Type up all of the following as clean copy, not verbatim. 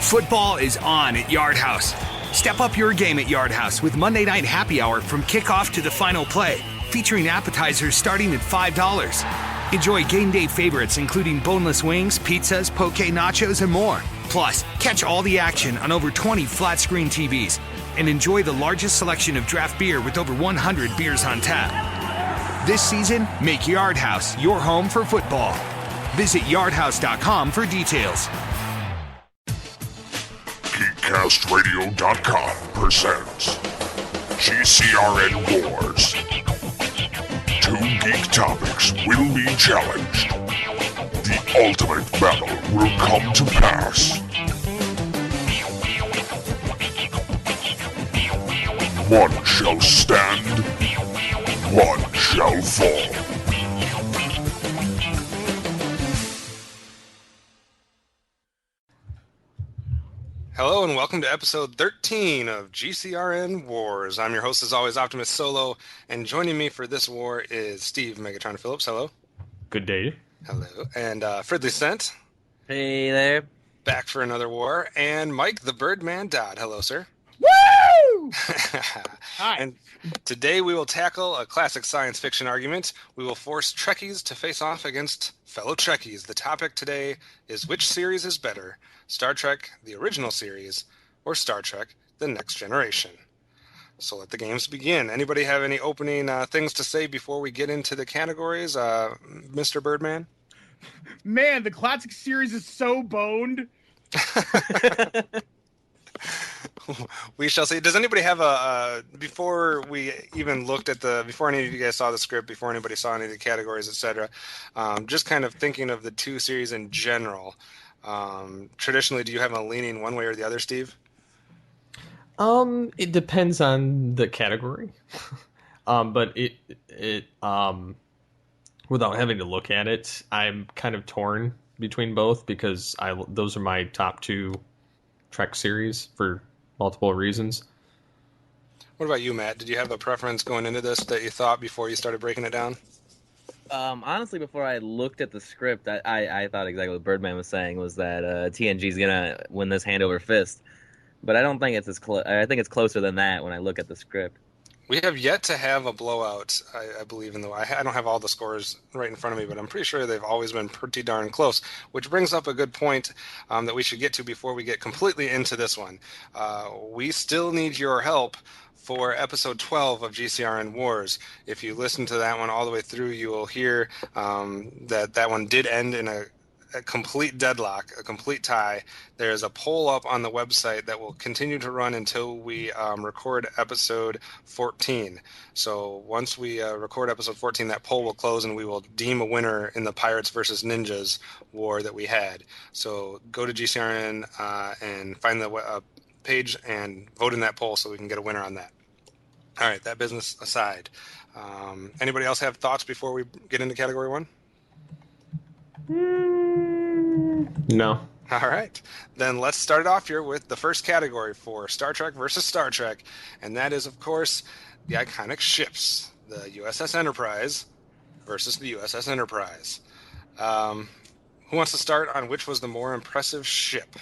Football is on at Yard House. Step up your game at Yard House with Monday Night Happy Hour from kickoff to the final play, featuring appetizers starting at $5. Enjoy game day favorites including boneless wings, pizzas, poke nachos, and more. Plus, catch all the action on over 20 flat-screen TVs and enjoy the largest selection of draft beer with over 100 beers on tap. This season, make Yard House your home for football. Visit yardhouse.com for details. GeekCastRadio.com presents GCRN WarZ. Two geek topics will be challenged. The ultimate battle will come to pass. One shall stand, one shall fall. Hello and welcome to episode 13 of GCRN WarZ. I'm your host as always, OptimusSolo, and joining me for this war is Steve Megatron Phillips. Hello. Good day. Hello. And FridleyCent. Hey there. Back for another war. And Mike the Birdman Dodd. Hello, sir. Woo! Hi. And today we will tackle a classic science fiction argument. We will force Trekkies to face off against fellow Trekkies. The topic today is which series is better, Star Trek, the original series, or Star Trek, the Next Generation? So let the games begin. Anybody have any opening things to say before we get into the categories? Mr. Birdman? Man, the classic series is so boned. We shall see. Does anybody have before we even looked at before any of you guys saw the script, before anybody saw any of the categories, etc., just kind of thinking of the two series in general, traditionally, do you have a leaning one way or the other, Steve? It depends on the category. But it without having to look at it, I'm kind of torn between both because those are my top two Trek series for multiple reasons. What about you, Matt? Did you have a preference going into this that you thought before you started breaking it down? Honestly, before I looked at the script, I thought exactly what Birdman was saying was that TNG is gonna win this hand over fist, but I don't think it's as close. I think it's closer than that when I look at the script. We have yet to have a blowout, I believe, I don't have all the scores right in front of me, but I'm pretty sure they've always been pretty darn close, which brings up a good point that we should get to before we get completely into this one. We still need your help for episode 12 of GCRN WarZ. If you listen to that one all the way through, you will hear that one did end in a complete deadlock, a complete tie. There's a poll up on the website that will continue to run until we record episode 14. So once we record episode 14, that poll will close and we will deem a winner in the Pirates versus Ninjas war that we had. So go to GCRN and find the page and vote in that poll so we can get a winner on that. All right, that business aside. Anybody else have thoughts before we get into category one? No. All right. Then let's start it off here with the first category for Star Trek versus Star Trek, and that is, of course, the iconic ships, the USS Enterprise versus the USS Enterprise. Who wants to start on which was the more impressive ship?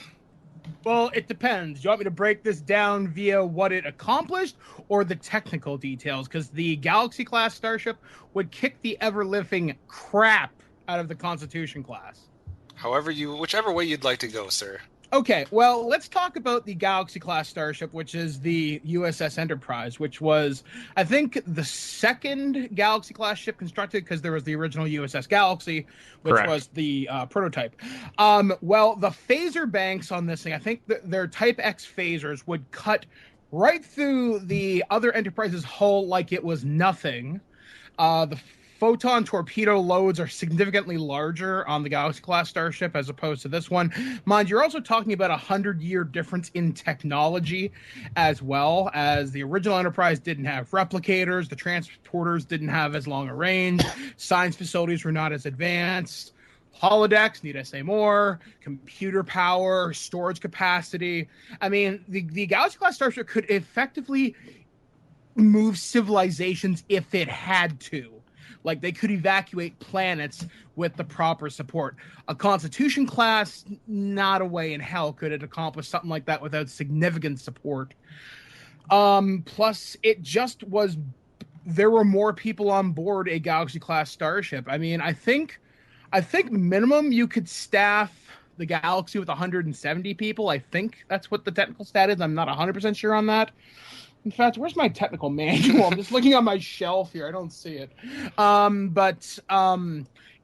Well, it depends. You want me to break this down via what it accomplished or the technical details? Because the Galaxy-class starship would kick the ever-living crap out of the Constitution class. Whichever way you'd like to go, sir. Okay, well, let's talk about the Galaxy-class starship, which is the USS Enterprise, which was, I think, the second Galaxy-class ship constructed, because there was the original USS Galaxy, which Correct. was the prototype. Well, the phaser banks on this thing, I think their Type X phasers would cut right through the other Enterprise's hull like it was nothing. The photon torpedo loads are significantly larger on the Galaxy-class starship as opposed to this one. Mind, you're also talking about 100-year difference in technology as well, as the original Enterprise didn't have replicators, the transporters didn't have as long a range, science facilities were not as advanced, holodecks, need I say more, computer power, storage capacity. I mean, the Galaxy-class starship could effectively move civilizations if it had to. Like, they could evacuate planets with the proper support. A Constitution class, not a way in hell could it accomplish something like that without significant support. Plus, it just was, there were more people on board a Galaxy class starship. I mean, I think minimum you could staff the Galaxy with 170 people. I think that's what the technical stat is. I'm not 100% sure on that. In fact, where's my technical manual? I'm just looking on my shelf here. I don't see it. But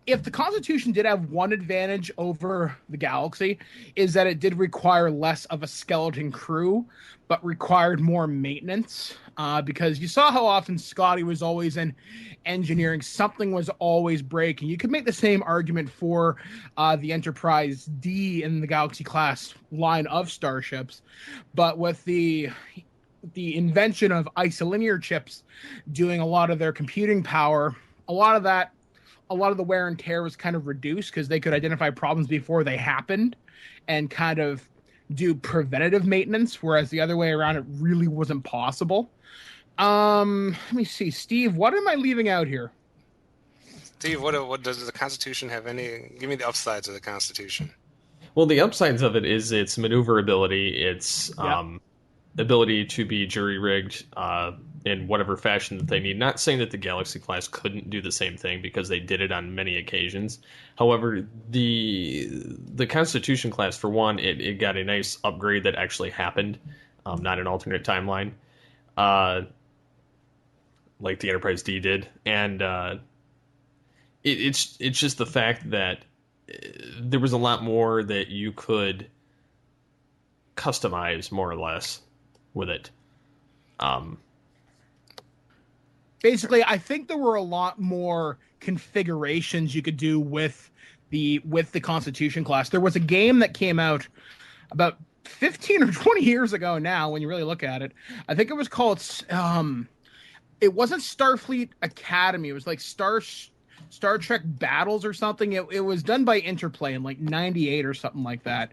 if the Constitution did have one advantage over the Galaxy, is that it did require less of a skeleton crew, but required more maintenance. Because you saw how often Scotty was always in engineering. Something was always breaking. You could make the same argument for the Enterprise D in the Galaxy class line of starships. But with the invention of isolinear chips doing a lot of their computing power, a lot of the wear and tear was kind of reduced because they could identify problems before they happened and kind of do preventative maintenance, whereas the other way around, it really wasn't possible. Let me see. Steve, what am I leaving out here? Steve, what does the Constitution have any? Give me the upsides of the Constitution. Well, the upsides of it is its maneuverability, its ability to be jury-rigged in whatever fashion that they need. Not saying that the Galaxy class couldn't do the same thing, because they did it on many occasions. However, the Constitution class, for one, it got a nice upgrade that actually happened, not an alternate timeline, like the Enterprise D did. And it's just the fact that there was a lot more that you could customize, more or less, with it. Basically, I think there were a lot more configurations you could do with the Constitution class. There was a game that came out about 15 or 20 years ago now, when you really look at it. I think it was called it wasn't Starfleet Academy. It was like Star Trek Battles or something. It was done by Interplay in like 98 or something like that.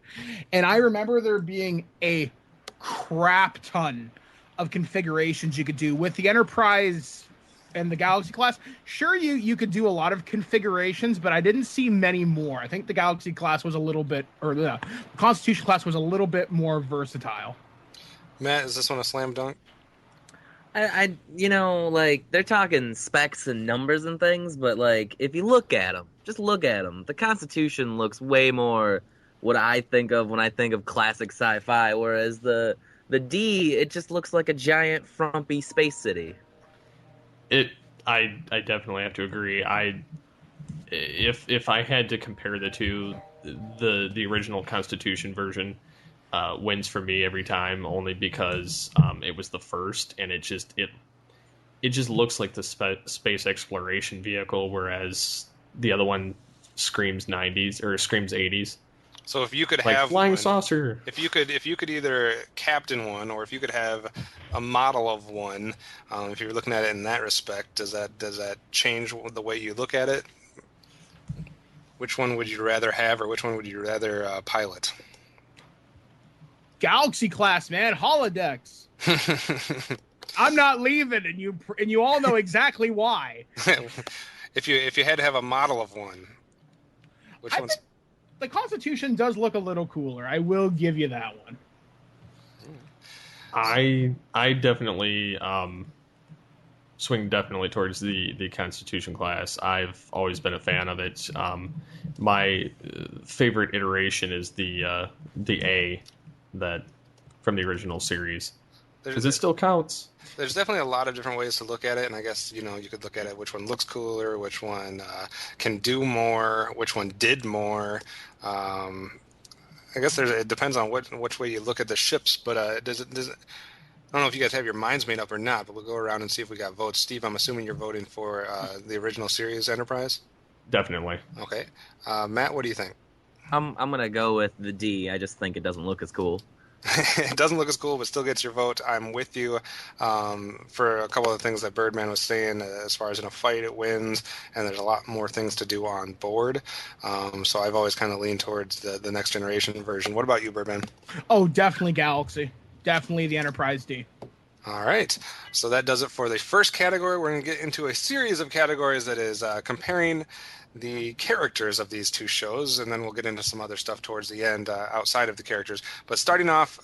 And I remember there being a crap ton of configurations you could do with the Enterprise and the Galaxy class. Sure, you could do a lot of configurations, but I didn't see many more. I think the Galaxy class was a little bit, or the Constitution class was a little bit more versatile. Matt, is this one a slam dunk? I like, they're talking specs and numbers and things, but like, if you look at them, just look at them, the Constitution looks way more what I think of when I think of classic sci-fi, whereas the D, it just looks like a giant frumpy space city. I definitely have to agree. If I had to compare the two, the original Constitution version wins for me every time, only because it was the first, and it just looks like the space exploration vehicle, whereas the other one screams 90s or screams 80s. So if you could like have flying one, saucer, if you could either captain one, or if you could have a model of one, if you're looking at it in that respect, does that change the way you look at it? Which one would you rather have, or which one would you rather pilot? Galaxy class, man, holodecks. I'm not leaving, and you all know exactly why. If you had to have a model of one, which one's? The Constitution does look a little cooler. I will give you that one. I definitely swing towards the Constitution class. I've always been a fan of it. My favorite iteration is the A, that from the original series, because it still counts. There's definitely a lot of different ways to look at it, and I guess you could look at it, which one looks cooler, which one can do more, which one did more. I guess it depends on which way you look at the ships, but does it? I don't know if you guys have your minds made up or not, but we'll go around and see if we got votes. Steve, I'm assuming you're voting for the original series Enterprise? Definitely. Okay. Matt, what do you think? I'm gonna go with the D. I just think it doesn't look as cool. It doesn't look as cool, but still gets your vote. I'm with you for a couple of things that Birdman was saying. As far as in a fight, it wins, and there's a lot more things to do on board. So I've always kind of leaned towards the next generation version. What about you, Birdman? Oh, definitely Galaxy. Definitely the Enterprise D. All right. So that does it for the first category. We're going to get into a series of categories that is comparing the characters of these two shows, and then we'll get into some other stuff towards the end outside of the characters. But starting off,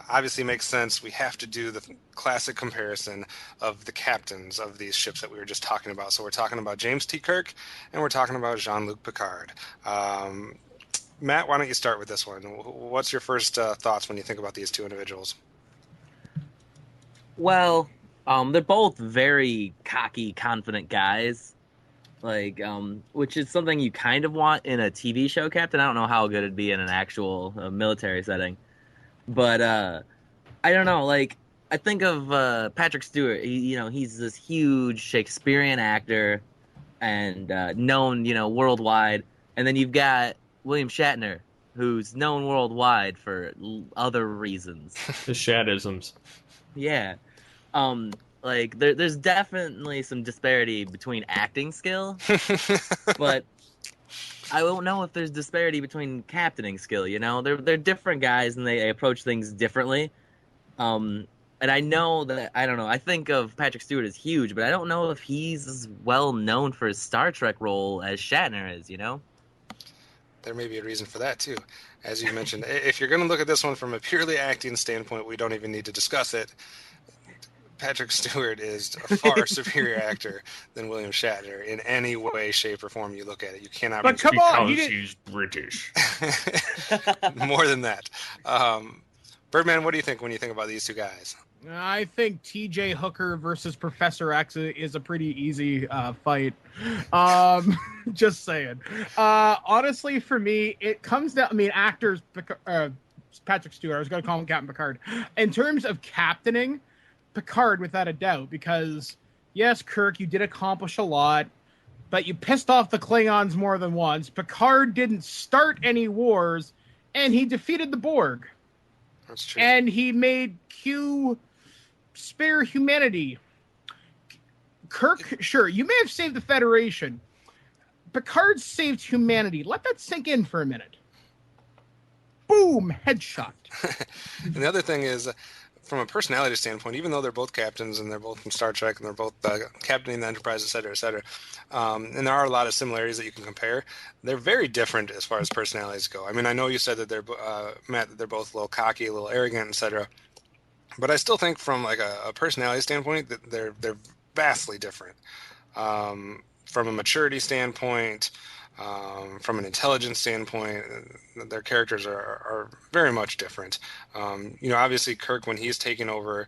obviously makes sense. We have to do the classic comparison of the captains of these ships that we were just talking about. So we're talking about James T. Kirk, and we're talking about Jean-Luc Picard. Matt, why don't you start with this one? What's your first thoughts when you think about these two individuals? Well, they're both very cocky, confident guys. Like, which is something you kind of want in a TV show captain. I don't know how good it'd be in an actual military setting, but I don't know. Like, I think of Patrick Stewart. He's this huge Shakespearean actor and known, worldwide. And then you've got William Shatner, who's known worldwide for other reasons. The Shadisms. Yeah. Like there's definitely some disparity between acting skill, but I don't know if there's disparity between captaining skill. They're different guys and they approach things differently. And I know that I don't know. I think of Patrick Stewart as huge, but I don't know if he's as well known for his Star Trek role as Shatner is. There may be a reason for that too. As you mentioned, if you're going to look at this one from a purely acting standpoint, we don't even need to discuss it. Patrick Stewart is a far superior actor than William Shatner in any way, shape, or form you look at it. You cannot. But come on, he's British. More than that. Birdman, what do you think when you think about these two guys? I think T.J. Hooker versus Professor X is a pretty easy fight. Just saying. Honestly, for me, it comes down. I mean, actors. Patrick Stewart. I was going to call him Captain Picard. In terms of captaining, Picard without a doubt, because yes, Kirk, you did accomplish a lot, but you pissed off the Klingons more than once. Picard didn't start any wars, and he defeated the Borg. That's true. And he made Q spare humanity. Kirk, sure, you may have saved the Federation. Picard saved humanity. Let that sink in for a minute. Boom, headshot. And the other thing is, from a personality standpoint, even though they're both captains and they're both from Star Trek and they're both captaining the Enterprise, et cetera, and there are a lot of similarities that you can compare, they're very different as far as personalities go. I mean, I know you said that they're, Matt, that they're both a little cocky, a little arrogant, et cetera, but I still think from like a personality standpoint that they're vastly different. From a maturity standpoint, from an intelligence standpoint, their characters are very much different. Obviously Kirk, when he's taking over,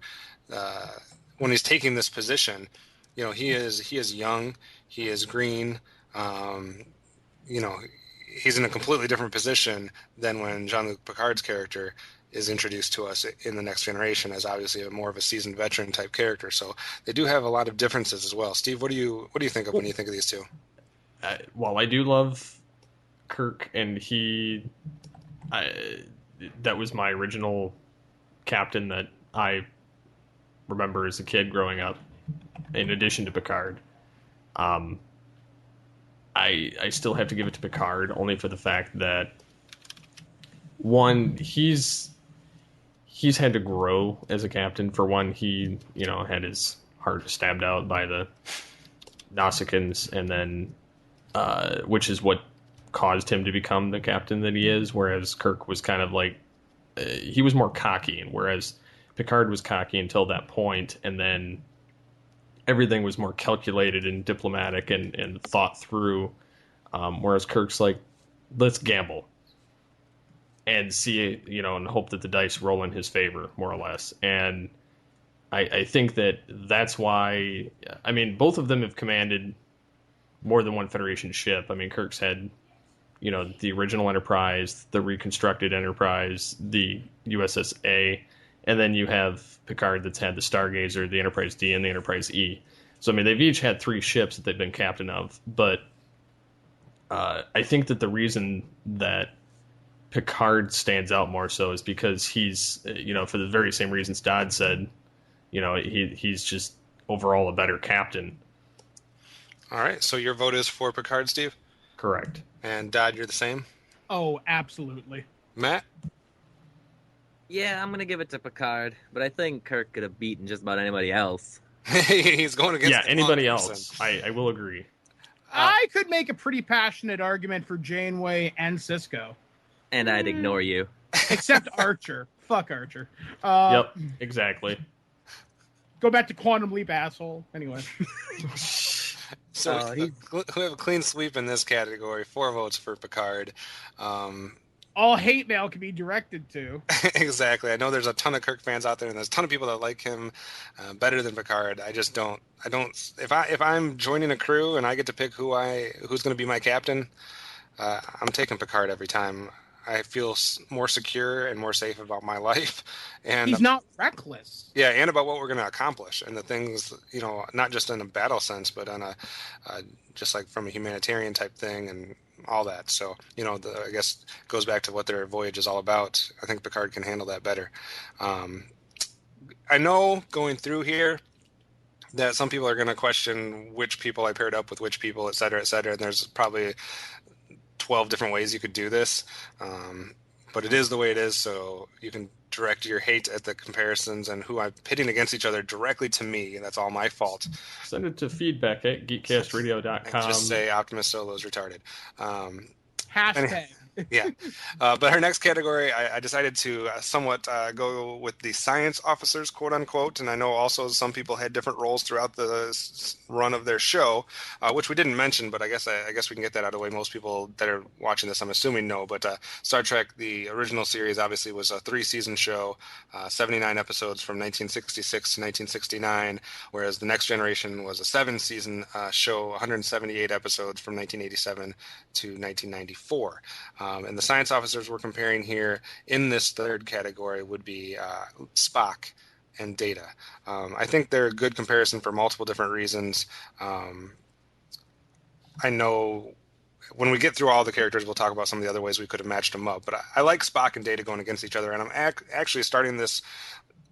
when he's taking this position, he is young, he is green, he's in a completely different position than when Jean-Luc Picard's character is introduced to us in The Next Generation as obviously more of a seasoned veteran type character. So they do have a lot of differences as well. Steve, what do you think of when you think of these two? Well, I do love Kirk, and that was my original captain that I remember as a kid growing up, in addition to Picard. I still have to give it to Picard, only for the fact that, one, he's had to grow as a captain. For one, he, had his heart stabbed out by the Nausicaans, and then which is what caused him to become the captain that he is, whereas Kirk was kind of like, he was more cocky, and whereas Picard was cocky until that point, and then everything was more calculated and diplomatic and thought through, whereas Kirk's like, let's gamble and see, and hope that the dice roll in his favor, more or less. And I think that's why, I mean, both of them have commanded more than one Federation ship. I mean, Kirk's had, the original Enterprise, the reconstructed Enterprise, the USS A, and then you have Picard that's had the Stargazer, the Enterprise D, and the Enterprise E. So, I mean, they've each had 3 ships that they've been captain of, but I think that the reason that Picard stands out more so is because he's, for the very same reasons Dodd said, he's just overall a better captain. All right, so your vote is for Picard, Steve? Correct. And Dodd, you're the same? Oh, absolutely. Matt? Yeah, I'm going to give it to Picard, but I think Kirk could have beaten just about anybody else. He's going against Yeah, the anybody wrong person. else. I will agree. I could make a pretty passionate argument for Janeway and Cisco. And I'd ignore you. Except Archer. Fuck Archer. Yep, exactly. Go back to Quantum Leap, asshole. Anyway. So we have a clean sweep in this category. 4 votes for Picard. All hate mail can be directed to. Exactly. I know there's a ton of Kirk fans out there, and there's a ton of people that like him better than Picard. I just don't. I don't. If I'm joining a crew and I get to pick who's going to be my captain, I'm taking Picard every time. I feel more secure and more safe about my life, and he's not reckless. Yeah, and about what we're going to accomplish and the things, not just in a battle sense, but on a just like from a humanitarian type thing and all that. So, I guess it goes back to what their voyage is all about. I think Picard can handle that better. I know going through here that some people are going to question which people I paired up with which people, et cetera, and there's probably 12 different ways you could do this, but it is the way it is, so you can direct your hate at the comparisons and who I'm pitting against each other directly to me. That's all my fault. Send it to feedback@geekcastradio.com. Just say OptimusSolo is retarded. Hashtag. Yeah. But our next category, I decided to somewhat go with the science officers, quote unquote. And I know also some people had different roles throughout the run of their show, which we didn't mention, but I guess we can get that out of the way. Most people that are watching this, I'm assuming, know. But Star Trek, the original series, obviously was a 3-season show, 79 episodes from 1966 to 1969, whereas The Next Generation was a 7-season show, 178 episodes from 1987 to 1994. And the science officers we're comparing here in this third category would be Spock and Data. I think they're a good comparison for multiple different reasons. I know when we get through all the characters, we'll talk about some of the other ways we could have matched them up. But I like Spock and Data going against each other, and I'm actually starting this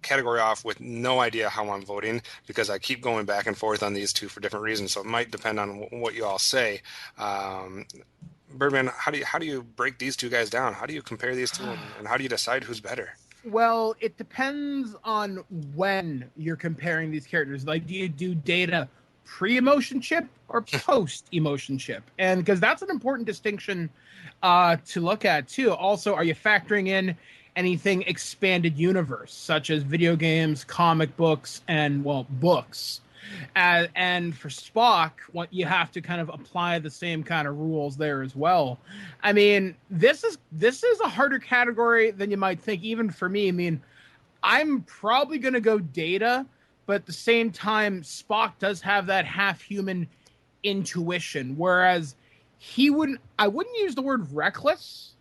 category off with no idea how I'm voting because I keep going back and forth on these two for different reasons. So it might depend on what you all say. Birdman, how do you break these two guys down? How do you compare these two, and how do you decide who's better? Well, it depends on when you're comparing these characters. Like, do you do Data pre-emotion chip or post-emotion chip? And because that's an important distinction to look at too. Also, are you factoring in anything expanded universe, such as video games, comic books, and books? And for Spock, what you have to kind of apply the same kind of rules there as well. I mean, this is a harder category than you might think, even for me. I mean, I'm probably going to go Data, but at the same time, Spock does have that half-human intuition, whereas I wouldn't use the word reckless,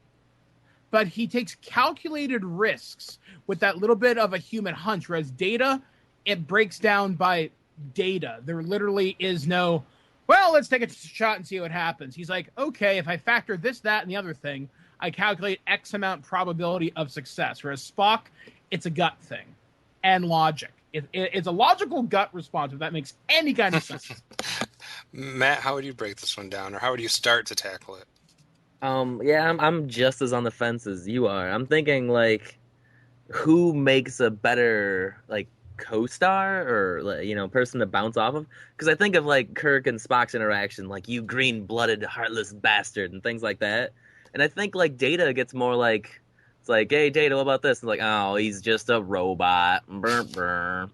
but he takes calculated risks with that little bit of a human hunch, whereas Data, it breaks down by data. There literally is no, let's take a shot and see what happens. He's like, okay, if I factor this, that, and the other thing, I calculate X amount probability of success. Whereas Spock, it's a gut thing and logic. It's a logical gut response, if that makes any kind of sense. Matt, how would you break this one down, or how would you start to tackle it? I'm just as on the fence as you are. I'm thinking, like, who makes a better, like, co-star or person to bounce off of, because I think of like Kirk and Spock's interaction, like, you green-blooded heartless bastard and things like that, and I think like Data gets more like, it's like, hey Data, what about this? And like, oh, he's just a robot. Burr, burr.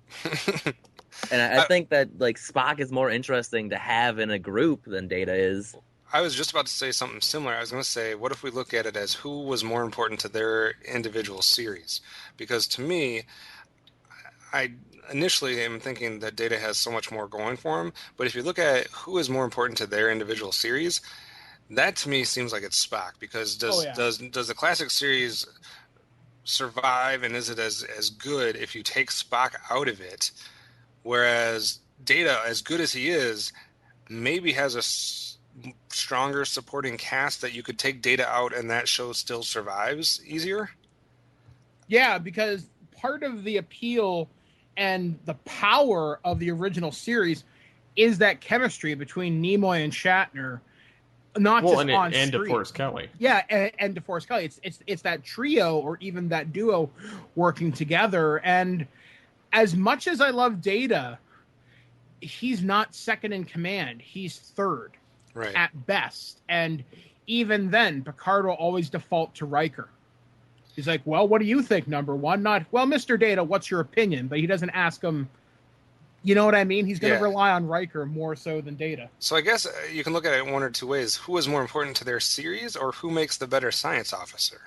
And I think that like Spock is more interesting to have in a group than Data is. I was just about to say something similar. I was going to say, what if we look at it as who was more important to their individual series? Because to me, I initially am thinking that Data has so much more going for him, but if you look at who is more important to their individual series, that to me seems like it's Spock, because does the classic series survive, and is it as good if you take Spock out of it? Whereas Data, as good as he is, maybe has a stronger supporting cast that you could take Data out and that show still survives easier? Yeah, because part of the appeal and the power of the original series is that chemistry between Nimoy and Shatner. not Well, just on and screen. DeForest Kelly. Yeah, and DeForest Kelly. It's that trio or even that duo working together. And as much as I love Data, he's not second in command. He's third at best. And even then, Picard will always default to Riker. He's like, well, what do you think, number one? Not, well, Mr. Data, what's your opinion? But he doesn't ask him, you know what I mean? He's going to rely on Riker more so than Data. So I guess you can look at it one or two ways. Who is more important to their series, or who makes the better science officer?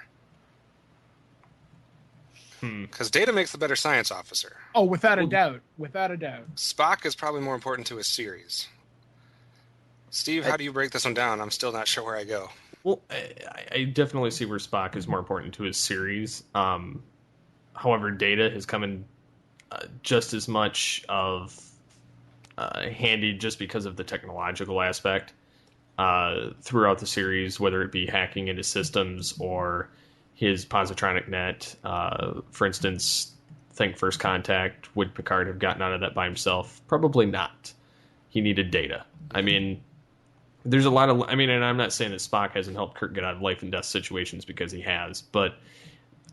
Because Data makes the better science officer. Oh, without a doubt. Without a doubt. Spock is probably more important to his series. Steve, how do you break this one down? I'm still not sure where I go. Well, I definitely see where Spock is more important to his series. However, Data has come in just as much of handy just because of the technological aspect throughout the series, whether it be hacking into systems or his positronic net. For instance, think First Contact. Would Picard have gotten out of that by himself? Probably not. He needed Data. I mean, there's a lot of... I mean, and I'm not saying that Spock hasn't helped Kirk get out of life and death situations, because he has, but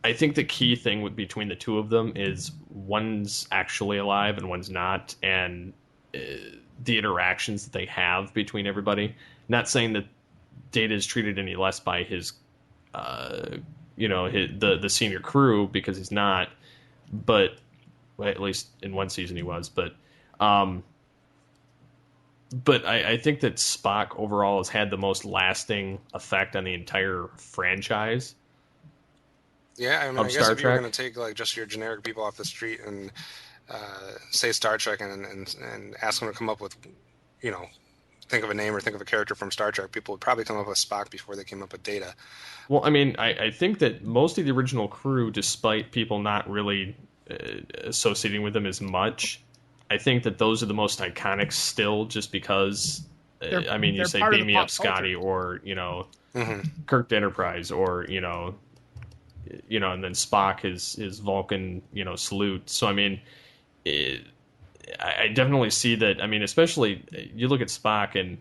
I think the key thing between the two of them is one's actually alive and one's not, and the interactions that they have between everybody. Not saying that Data is treated any less by his the senior crew, because he's not, but well, at least in one season he was. But I think that Spock overall has had the most lasting effect on the entire franchise. Yeah, I mean, I guess if you were going to take like just your generic people off the street and say Star Trek and ask them to come up with, think of a name or think of a character from Star Trek, people would probably come up with Spock before they came up with Data. Well, I mean, I think that most of the original crew, despite people not really associating with them as much, I think that those are the most iconic still, just because, you say Beam Me Up Scotty, or, Kirk to Enterprise, or, and then Spock his Vulcan, salute. So, I mean, I definitely see that. I mean, especially you look at Spock, and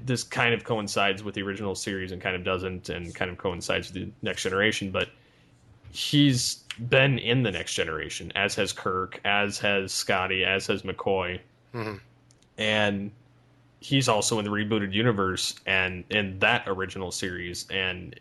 this kind of coincides with the original series and kind of doesn't, and kind of coincides with the Next Generation, but he's been in the Next Generation, as has Kirk, as has Scotty, as has McCoy. And he's also in the rebooted universe and in that original series. And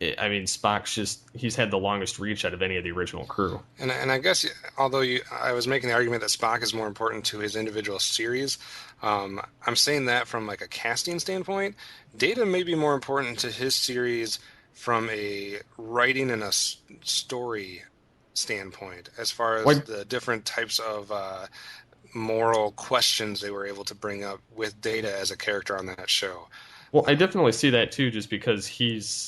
Spock's he's had the longest reach out of any of the original crew. And I guess, although I was making the argument that Spock is more important to his individual series, I'm saying that from like a casting standpoint. Data may be more important to his series from a writing and a story standpoint, as far as the different types of moral questions they were able to bring up with Data as a character on that show. Well, I definitely see that too, just because it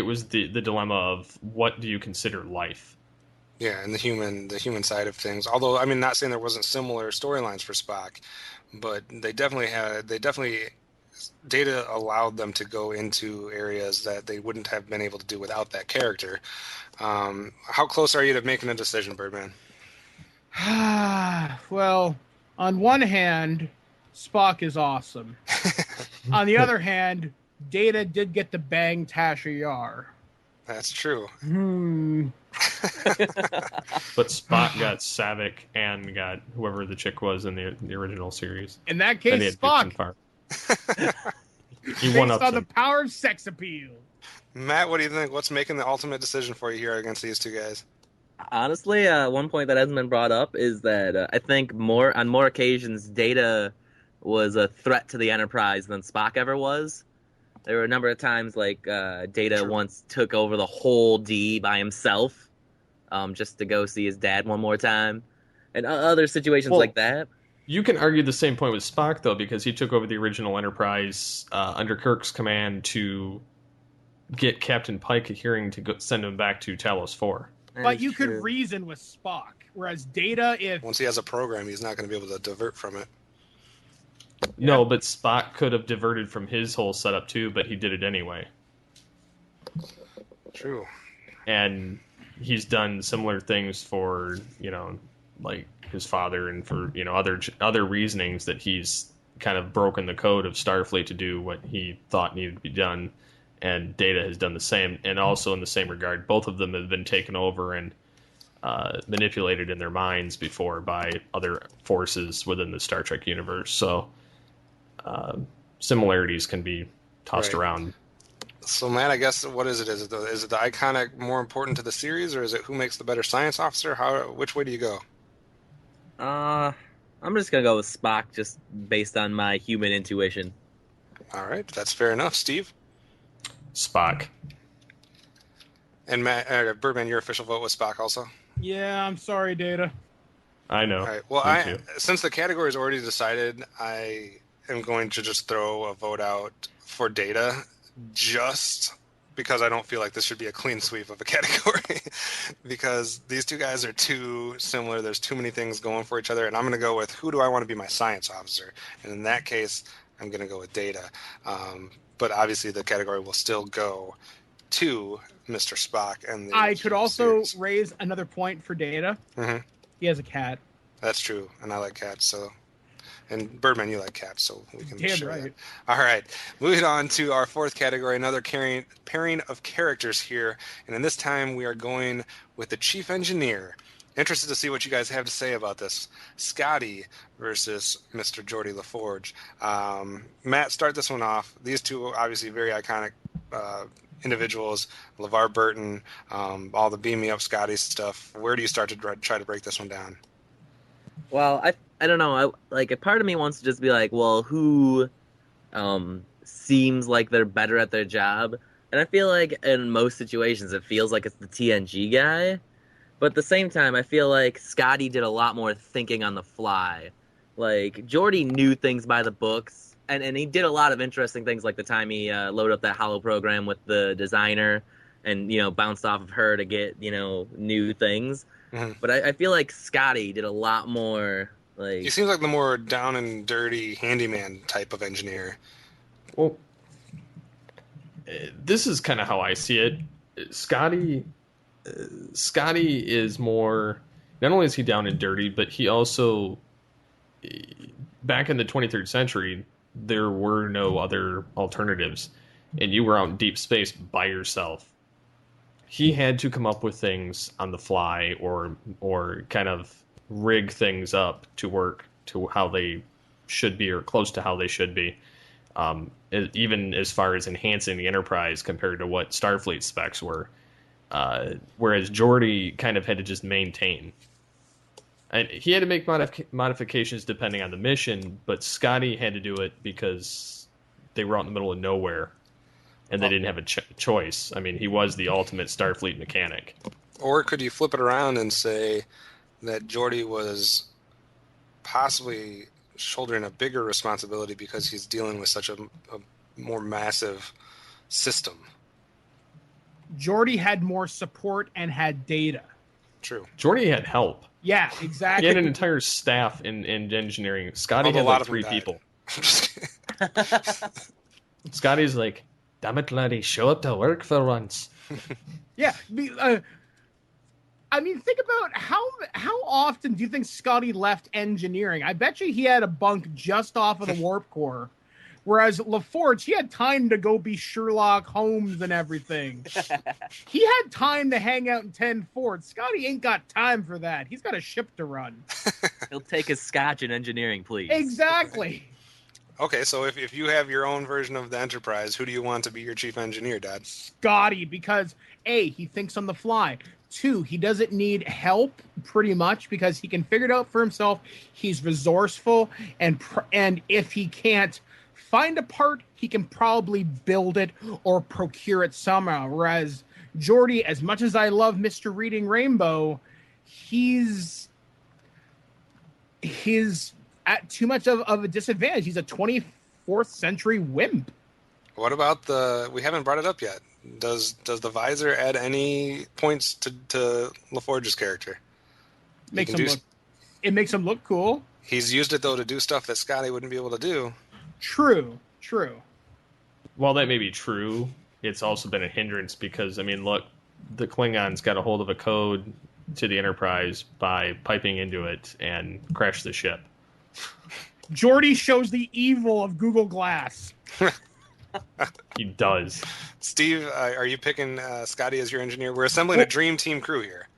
was the dilemma of what do you consider life? Yeah, and the human side of things. Although, I mean, not saying there wasn't similar storylines for Spock, but Data allowed them to go into areas that they wouldn't have been able to do without that character. How close are you to making a decision, Birdman? Well, on one hand, Spock is awesome. On the other hand, Data did get to bang Tasha Yar. That's true. But Spock got Savick and got whoever the chick was in the original series. In that case, Spock. He won up on the power of sex appeal. Matt, what do you think? What's making the ultimate decision for you here against these two guys? Honestly, one point that hasn't been brought up is that I think on more occasions, Data was a threat to the Enterprise than Spock ever was. There were a number of times like Data once took over the whole D by himself just to go see his dad one more time, and other situations like that. You can argue the same point with Spock, though, because he took over the original Enterprise under Kirk's command to get Captain Pike adhering to send him back to Talos 4. But you could reason with Spock, whereas Data, once he has a program, he's not going to be able to divert from it. No, but Spock could have diverted from his whole setup too, but he did it anyway. True. And he's done similar things for, like his father, and for, other reasonings that he's kind of broken the code of Starfleet to do what he thought needed to be done, and Data has done the same. And also in the same regard, both of them have been taken over and manipulated in their minds before by other forces within the Star Trek universe. So similarities can be tossed around. So, Matt, I guess what is it? Is it the iconic more important to the series, or is it who makes the better science officer? Which way do you go? I'm just gonna go with Spock, just based on my human intuition. All right, that's fair enough. Steve? Spock. And Matt, Birdman, your official vote was Spock also? Yeah, I'm sorry, Data. I know. All right. Well, since the category is already decided, I am going to just throw a vote out for Data, just because I don't feel like this should be a clean sweep of a category, because these two guys are too similar. There's too many things going for each other, and I'm going to go with who do I want to be my science officer, and in that case, I'm going to go with Data. But obviously, the category will still go to Mr. Spock. And I could also raise another point for Data. Mm-hmm. He has a cat. That's true, and I like cats, so. And Birdman, you like cats, so we can Damn share right. that. All right, moving on to our fourth category, another pairing of characters here, and in this time we are going with the chief engineer. Interested to see what you guys have to say about this. Scotty versus Mr. Geordi LaForge. Matt, start this one off. These two are obviously very iconic individuals. LeVar Burton, all the beam me up Scotty stuff. Where do you start to try to break this one down? Well, I don't know. A part of me wants to just be like, well, who seems like they're better at their job? And I feel like in most situations it feels like it's the TNG guy. But at the same time, I feel like Scotty did a lot more thinking on the fly. Like, Geordi knew things by the books, and he did a lot of interesting things, like the time he loaded up that holo program with the designer and, bounced off of her to get, new things. Mm-hmm. But I feel like Scotty did a lot more, like... He seems like the more down and dirty handyman type of engineer. Well, this is kind of how I see it. Scotty is more... Not only is he down and dirty, but he also... Back in the 23rd century, there were no other alternatives. And you were out in deep space by yourself. He had to come up with things on the fly or kind of rig things up to work to how they should be or close to how they should be. Even as far as enhancing the Enterprise compared to what Starfleet specs were. Whereas Geordi kind of had to just maintain. And he had to make modifications depending on the mission, but Scotty had to do it because they were out in the middle of nowhere. And they didn't have a choice. I mean, he was the ultimate Starfleet mechanic. Or could you flip it around and say that Geordi was possibly shouldering a bigger responsibility because he's dealing with such a more massive system? Geordi had more support and had Data. True. Geordi had help. Yeah, exactly. He had an entire staff in engineering. Scotty had like 3 people. Scotty's like... Damn it, laddie, show up to work for once. Yeah. I mean, think about how often do you think Scotty left engineering? I bet you he had a bunk just off of the warp core. Whereas LaForge, he had time to go be Sherlock Holmes and everything. He had time to hang out in 10 Ford. Scotty ain't got time for that. He's got a ship to run. He'll take his scotch in engineering, please. Exactly. Okay, so if you have your own version of the Enterprise, who do you want to be your chief engineer, Dad? Scotty, because A, he thinks on the fly. 2, he doesn't need help pretty much because he can figure it out for himself. He's resourceful, and if he can't find a part, he can probably build it or procure it somehow. Whereas Geordi, as much as I love Mr. Reading Rainbow, he's at too much of a disadvantage. He's a 24th century wimp. What about we haven't brought it up yet. Does the visor add any points to LaForge's character? It makes him look cool. He's used it though to do stuff that Scotty wouldn't be able to do. True. While that may be true, it's also been a hindrance because, I mean, look, the Klingons got a hold of a code to the Enterprise by piping into it and crashed the ship. Geordi shows the evil of Google Glass. He does. Steve, are you picking Scotty as your engineer? We're assembling a dream team crew here.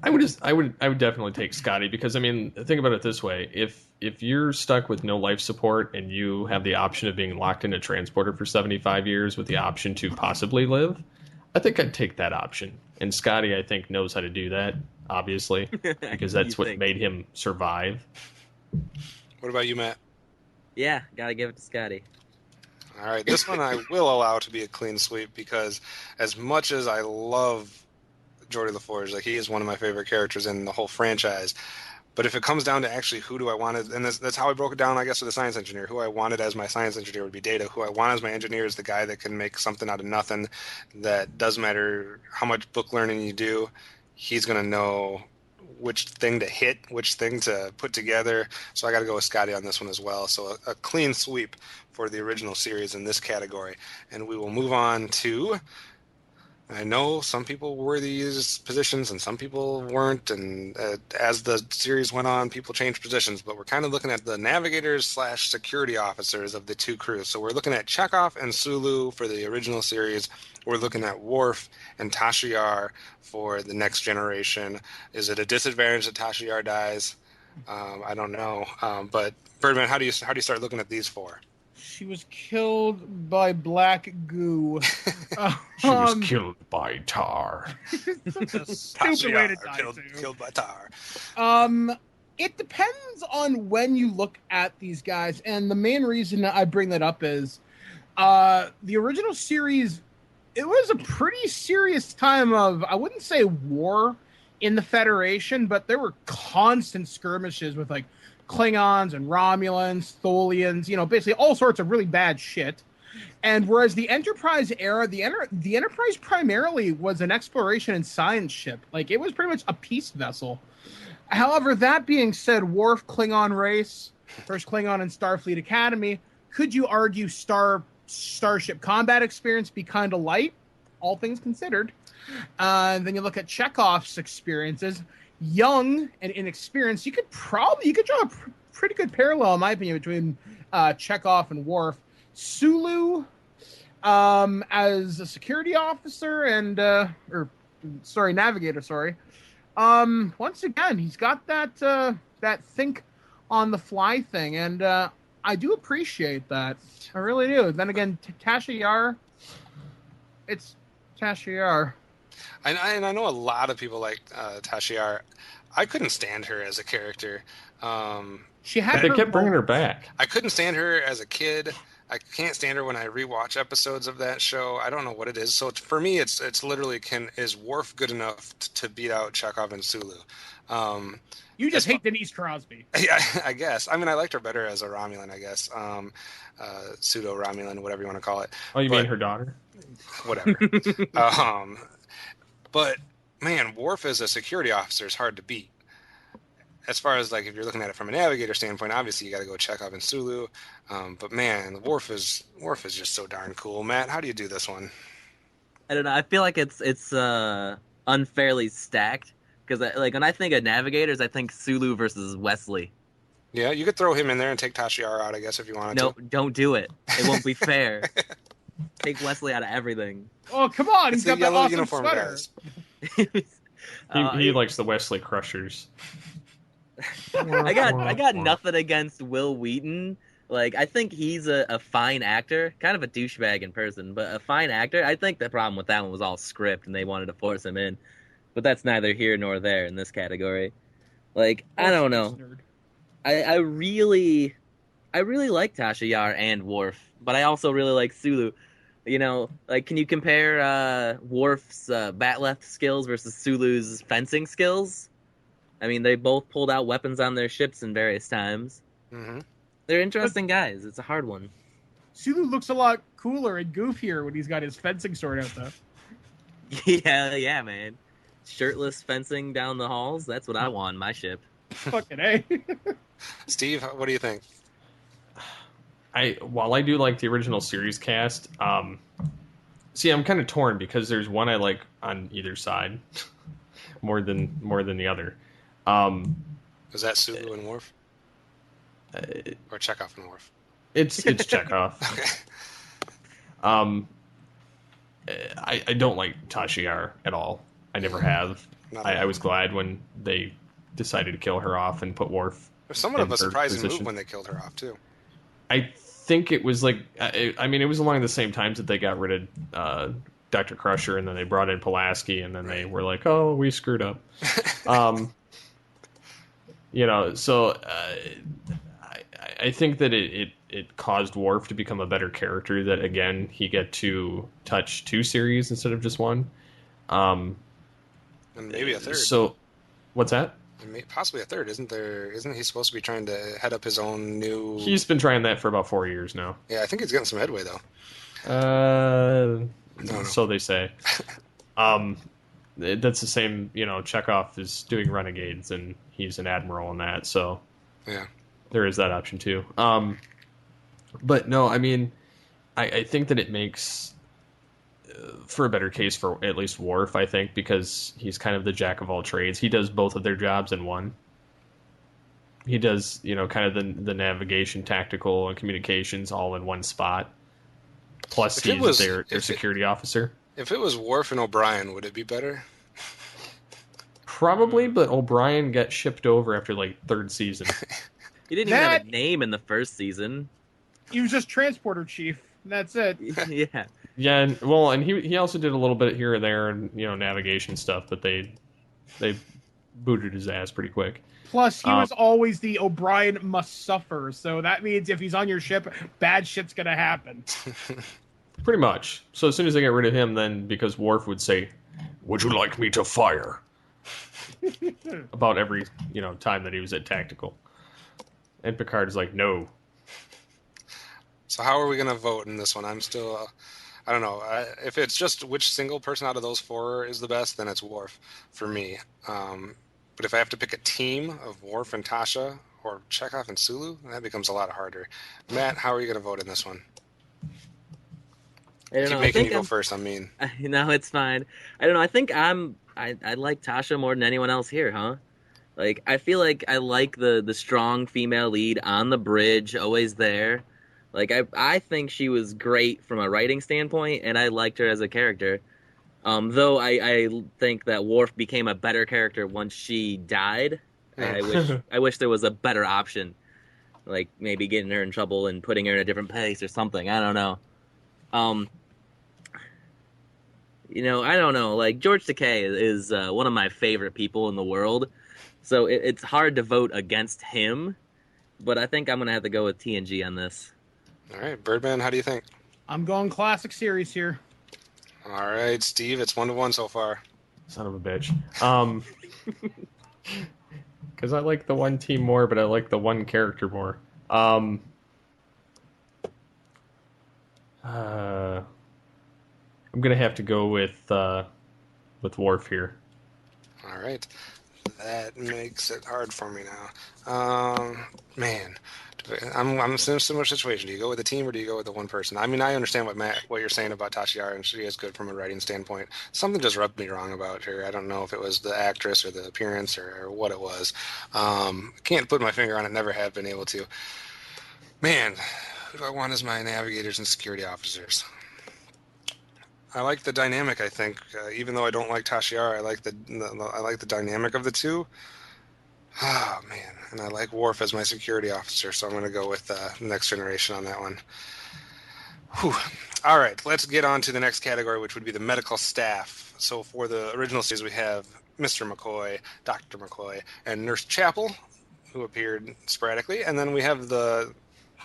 I would definitely take Scotty because I mean, think about it this way: if you're stuck with no life support and you have the option of being locked in a transporter for 75 years with the option to possibly live, I think I'd take that option. And Scotty, I think, knows how to do that, obviously, because that's what made him survive. What about you, Matt? Yeah, gotta give it to Scotty. All right, this one I will allow to be a clean sweep because as much as I love Geordi LaForge, like he is one of my favorite characters in the whole franchise. But if it comes down to actually who do I want, and that's how I broke it down, I guess, with the science engineer. Who I wanted as my science engineer would be Data. Who I want as my engineer is the guy that can make something out of nothing. That doesn't matter how much book learning you do, he's going to know which thing to hit, which thing to put together. So I got to go with Scotty on this one as well. So a clean sweep for the original series in this category. And we will move on to... I know some people were these positions and some people weren't, and as the series went on, people changed positions, but we're kind of looking at the navigators / security officers of the two crews. So we're looking at Chekhov and Sulu for the original series. We're looking at Worf and Tasha Yar for the next generation. Is it a disadvantage that Tasha Yar dies? I don't know. But Birdman, how do you start looking at these four? She was killed by black goo. She was killed by tar. Such a stupid way to die. Killed by tar. It depends on when you look at these guys, and the main reason I bring that up is the original series. It was a pretty serious time of, I wouldn't say war in the Federation, but there were constant skirmishes with like Klingons and Romulans, Tholians, basically all sorts of really bad shit. And whereas the Enterprise era, the Enterprise primarily was an exploration and science ship. Like, it was pretty much a peace vessel. However, that being said, Worf, Klingon race, first Klingon in Starfleet Academy, could you argue Starship combat experience be kind of light, all things considered? And then you look at Chekhov's experiences, young and inexperienced. You could draw a pretty good parallel, in my opinion, between Chekhov and Worf. Sulu, as a security officer and navigator. Once again, he's got that think on the fly thing, and I do appreciate that. I really do. Then again, Tasha Yar, it's Tasha Yar. And I know a lot of people like Tasha Yar. I couldn't stand her as a character. They kept bringing her back. I couldn't stand her as a kid. I can't stand her when I rewatch episodes of that show. I don't know what it is. So for me, it's literally, is Worf good enough to beat out Chekhov and Sulu? You just hate Denise Crosby. Yeah, I guess. I mean, I liked her better as a Romulan, I guess. Pseudo-Romulan, whatever you want to call it. Oh, you mean her daughter? Whatever. But, man, Worf as a security officer is hard to beat. As far as, like, if you're looking at it from a navigator standpoint, obviously you got to go Chekhov and Sulu. But, man, Worf is just so darn cool. Matt, how do you do this one? I don't know. I feel like it's unfairly stacked. Because, like, when I think of navigators, I think Sulu versus Wesley. Yeah, you could throw him in there and take Tasha Yar out, I guess, if you wanted to. No, don't do it. It won't be fair. Take Wesley out of everything. Oh, come on. He's got that awesome uniform sweater. He likes the Wesley Crushers. I got nothing against Will Wheaton. Like, I think he's a fine actor, kind of a douchebag in person, but a fine actor. I think the problem with that one was all script, and they wanted to force him in. But that's neither here nor there in this category. Like, I don't know. I really like Tasha Yar and Worf, but I also really like Sulu. Like, can you compare Worf's bat-left skills versus Sulu's fencing skills? I mean, they both pulled out weapons on their ships in various times. Mm-hmm. They're interesting guys. It's a hard one. Sulu looks a lot cooler and goofier when he's got his fencing sword out, though. Yeah, man. Shirtless fencing down the halls. That's what I want in my ship. Fucking A. Steve, what do you think? While I do like the original series cast, I'm kind of torn because there's one I like on either side more than the other. Was that Sulu and Worf? Or Chekhov and Worf? It's Chekhov. Okay. I don't like Tasha Yar at all. I never have. I was glad when they decided to kill her off and put Worf. It was somewhat of in a her surprising position. move when they killed her off too. I think it was like, I mean, it was along the same times that they got rid of Dr. Crusher, and then they brought in Pulaski, and then they were like, oh, we screwed up. So I think that it caused Worf to become a better character, that, again, he get to touch 2 series instead of just 1. And maybe a third. So, what's that? Possibly a third, isn't there? Isn't he supposed to be trying to head up his own new? He's been trying that for about 4 years now. Yeah, I think he's getting some headway though. So they say. That's the same. Chekhov is doing Renegades, and he's an admiral in that. So yeah, there is that option too. But no, I mean, I think that it makes for a better case for at least Worf, I think, because he's kind of the jack of all trades. He does both of their jobs in one. He does, kind of the navigation, tactical, and communications all in one spot. Plus, he's their security officer. If it was Worf and O'Brien, would it be better? Probably, but O'Brien got shipped over after, 3rd season. He didn't even have a name in the first season. He was just transporter chief. That's it. Yeah. Yeah, and he also did a little bit here and there, and navigation stuff, but they booted his ass pretty quick. Plus, he was always the O'Brien must suffer, so that means if he's on your ship, bad shit's gonna happen. Pretty much. So as soon as they get rid of him, then, because Worf would say, "Would you like me to fire?" about every time that he was at tactical, and Picard is like, "No." So how are we going to vote in this one? I'm still, I don't know. If it's just which single person out of those 4 is the best, then it's Worf for me. But if I have to pick a team of Worf and Tasha, or Chekhov and Sulu, that becomes a lot harder. Matt, how are you going to vote in this one? Keep making you go first. I mean, no, it's fine. I don't know. I think I like Tasha more than anyone else here, huh? I feel like I like the strong female lead on the bridge, always there. I think she was great from a writing standpoint, and I liked her as a character. Though I think that Worf became a better character once she died. I wish there was a better option, maybe getting her in trouble and putting her in a different place or something. I don't know. I don't know. George Takei is one of my favorite people in the world, so it's hard to vote against him. But I think I'm gonna have to go with TNG on this. All right, Birdman, how do you think? I'm going classic series here. All right, Steve, it's 1-1 so far. Son of a bitch. Because I like the one team more, but I like the one character more. I'm gonna have to go with Worf here. All right, that makes it hard for me now. Man, I'm in a similar situation. Do you go with the team or do you go with the one person? I mean, I understand what you're saying about Tasha Yar, and she is good from a writing standpoint. Something just rubbed me wrong about her. I don't know if it was the actress or the appearance or what it was. Can't put my finger on it. Never have been able to. Man, who do I want as my navigators and security officers? I like the dynamic. I think, even though I don't like Tasha Yar, I like the dynamic of the two. Oh man, and I like Worf as my security officer, so I'm going to go with Next Generation on that one. Whew. All right, let's get on to the next category, which would be the medical staff. So for the original series, we have Mr. McCoy, Dr. McCoy, and Nurse Chapel, who appeared sporadically, and then we have the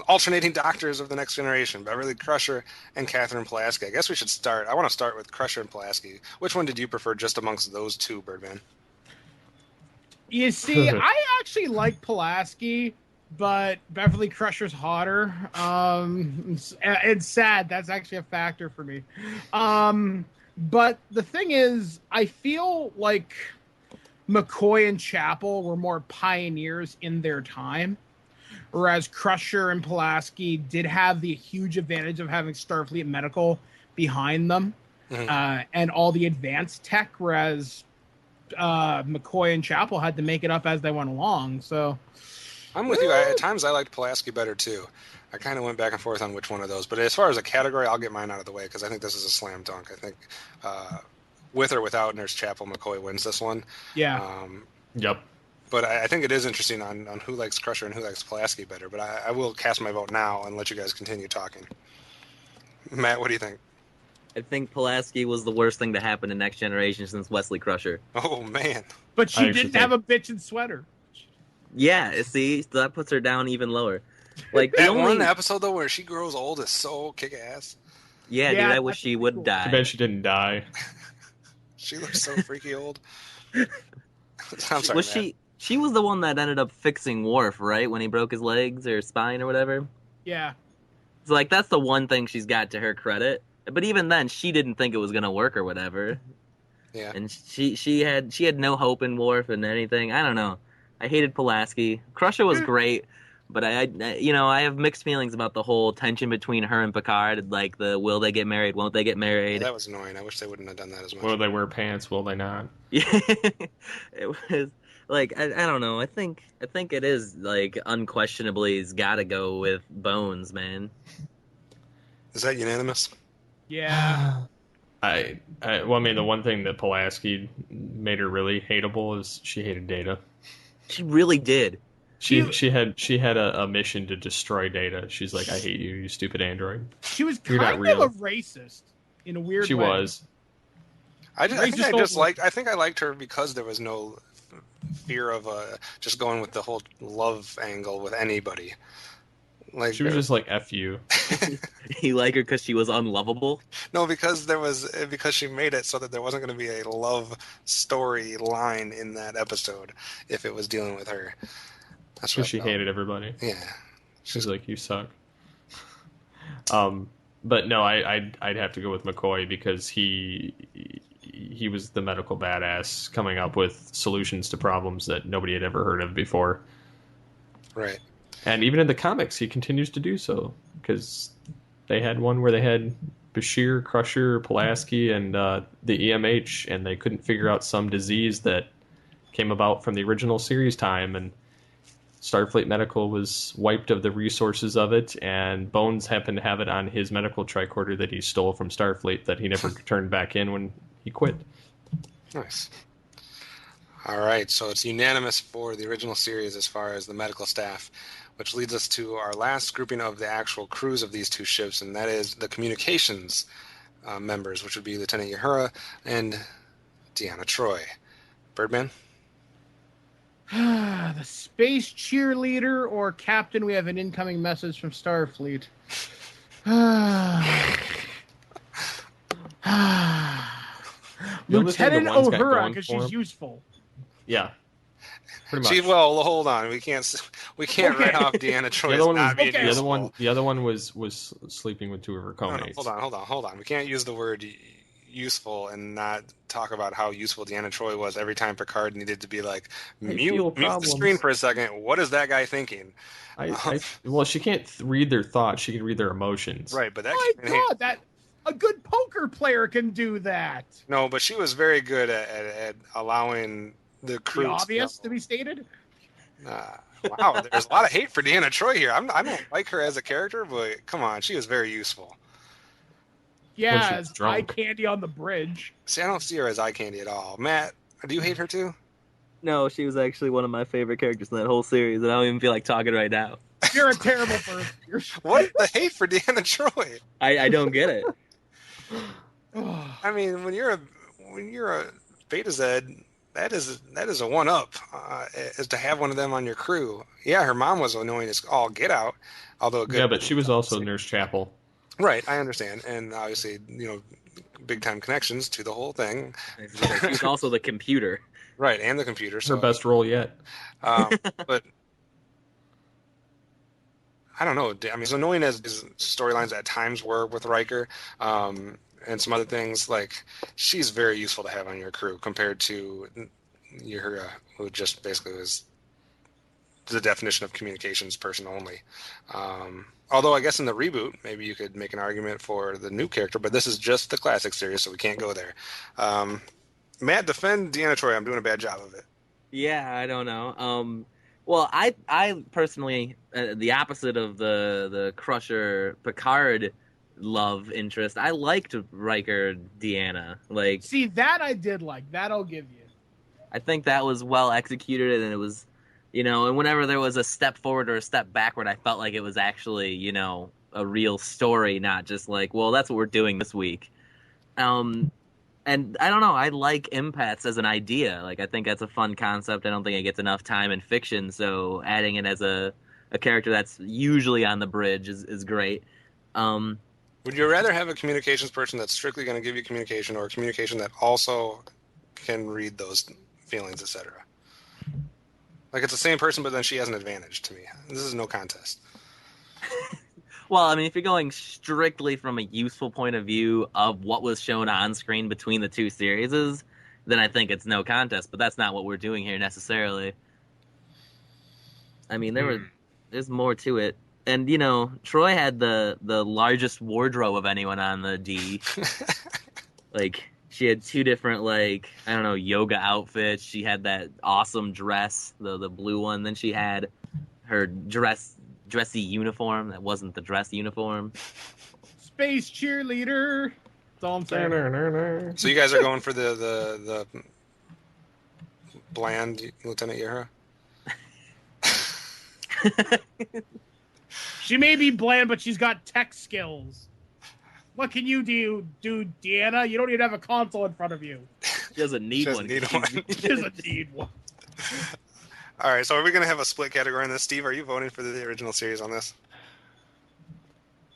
alternating doctors of the Next Generation, Beverly Crusher and Catherine Pulaski. I guess we should start. I want to start with Crusher and Pulaski. Which one did you prefer just amongst those two, Birdman? You see, I actually like Pulaski, but Beverly Crusher's hotter. It's sad. That's actually a factor for me. But the thing is, I feel like McCoy and Chapel were more pioneers in their time, whereas Crusher and Pulaski did have the huge advantage of having Starfleet Medical behind them, and all the advanced tech, whereas McCoy and Chapel had to make it up as they went along. So I'm with you. At times, I liked Pulaski better too. I kind of went back and forth on which one of those. But as far as a category, I'll get mine out of the way because I think this is a slam dunk. I think with or without Nurse Chapel, McCoy wins this one. Yeah. Yep. But I think it is interesting on who likes Crusher and who likes Pulaski better. But I will cast my vote now and let you guys continue talking. Matt, what do you think? I think Pulaski was the worst thing to happen to Next Generation since Wesley Crusher. Oh, man. But I she actually didn't have a bitchin' sweater. Yeah, see, that puts her down even lower. Like the That only one episode, though, where she grows old is so kick-ass. yeah, Yeah, dude, I wish that's she pretty would cool. Too die. bad she didn't die. She looks so freaky old. I'm sorry, Was Matt. she was the one that ended up fixing Worf, right? When he broke his legs or spine or whatever. Yeah. So like that's the one thing she's got to her credit. But even then, she didn't think it was gonna work or whatever. Yeah. And she had no hope in Worf and anything. I don't know. I hated Pulaski. Crusher was great, but I I have mixed feelings about the whole tension between her and Picard. Like the will they get married? Won't they get Yeah, married? that was annoying. I wish they wouldn't have done that as much. Will they wear pants? Will they not? Yeah, it was like I don't know. I think it is like unquestionably has got to go with Bones, man. Is that unanimous? Yeah. Well, I mean, the one thing that Pulaski made her really hateable is she hated Data. She really did. She had a mission to destroy Data. She's like, I hate you, you stupid android. She was You're not kind real. of a racist in a weird She way. was. I Racist think I liked her because there was no fear of just going with the whole love angle with anybody. Like She was just like, F you. You like her because she was unlovable. no, because she made it so that there wasn't going to be a love story line in that episode if it was dealing with her. That's what Because she I felt. hated everybody. Yeah. She's like, you suck. But no, I'd have to go with McCoy because he was the medical badass coming up with solutions to problems that nobody had ever heard of before. Right. And even in the comics, he continues to do so because they had one where they had Bashir, Crusher, Pulaski, and the EMH, and they couldn't figure out some disease that came about from the original series time, and Starfleet Medical was wiped of the resources of it, and Bones happened to have it on his medical tricorder that he stole from Starfleet that he never turned back in when he quit. Nice. All right, so it's unanimous for the original series as far as the medical staff, which leads us to our last grouping of the actual crews of these two ships, and that is the communications members, which would be Lieutenant Uhura and Deanna Troi. Birdman? The space cheerleader or captain, we have an incoming message from Starfleet. Lieutenant the one's got Uhura, going because for she's him- useful. Yeah. Pretty much. Well, hold on. We can't Okay. write off Deanna Troi The as other one was not being okay. useful. the other one was sleeping with two of her No, co-mates. hold on. We can't use the word useful and not talk about how useful Deanna Troi was every time Picard needed to be like, mute the problems. screen for a second. What is that guy thinking? Well, she can't read their thoughts. She can read their emotions. Right, but that My came in hand- God, that a good poker player can do that. No, but she was very good at allowing the crew The obvious to be stated. wow, there's a lot of hate for Deanna Troi here. I don't like her as a character, but come on, she was very useful. Yeah, When she was as eye drunk. candy on the bridge. See, I don't see her as eye candy at all. Matt, do you hate her too? No, she was actually one of my favorite characters in that whole series, and I don't even feel like talking right now. You're a terrible person. What the hate for Deanna Troi? I don't get it. I mean, when you're a Beta Z, that is a one up, is to have one of them on your crew. Yeah, her mom was annoying as all get out, although a good. Yeah, but she was also Nurse Chapel. Right, I understand, and obviously, big time connections to the whole thing. She's also the computer. Right, and the computer. Her So, best role yet. but I don't know. I mean, as annoying as his storylines at times were with Riker, and some other things, like she's very useful to have on your crew compared to Uhura, who just basically was the definition of communications person only. Although I guess in the reboot, maybe you could make an argument for the new character, but this is just the classic series, so we can't go there. Matt, defend Deanna Troi. I'm doing a bad job of it. Yeah, I don't know. Well, I personally, the opposite of the Crusher Picard love interest, I liked Riker Deanna. Like, See, that I did like. That I'll give you. I think that was well executed, and it was, and whenever there was a step forward or a step backward, I felt like it was actually, a real story, not just like, well, that's what we're doing this week. And I don't know, I like empaths as an idea. Like, I think that's a fun concept. I don't think it gets enough time in fiction, so adding it as a character that's usually on the bridge is great. Would you rather have a communications person that's strictly going to give you communication, or a communication that also can read those feelings, etc.? Like, it's the same person, but then she has an advantage to me. This is no contest. Well, I mean, if you're going strictly from a useful point of view of what was shown on screen between the two series, then I think it's no contest. But that's not what we're doing here necessarily. I mean, there's more to it. And, Troy had the largest wardrobe of anyone on the D. Like, she had two different, yoga outfits. She had that awesome dress, the blue one. Then she had her dressy uniform that wasn't the dress uniform. Space cheerleader. That's all I'm saying. So you guys are going for the bland Lieutenant Uhura? She may be bland, but she's got tech skills. What can you do, Deanna? You don't even have a console in front of you. She doesn't need one. She doesn't need one. All right, so are we going to have a split category on this? Steve, are you voting for the original series on this?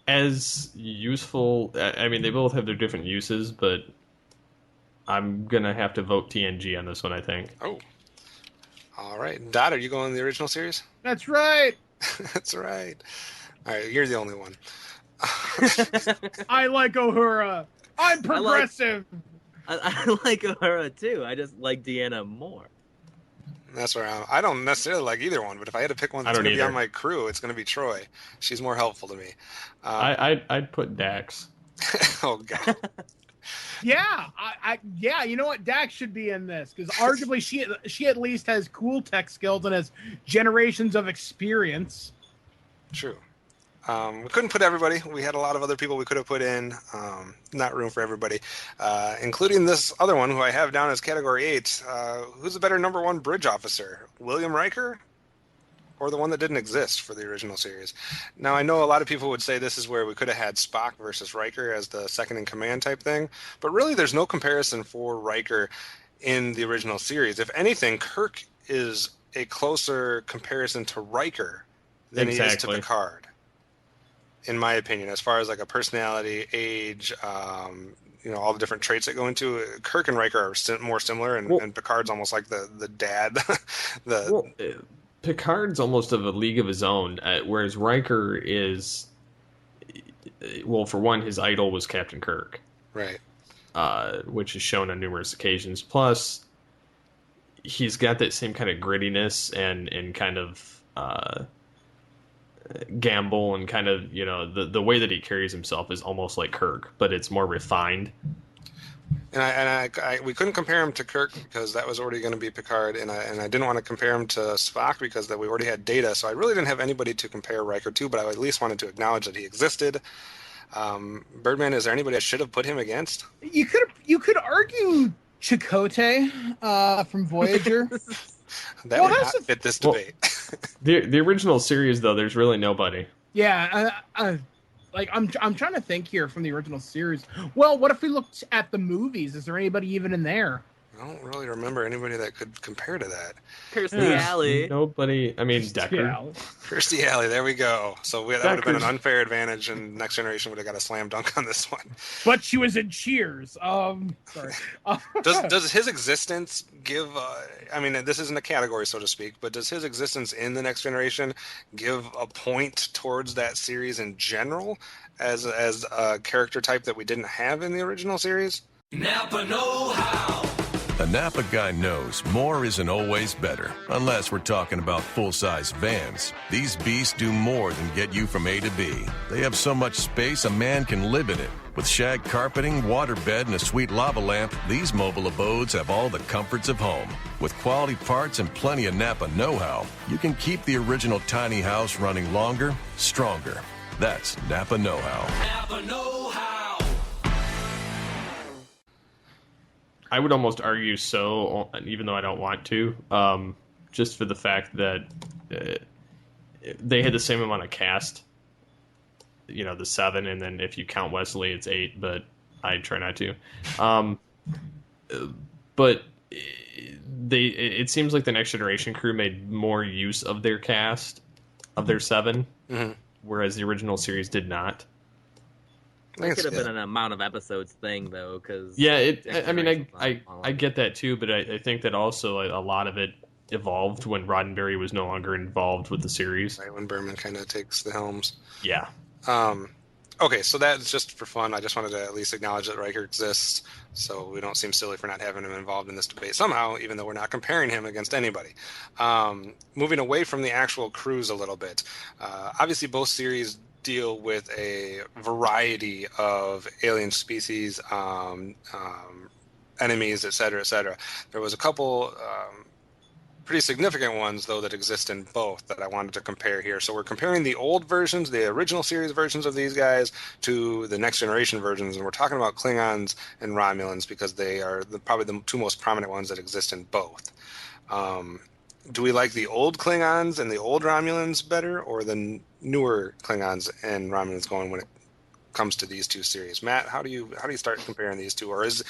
As useful, I mean, they both have their different uses, but I'm going to have to vote TNG on this one, I think. Oh. All right. Dodd, are you going the original series? That's right. That's right. All right, you're the only one. I like Uhura. I'm progressive. I like Uhura, too. I just like Deanna more. That's where I don't necessarily like either one, but if I had to pick one that's going to be on my crew, it's going to be Troy. She's more helpful to me. I'd put Dax. Oh, God. Yeah, yeah. You know what? Dax should be in this because arguably she at least has cool tech skills and has generations of experience. True. We couldn't put everybody. We had a lot of other people we could have put in. Not room for everybody, including this other one who I have down as Category 8. Who's a better number one bridge officer, William Riker or the one that didn't exist for the original series? Now, I know a lot of people would say this is where we could have had Spock versus Riker as the second in command type thing, but really there's no comparison for Riker in the original series. If anything, Kirk is a closer comparison to Riker than he is to Picard. In my opinion, as far as like a personality, age, all the different traits that go into it, Kirk and Riker are more similar, and Picard's almost like the dad. Picard's almost of a league of his own, whereas Riker is, for one, his idol was Captain Kirk. Right. Which is shown on numerous occasions. Plus, he's got that same kind of grittiness and kind of gamble and kind of, the way that he carries himself is almost like Kirk, but it's more refined. And we couldn't compare him to Kirk because that was already going to be Picard, and I didn't want to compare him to Spock because we already had Data, so I really didn't have anybody to compare Riker to, but I at least wanted to acknowledge that he existed. Birdman, is there anybody I should have put him against? You could argue Chakotay from Voyager. That would not fit this debate. The original series, though, there's really nobody. Yeah, I'm trying to think here from the original series. Well, what if we looked at the movies? Is there anybody even in there? I don't really remember anybody that could compare to that. Kirstie Alley. Nobody. I mean, Decker. Kirstie Alley. There we go. So that would have been an unfair advantage, and Next Generation would have got a slam dunk on this one. But she was in Cheers. Sorry. Does his existence give? This isn't a category, so to speak, but does his existence in the Next Generation give a point towards that series in general as a character type that we didn't have in the original series? Napa know-how. A Napa guy knows more isn't always better, unless we're talking about full-size vans. These beasts do more than get you from A to B. They have so much space a man can live in it. With shag carpeting, waterbed, and a sweet lava lamp, these mobile abodes have all the comforts of home. With quality parts and plenty of Napa know-how, you can keep the original tiny house running longer, stronger. That's Napa know-how. Napa know-how. I would almost argue so, even though I don't want to, just for the fact that they had the same amount of cast. You know, the 7, and then if you count Wesley, it's 8, but I try not to. But it seems like the Next Generation crew made more use of their cast, of their 7, whereas the original series did not. It could have been an amount of episodes thing, though, because... Yeah, I get that, too, but I think that also a lot of it evolved when Roddenberry was no longer involved with the series. Right, when Berman kind of takes the helms. Yeah. Okay, so that's just for fun. I just wanted to at least acknowledge that Riker exists, so we don't seem silly for not having him involved in this debate somehow, even though we're not comparing him against anybody. Moving away from the actual crews a little bit. Obviously, both series deal with a variety of alien species, enemies, etc., etc. There was a couple... pretty significant ones, though, that exist in both that I wanted to compare here. So we're comparing the old versions, the original series versions of these guys, to the Next Generation versions, and we're talking about Klingons and Romulans because they are probably the two most prominent ones that exist in both. Do we like the old Klingons and the old Romulans better, or the newer Klingons and Romulans going when it comes to these two series? Matt, how do you start comparing these two, or does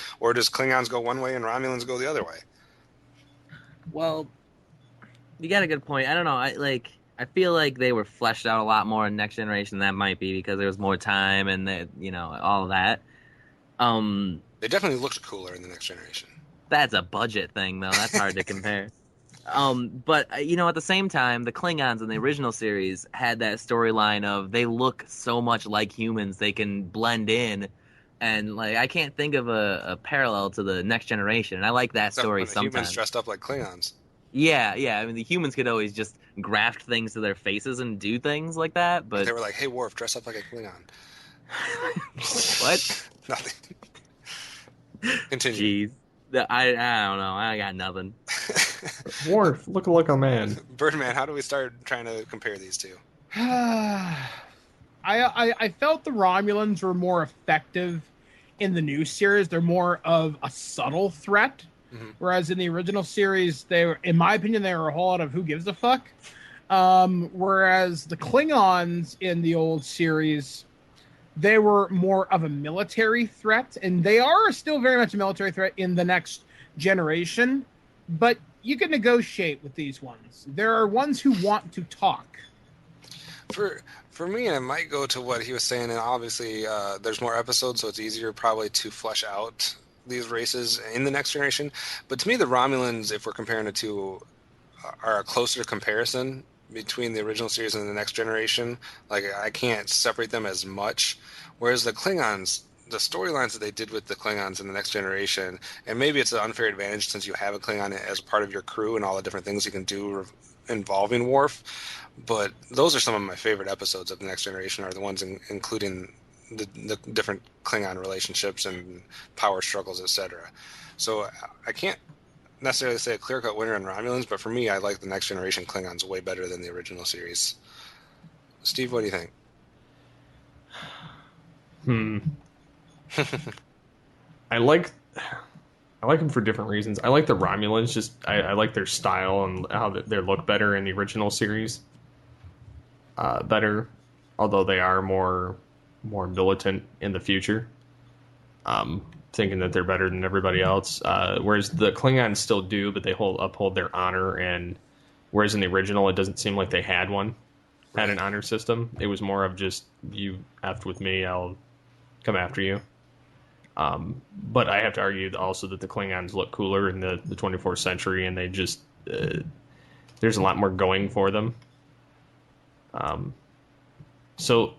Klingons go one way and Romulans go the other way? Well, you got a good point. I don't know. I feel like they were fleshed out a lot more in Next Generation. That might be because there was more time and all of that. They definitely looked cooler in the Next Generation. That's a budget thing, though. That's hard to compare. But at the same time, the Klingons in the original series had that storyline of they look so much like humans, they can blend in. And I can't think of a parallel to the Next Generation. And I like that story sometimes. Humans dressed up like Klingons. Yeah. I mean, the humans could always just graft things to their faces and do things like that. But they were like, "Hey, Worf, dress up like a Klingon." What? Nothing. Continue. Jeez. I don't know. I got nothing. Worf, look like a man. Birdman, how do we start trying to compare these two? I felt the Romulans were more effective in the new series. They're more of a subtle threat, whereas in the original series, in my opinion, they were a whole lot of who gives a fuck. Whereas the Klingons in the old series, they were more of a military threat, and they are still very much a military threat in the Next Generation, but you can negotiate with these ones. There are ones who want to talk. For me, I might go to what he was saying, and obviously there's more episodes, so it's easier probably to flesh out these races in the Next Generation. But to me, the Romulans, if we're comparing the two, are a closer comparison between the original series and the Next Generation. I can't separate them as much. Whereas the Klingons, the storylines that they did with the Klingons in the Next Generation, and maybe it's an unfair advantage since you have a Klingon as part of your crew and all the different things you can do involving Worf, but those are some of my favorite episodes of the Next Generation, are the ones including the different Klingon relationships and power struggles, etc. So I can't necessarily say a clear-cut winner in Romulans, but for me, I like the Next Generation Klingons way better than the original series. Steve, what do you think? I like them for different reasons. I like the Romulans. Just I like their style and how they look better in the original series. Better, although they are more militant in the future. Thinking that they're better than everybody else. Whereas the Klingons still do, but they uphold their honor. And whereas in the original, it doesn't seem like they had an honor system. It was more of just, you effed with me, I'll come after you. But I have to argue also that the Klingons look cooler in the 24th century, and they just there's a lot more going for them. So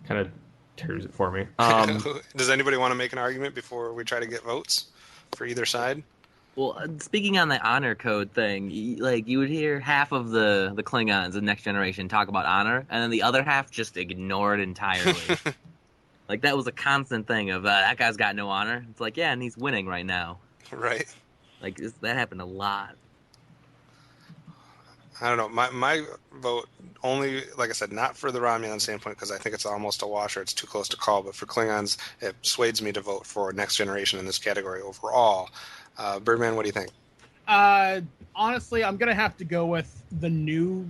kind of tears it for me. Does anybody want to make an argument before we try to get votes for either side? Well, speaking on the honor code thing, you would hear half of the Klingons in Next Generation talk about honor, and then the other half just ignore it entirely. Like, that was a constant thing of, that guy's got no honor. It's like, yeah, and he's winning right now. Right. Like, that happened a lot. I don't know. My vote only, like I said, not for the Romulan standpoint because I think it's almost a wash or it's too close to call. But for Klingons, it swayed me to vote for Next Generation in this category overall. Birdman, what do you think? Honestly, I'm gonna have to go with the new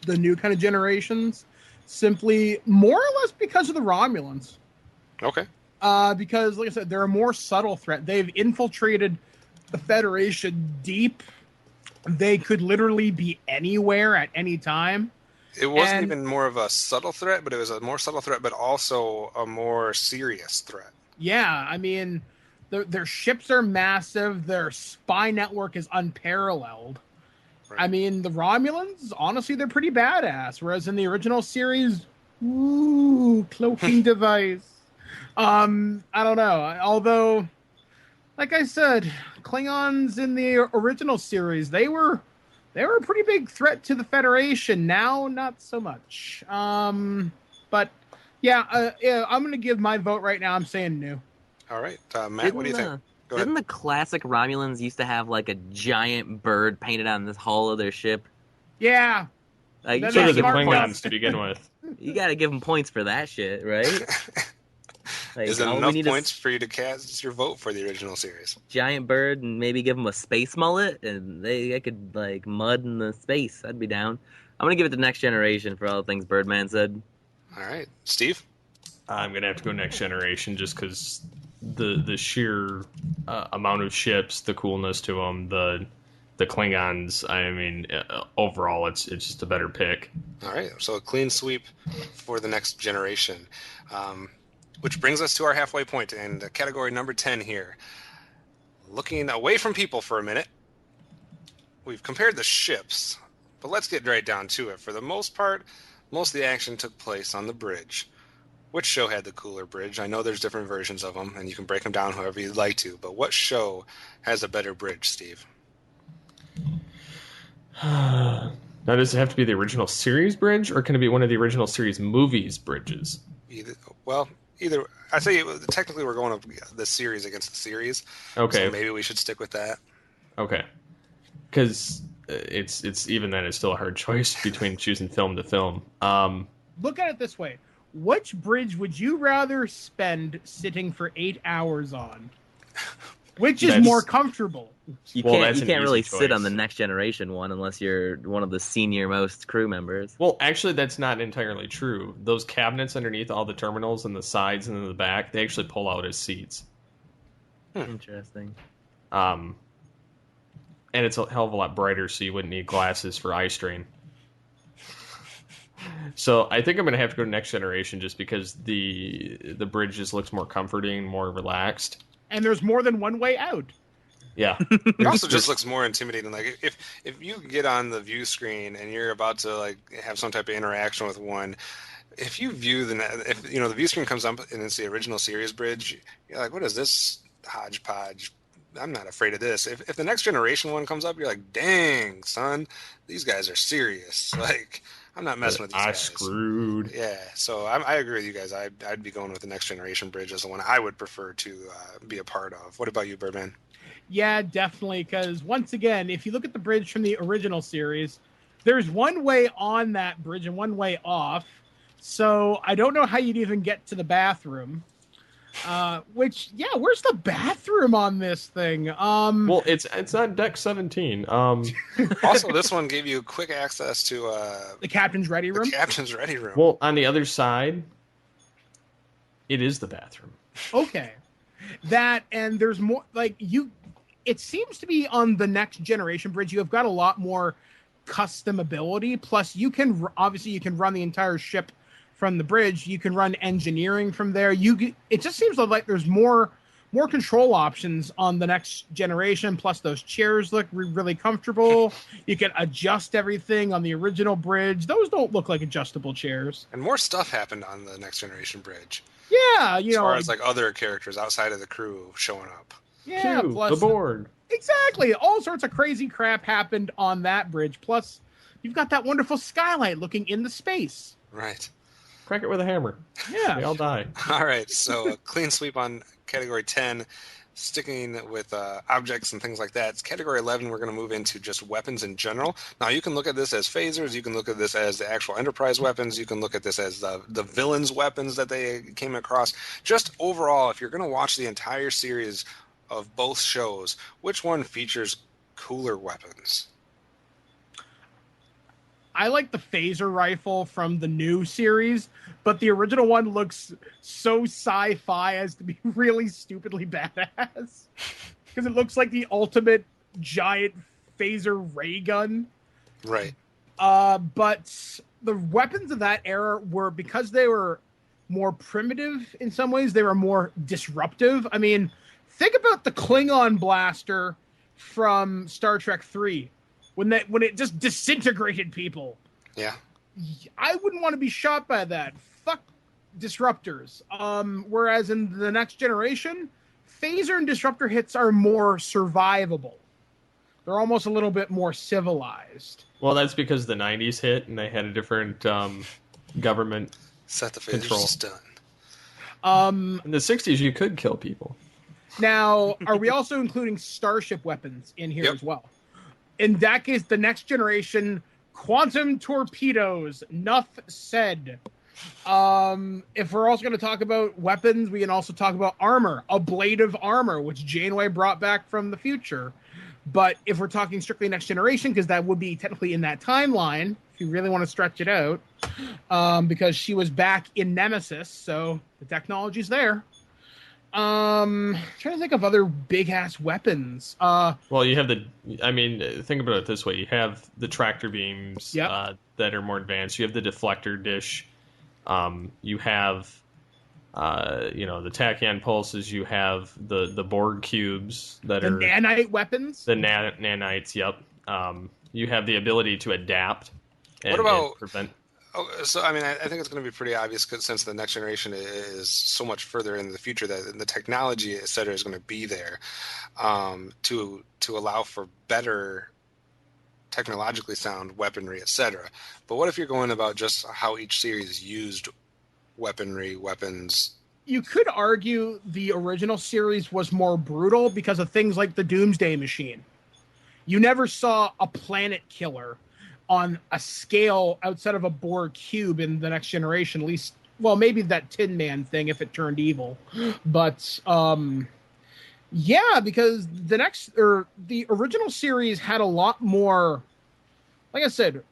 kind of generations, simply more or less because of the Romulans. Okay. Because, like I said, they're a more subtle threat. They've infiltrated the Federation deep. They could literally be anywhere at any time. It wasn't even more of a subtle threat, but it was a more subtle threat, but also a more serious threat. Yeah, I mean, their ships are massive. Their spy network is unparalleled. Right. I mean, the Romulans, honestly, they're pretty badass. Whereas in the original series, cloaking device. I don't know. Although, like I said, Klingons in the original series, they were a pretty big threat to the Federation. Now, not so much. But yeah, I'm going to give my vote right now. I'm saying new. All right, Matt, what do you think? Go ahead. Didn't the classic Romulans used to have like a giant bird painted on the hull of their ship? Yeah. Like, so did the Klingons to begin with. You got to give them points for that shit, right? Like, is it enough points for you to cast your vote for the original series? Giant bird and maybe give them a space mullet, and they could like mud in the space. I'd be down. I'm gonna give it to Next Generation for all the things Birdman said. All right, Steve. I'm gonna have to go Next Generation just because the sheer amount of ships, the coolness to them, the Klingons. I mean, overall, it's just a better pick. All right, so a clean sweep for the Next Generation. Which brings us to our halfway point and category number 10 here. Looking away from people for a minute, we've compared the ships, but let's get right down to it. For the most part, most of the action took place on the bridge. Which show had the cooler bridge? I know there's different versions of them, and you can break them down however you'd like to, but what show has a better bridge, Steve? Now, does it have to be the original series bridge, or can it be one of the original series movies bridges? Either I say technically we're going up the series against the series. Okay. So maybe we should stick with that. Okay. Because it's even then it's still a hard choice between choosing film to film. Look at it this way: which bridge would you rather spend sitting for 8 hours on? Which is more comfortable? You can't really sit on the Next Generation one unless you're one of the senior most crew members. Well, actually, that's not entirely true. Those cabinets underneath all the terminals and the sides and in the back, they actually pull out as seats. Interesting. And it's a hell of a lot brighter, so you wouldn't need glasses for eye strain. So I think I'm going to have to go to Next Generation just because the bridge just looks more comforting, more relaxed. And there's more than one way out. Yeah. It also just looks more intimidating. Like if you get on the view screen and you're about to like have some type of interaction with one, if you view the view screen comes up and it's the original series bridge, you're like, what is this hodgepodge? I'm not afraid of this. If the Next Generation one comes up, you're like, dang, son, these guys are serious. Like, I'm not messing with these guys. Screwed. Yeah, so I agree with you guys. I'd be going with the Next Generation bridge as the one I would prefer to be a part of. What about you, Birdman? Yeah, definitely, because once again, if you look at the bridge from the original series, there's one way on that bridge and one way off. So I don't know how you'd even get to the bathroom. Where's the bathroom on this thing? Well, it's not deck 17. Also, this one gave you quick access to the captain's ready room. The captain's ready room. Well, on the other side, it is the bathroom. Okay, that and there's more. Like it seems to be on the Next Generation bridge. You have got a lot more custom ability. Plus, you can run the entire ship from the bridge. You can run engineering from there. It just seems like there's more control options on the Next Generation. Plus, those chairs look really comfortable. You can adjust everything on the original bridge. Those don't look like adjustable chairs. And more stuff happened on the Next Generation bridge. Yeah, as far as like other characters outside of the crew showing up. Yeah, plus the board. Exactly. All sorts of crazy crap happened on that bridge. Plus, you've got that wonderful skylight looking into space. Right. Crack it with a hammer. Yeah. They all die. All right, so a clean sweep on category 10, sticking with objects and things like that. It's category 11, we're going to move into just weapons in general. Now, you can look at this as phasers. You can look at this as the actual Enterprise weapons. You can look at this as the villains' weapons that they came across. Just overall, if you're going to watch the entire series of both shows, which one features cooler weapons? I like the phaser rifle from the new series, but the original one looks so sci-fi as to be really stupidly badass. Because it looks like the ultimate giant phaser ray gun. Right. But the weapons of that era were, because they were more primitive in some ways, they were more disruptive. I mean, think about the Klingon blaster from Star Trek 3. When it just disintegrated people. Yeah. I wouldn't want to be shot by that. Fuck disruptors. Whereas in the Next Generation, phaser and disruptor hits are more survivable. They're almost a little bit more civilized. Well, that's because the 90s hit and they had a different government Set the phasers control. is done. In the 60s, you could kill people. Now, are we also including starship weapons in here Yep. as well? In that case, the Next Generation quantum torpedoes. Nuff said. If we're also going to talk about weapons, we can also talk about armor. A blade of armor, which Janeway brought back from the future. But if we're talking strictly Next Generation, because that would be technically in that timeline, if you really want to stretch it out, because she was back in Nemesis, so the technology's there. Trying to think of other big ass weapons. Well, you have think about it this way. You have the tractor beams Yep. that are more advanced. You have the deflector dish. You have, the tachyon pulses. You have the Borg cubes that The are nanite weapons. the nanites. Yep. You have the ability to adapt. And, What about- and prevent? Oh, so I mean, I think it's going to be pretty obvious, 'cause since the Next Generation is so much further into the future, that the technology, et cetera, is going to be there to allow for better technologically sound weaponry, et cetera. But what if you're going about just how each series used weapons? You could argue the original series was more brutal because of things like the Doomsday Machine. You never saw a planet killer on a scale outside of a Borg cube in the Next Generation, at least. Well, maybe that Tin Man thing if it turned evil, but yeah, because the original series had a lot more, like I said,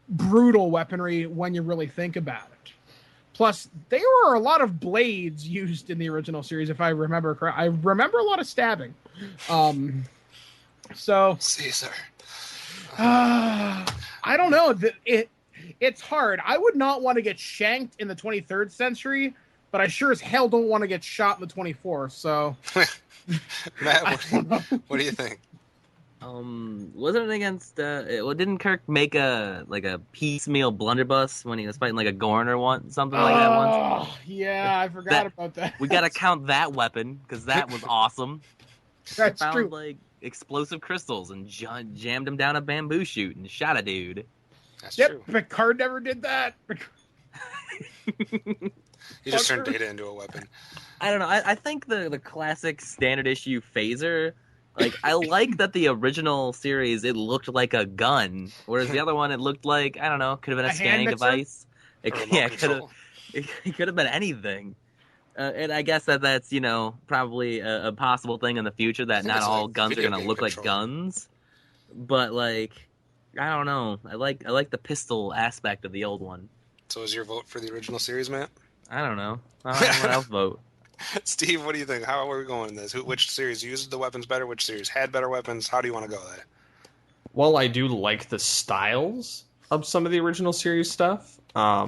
brutal weaponry when you really think about it. Plus, there were a lot of blades used in the original series, if I remember correctly. I remember a lot of stabbing. So Caesar. I don't know. It's hard. I would not want to get shanked in the 23rd century, but I sure as hell don't want to get shot in the 24th. So, Matt, what do you think? Wasn't it against? Didn't Kirk make a piecemeal blunderbuss when he was fighting like a Gorn or something like that once? Oh, yeah, I forgot about that. We gotta count that weapon because that was awesome. That's Found true. like explosive crystals and jammed him down a bamboo chute and shot a dude. That's Yep, true. Picard never did that. He just turned data into a weapon. I don't know. I think the classic standard issue phaser. Like, I like that the original series, it looked like a gun, whereas the other one, it looked like, I don't know, could have been a A hand scanning mixer? device. Or remote It control. could have been anything. And I guess that's, probably a possible thing in the future, that think not it's all like guns are video going to game look like control. guns. But, like, I don't know. I like the pistol aspect of the old one. So is your vote for the original series, Matt? I don't know. I don't know what else vote. Steve, what do you think? How are we going in this? Which series used the weapons better? Which series had better weapons? How do you want to go there? Well, I do like the styles of some of the original series stuff. I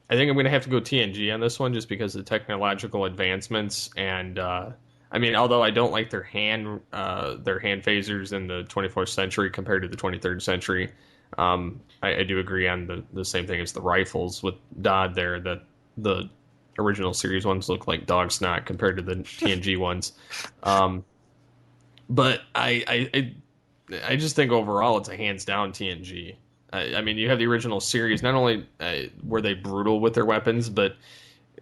think I'm going to have to go TNG on this one just because of the technological advancements. And, although I don't like their hand phasers in the 24th century compared to the 23rd century, I do agree on the same thing as the rifles with Dodd there, that the original series ones look like dog snot compared to the TNG ones. But I just think overall it's a hands down TNG. I mean, you have the original series. Not only were they brutal with their weapons, but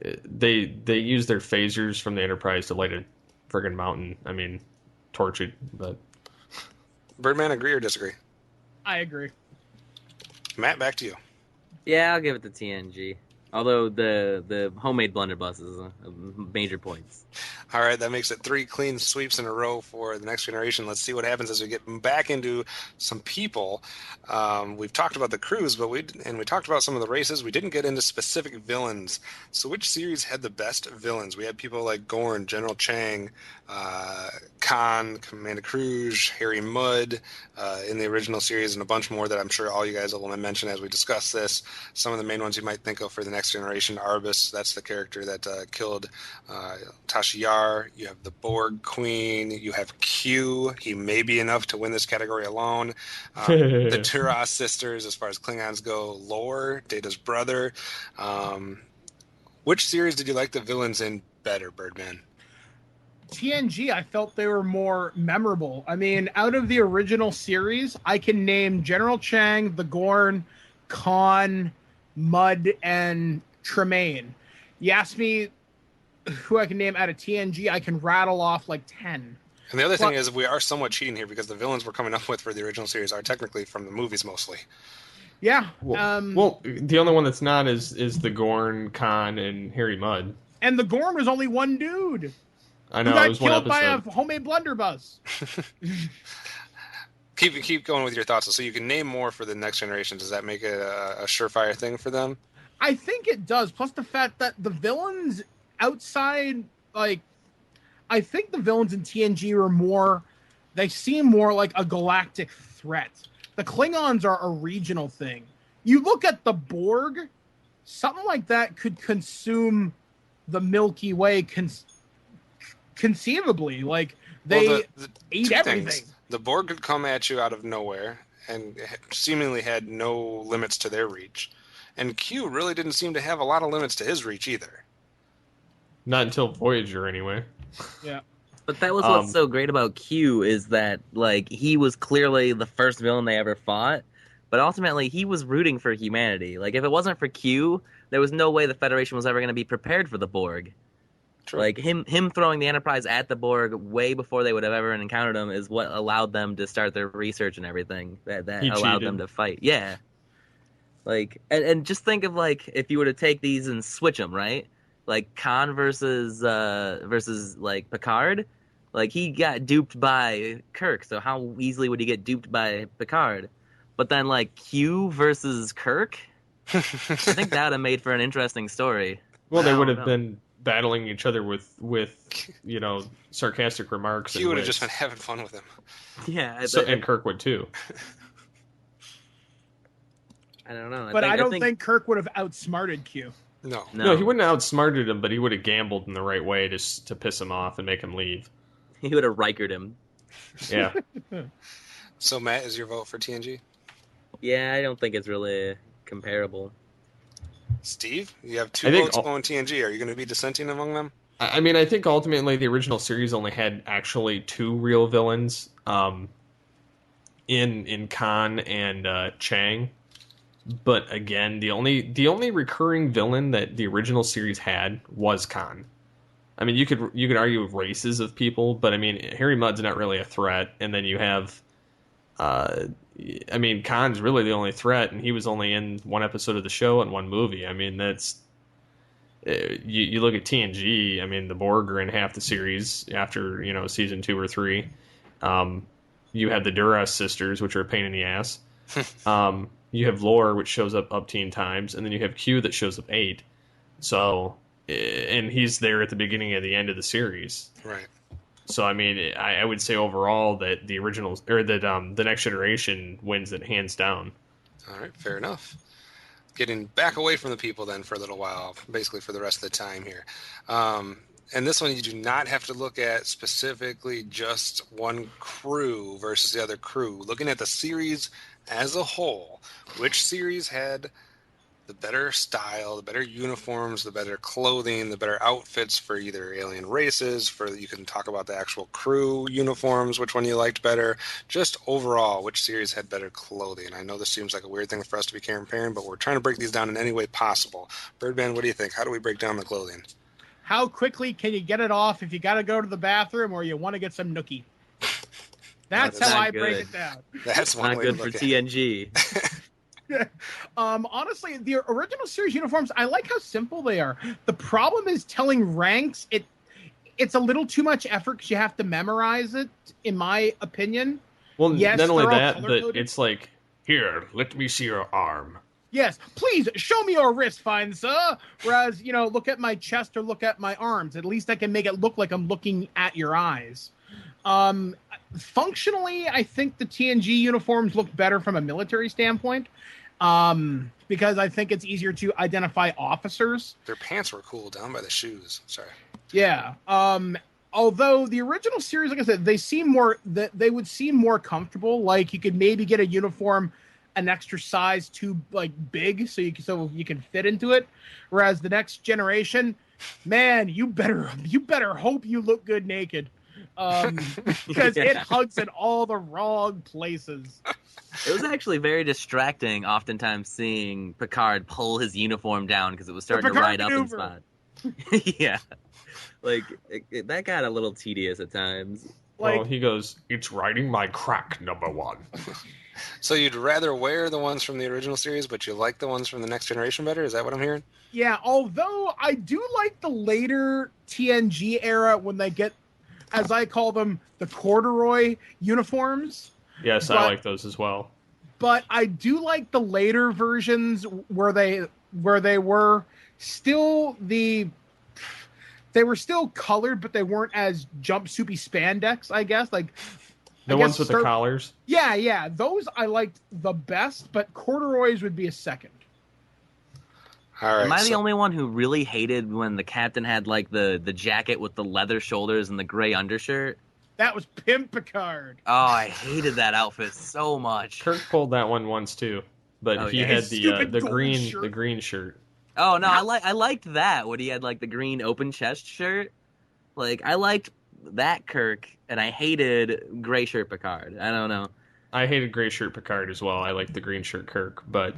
they used their phasers from the Enterprise to light a friggin' mountain. I mean, torch it. But Birdman, agree or disagree? I agree. Matt, back to you. Yeah, I'll give it to TNG. Although the homemade blunderbuss is a major points. All right, that makes it 3 clean sweeps in a row for the Next Generation. Let's see what happens as we get back into some people. We've talked about the crews, but we talked about some of the races. We didn't get into specific villains. So which series had the best villains? We had people like Gorn, General Chang, Khan, Commander Cruz, Harry Mudd in the original series, and a bunch more that I'm sure all you guys will mention as we discuss this. Some of the main ones you might think of for the Next Generation: Arbus, that's the character that killed Tasha Yar. You have the Borg Queen. You have Q. He may be enough to win this category alone. The TOS sisters, as far as Klingons go. Lore, Data's brother. Which series did you like the villains in better, Birdman? TNG, I felt they were more memorable. I mean, out of the original series, I can name General Chang, the Gorn, Khan, Mudd, and Tremaine. You ask me who I can name out of TNG, I can rattle off like 10. And the other thing is, we are somewhat cheating here because the villains we're coming up with for the original series are technically from the movies mostly. Yeah. Well, the only one that's not is the Gorn, Khan, and Harry Mudd. And the Gorn was only one dude. I know. Who got it was one killed by episode. a homemade blunderbuss. Keep going with your thoughts. So you can name more for the Next Generation. Does that make it a surefire thing for them? I think it does. Plus the fact that the villains outside, like, I think the villains in TNG are more, they seem more like a galactic threat. The Klingons are a regional thing. You look at the Borg, something like that could consume the Milky Way conceivably. Like, they ate everything. Things. The Borg could come at you out of nowhere and seemingly had no limits to their reach. And Q really didn't seem to have a lot of limits to his reach either. Not until Voyager, anyway. Yeah. But that was what's so great about Q is that, like, he was clearly the first villain they ever fought, but ultimately he was rooting for humanity. Like, if it wasn't for Q, there was no way the Federation was ever going to be prepared for the Borg. True. Like, him throwing the Enterprise at the Borg way before they would have ever encountered them is what allowed them to start their research and everything. That allowed them to fight. Yeah. Like, and just think of, like, if you were to take these and switch them, right? Like, Khan versus like, Picard. Like, he got duped by Kirk, so how easily would he get duped by Picard? But then, like, Q versus Kirk? I think that would have made for an interesting story. Well, they would have been battling each other with you know, sarcastic remarks. Q would have just been having fun with him. Yeah. And Kirk would, too. I don't know. I don't think Kirk would have outsmarted Q. No, he wouldn't have outsmarted him, but he would have gambled in the right way to piss him off and make him leave. He would have Rikered him. Yeah. So, Matt, is your vote for TNG? Yeah, I don't think it's really comparable. Steve, you have 2 votes going TNG. Are you going to be dissenting among them? I mean, I think ultimately the original series only had actually 2 real villains in Khan and Chang. But again, the only recurring villain that the original series had was Khan. I mean, you could argue races of people, but I mean, Harry Mudd's not really a threat. And then you have, I mean, Khan's really the only threat, and he was only in 1 episode of the show and 1 movie. I mean, that's you look at TNG. I mean, the Borg are in half the series after, you know, season 2 or 3. You have the Duras sisters, which are a pain in the ass. You have Lore, which shows up 10 times, and then you have Q that shows up 8. So, and he's there at the beginning and the end of the series. Right. So, I mean, I would say overall that the original, or that the Next Generation wins it hands down. All right, fair enough. Getting back away from the people then for a little while, basically for the rest of the time here. And this one, you do not have to look at specifically just one crew versus the other crew. Looking at the series as a whole, which series had the better style, the better uniforms, the better clothing, the better outfits for either alien races, you can talk about the actual crew uniforms, which one you liked better, just overall, which series had better clothing. I know this seems like a weird thing for us to be comparing, but we're trying to break these down in any way possible. Birdman, what do you think? How do we break down the clothing? How quickly can you get it off if you got to go to the bathroom or you want to get some nookie? That's how I break it down. That's one Not way good to for look at TNG. Honestly, the original series uniforms, I like how simple they are. The problem is telling ranks. It's a little too much effort because you have to memorize it, in my opinion. Well, yes, not only they're all that, but color-coded. it's like, here, let me see your arm. Yes, please show me your wrist, fine sir. Whereas, look at my chest or look at my arms. At least I can make it look like I'm looking at your eyes. Functionally, I think the TNG uniforms look better from a military standpoint. Because I think it's easier to identify officers. Their pants were cool down by the shoes. Sorry. Yeah. Although the original series, like I said, they would seem more comfortable. Like you could maybe get a uniform an extra size too big so you can fit into it. Whereas the next generation, man, you better hope you look good naked. Because it hugs in all the wrong places. It was actually very distracting, oftentimes seeing Picard pull his uniform down because it was starting to ride up in spot. Yeah, that got a little tedious at times. Well, he goes, "It's riding my crack, number one." So you'd rather wear the ones from the original series, but you like the ones from the Next Generation better? Is that what I'm hearing? Yeah, although I do like the later TNG era when they get, as I call them, the corduroy uniforms. Yes, I like those as well. But I do like the later versions where they were still they were still colored, but they weren't as jumpsuity spandex, I guess. Like the ones with the collars? Yeah. Those I liked the best, but corduroys would be a second. All right, Am I the only one who really hated when the captain had the jacket with the leather shoulders and the gray undershirt? That was Pimp Picard. Oh, I hated that outfit so much. Kirk pulled that one once too, but he had the green shirt. Oh no, I liked that when he had the green open chest shirt. I liked that Kirk, and I hated gray shirt Picard. I don't know. I hated gray shirt Picard as well. I liked the green shirt Kirk, but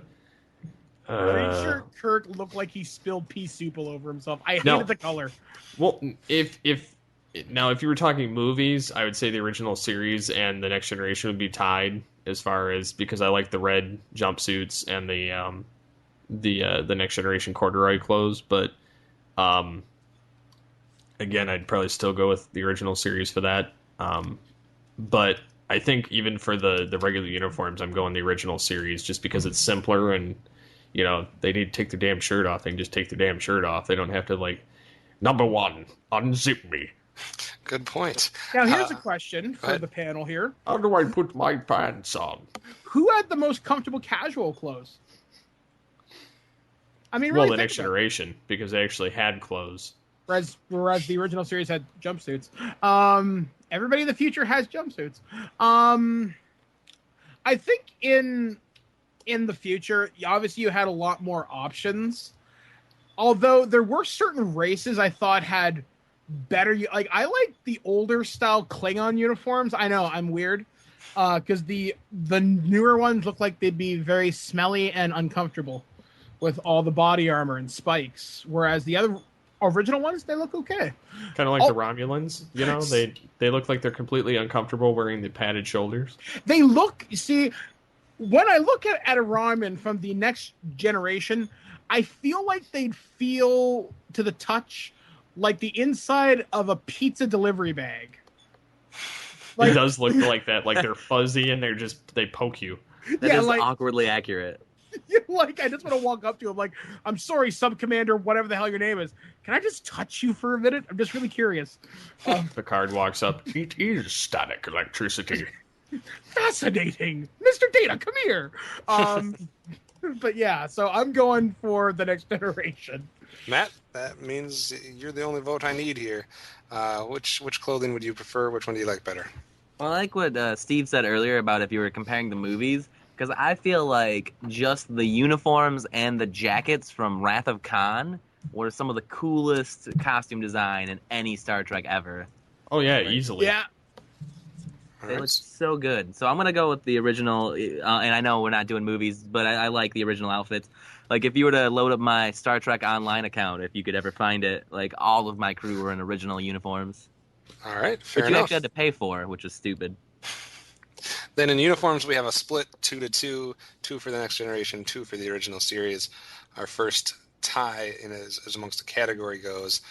green shirt Kirk looked like he spilled pea soup all over himself. I hated the color. Well, if you were talking movies, I would say the original series and the Next Generation would be tied as far as, because I like the red jumpsuits and the Next Generation corduroy clothes, but again, I'd probably still go with the original series for that. But I think even for the regular uniforms, I'm going the original series just because it's simpler and, they need to take their damn shirt off. They can just take their damn shirt off. They don't have to number one, unzip me. Good point. Now, here's a question for the panel here. How do I put my pants on? Who had the most comfortable casual clothes? I mean, really, the Next Generation, because they actually had clothes. Whereas the original series had jumpsuits. Everybody in the future has jumpsuits. I think in the future, obviously you had a lot more options. Although there were certain races I thought had better, I like the older style Klingon uniforms. I know I'm weird, because the newer ones look like they'd be very smelly and uncomfortable with all the body armor and spikes. Whereas the other original ones, they look okay. Kind of like the Romulans, they look like they're completely uncomfortable wearing the padded shoulders. They look, when I look at a Romulan from the Next Generation, I feel like they'd feel to the touch like the inside of a pizza delivery bag. It does look like that. Like they're fuzzy and they poke you. That is awkwardly accurate. I just want to walk up to him I'm sorry, Sub-Commander, whatever the hell your name is. Can I just touch you for a minute? I'm just really curious. Picard walks up. It is static electricity. Fascinating. Mr. Data, come here. But yeah, so I'm going for the Next Generation. Matt, that means you're the only vote I need here. Which clothing would you prefer? Which one do you like better? Well, I like what Steve said earlier about if you were comparing the movies, Because I feel like just the uniforms and the jackets from Wrath of Khan were some of the coolest costume design in any Star Trek ever. Oh yeah, easily. Yeah. They look so good. So I'm going to go with the original, and I know we're not doing movies, but I like the original outfits. Like, if you were to load up my Star Trek Online account, if you could ever find it, like, all of my crew were in original uniforms. All right, fair Which enough. you actually had to pay for, which is stupid. Then in uniforms, we have a split 2-2, 2 for the Next Generation, 2 for the original series. Our first tie in as amongst the category goes.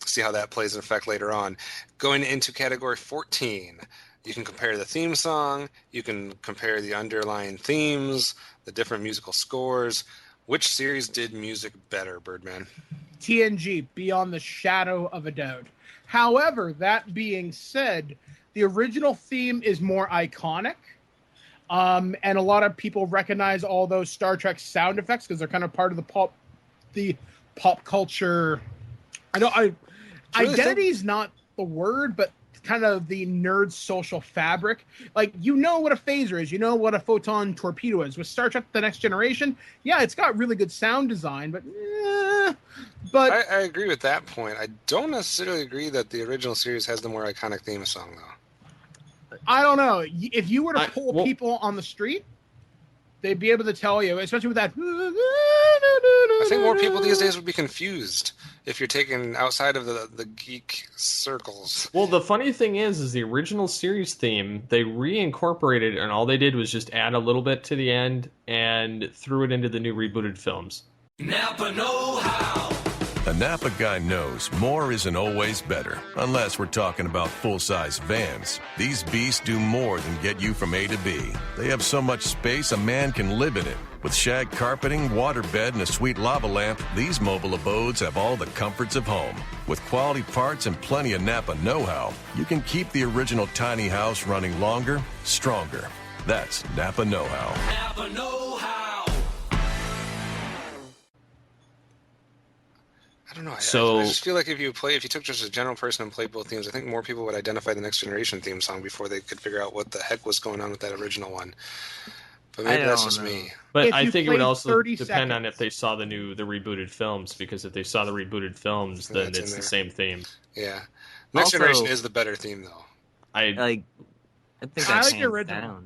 See how that plays in effect later on. Going into category 14, you can compare the theme song, you can compare the underlying themes, the different musical scores. Which series did music better, Birdman? TNG, beyond the shadow of a doubt. However, that being said, the original theme is more iconic. And a lot of people recognize all those Star Trek sound effects because they're kind of part of the pop culture. Identity is not the word, but kind of the nerd social fabric. Like, you know what a phaser is, you know what a photon torpedo is. With Star Trek: The Next Generation, yeah, it's got really good sound design, but I agree with that point. I don't necessarily agree that the original series has the more iconic theme song, though. I don't know. If you were to pull people on the street, they'd be able to tell you, especially with that. I think more people these days would be confused if you're taken outside of the geek circles. Well, the funny thing is the original series theme, they reincorporated, and all they did was just add a little bit to the end and threw it into the new rebooted films. Napa know-how. A Napa guy knows more isn't always better, unless we're talking about full-size vans. These beasts do more than get you from A to B. They have so much space a man can live in it. With shag carpeting, waterbed, and a sweet lava lamp, these mobile abodes have all the comforts of home. With quality parts and plenty of Napa know-how, you can keep the original tiny house running longer, stronger. That's Napa know-how. Napa know-how. I don't know. So, I just feel like if you took just a general person and played both themes, I think more people would identify the Next Generation theme song before they could figure out what the heck was going on with that original one. But maybe that's just me. But If I you think it would played also 30 depend on seconds. if they saw the rebooted films, because if they saw the rebooted films, then That's in it's the there. same theme. Yeah. Next Also- Generation is the better theme, though. I Like, I think I that's like the original.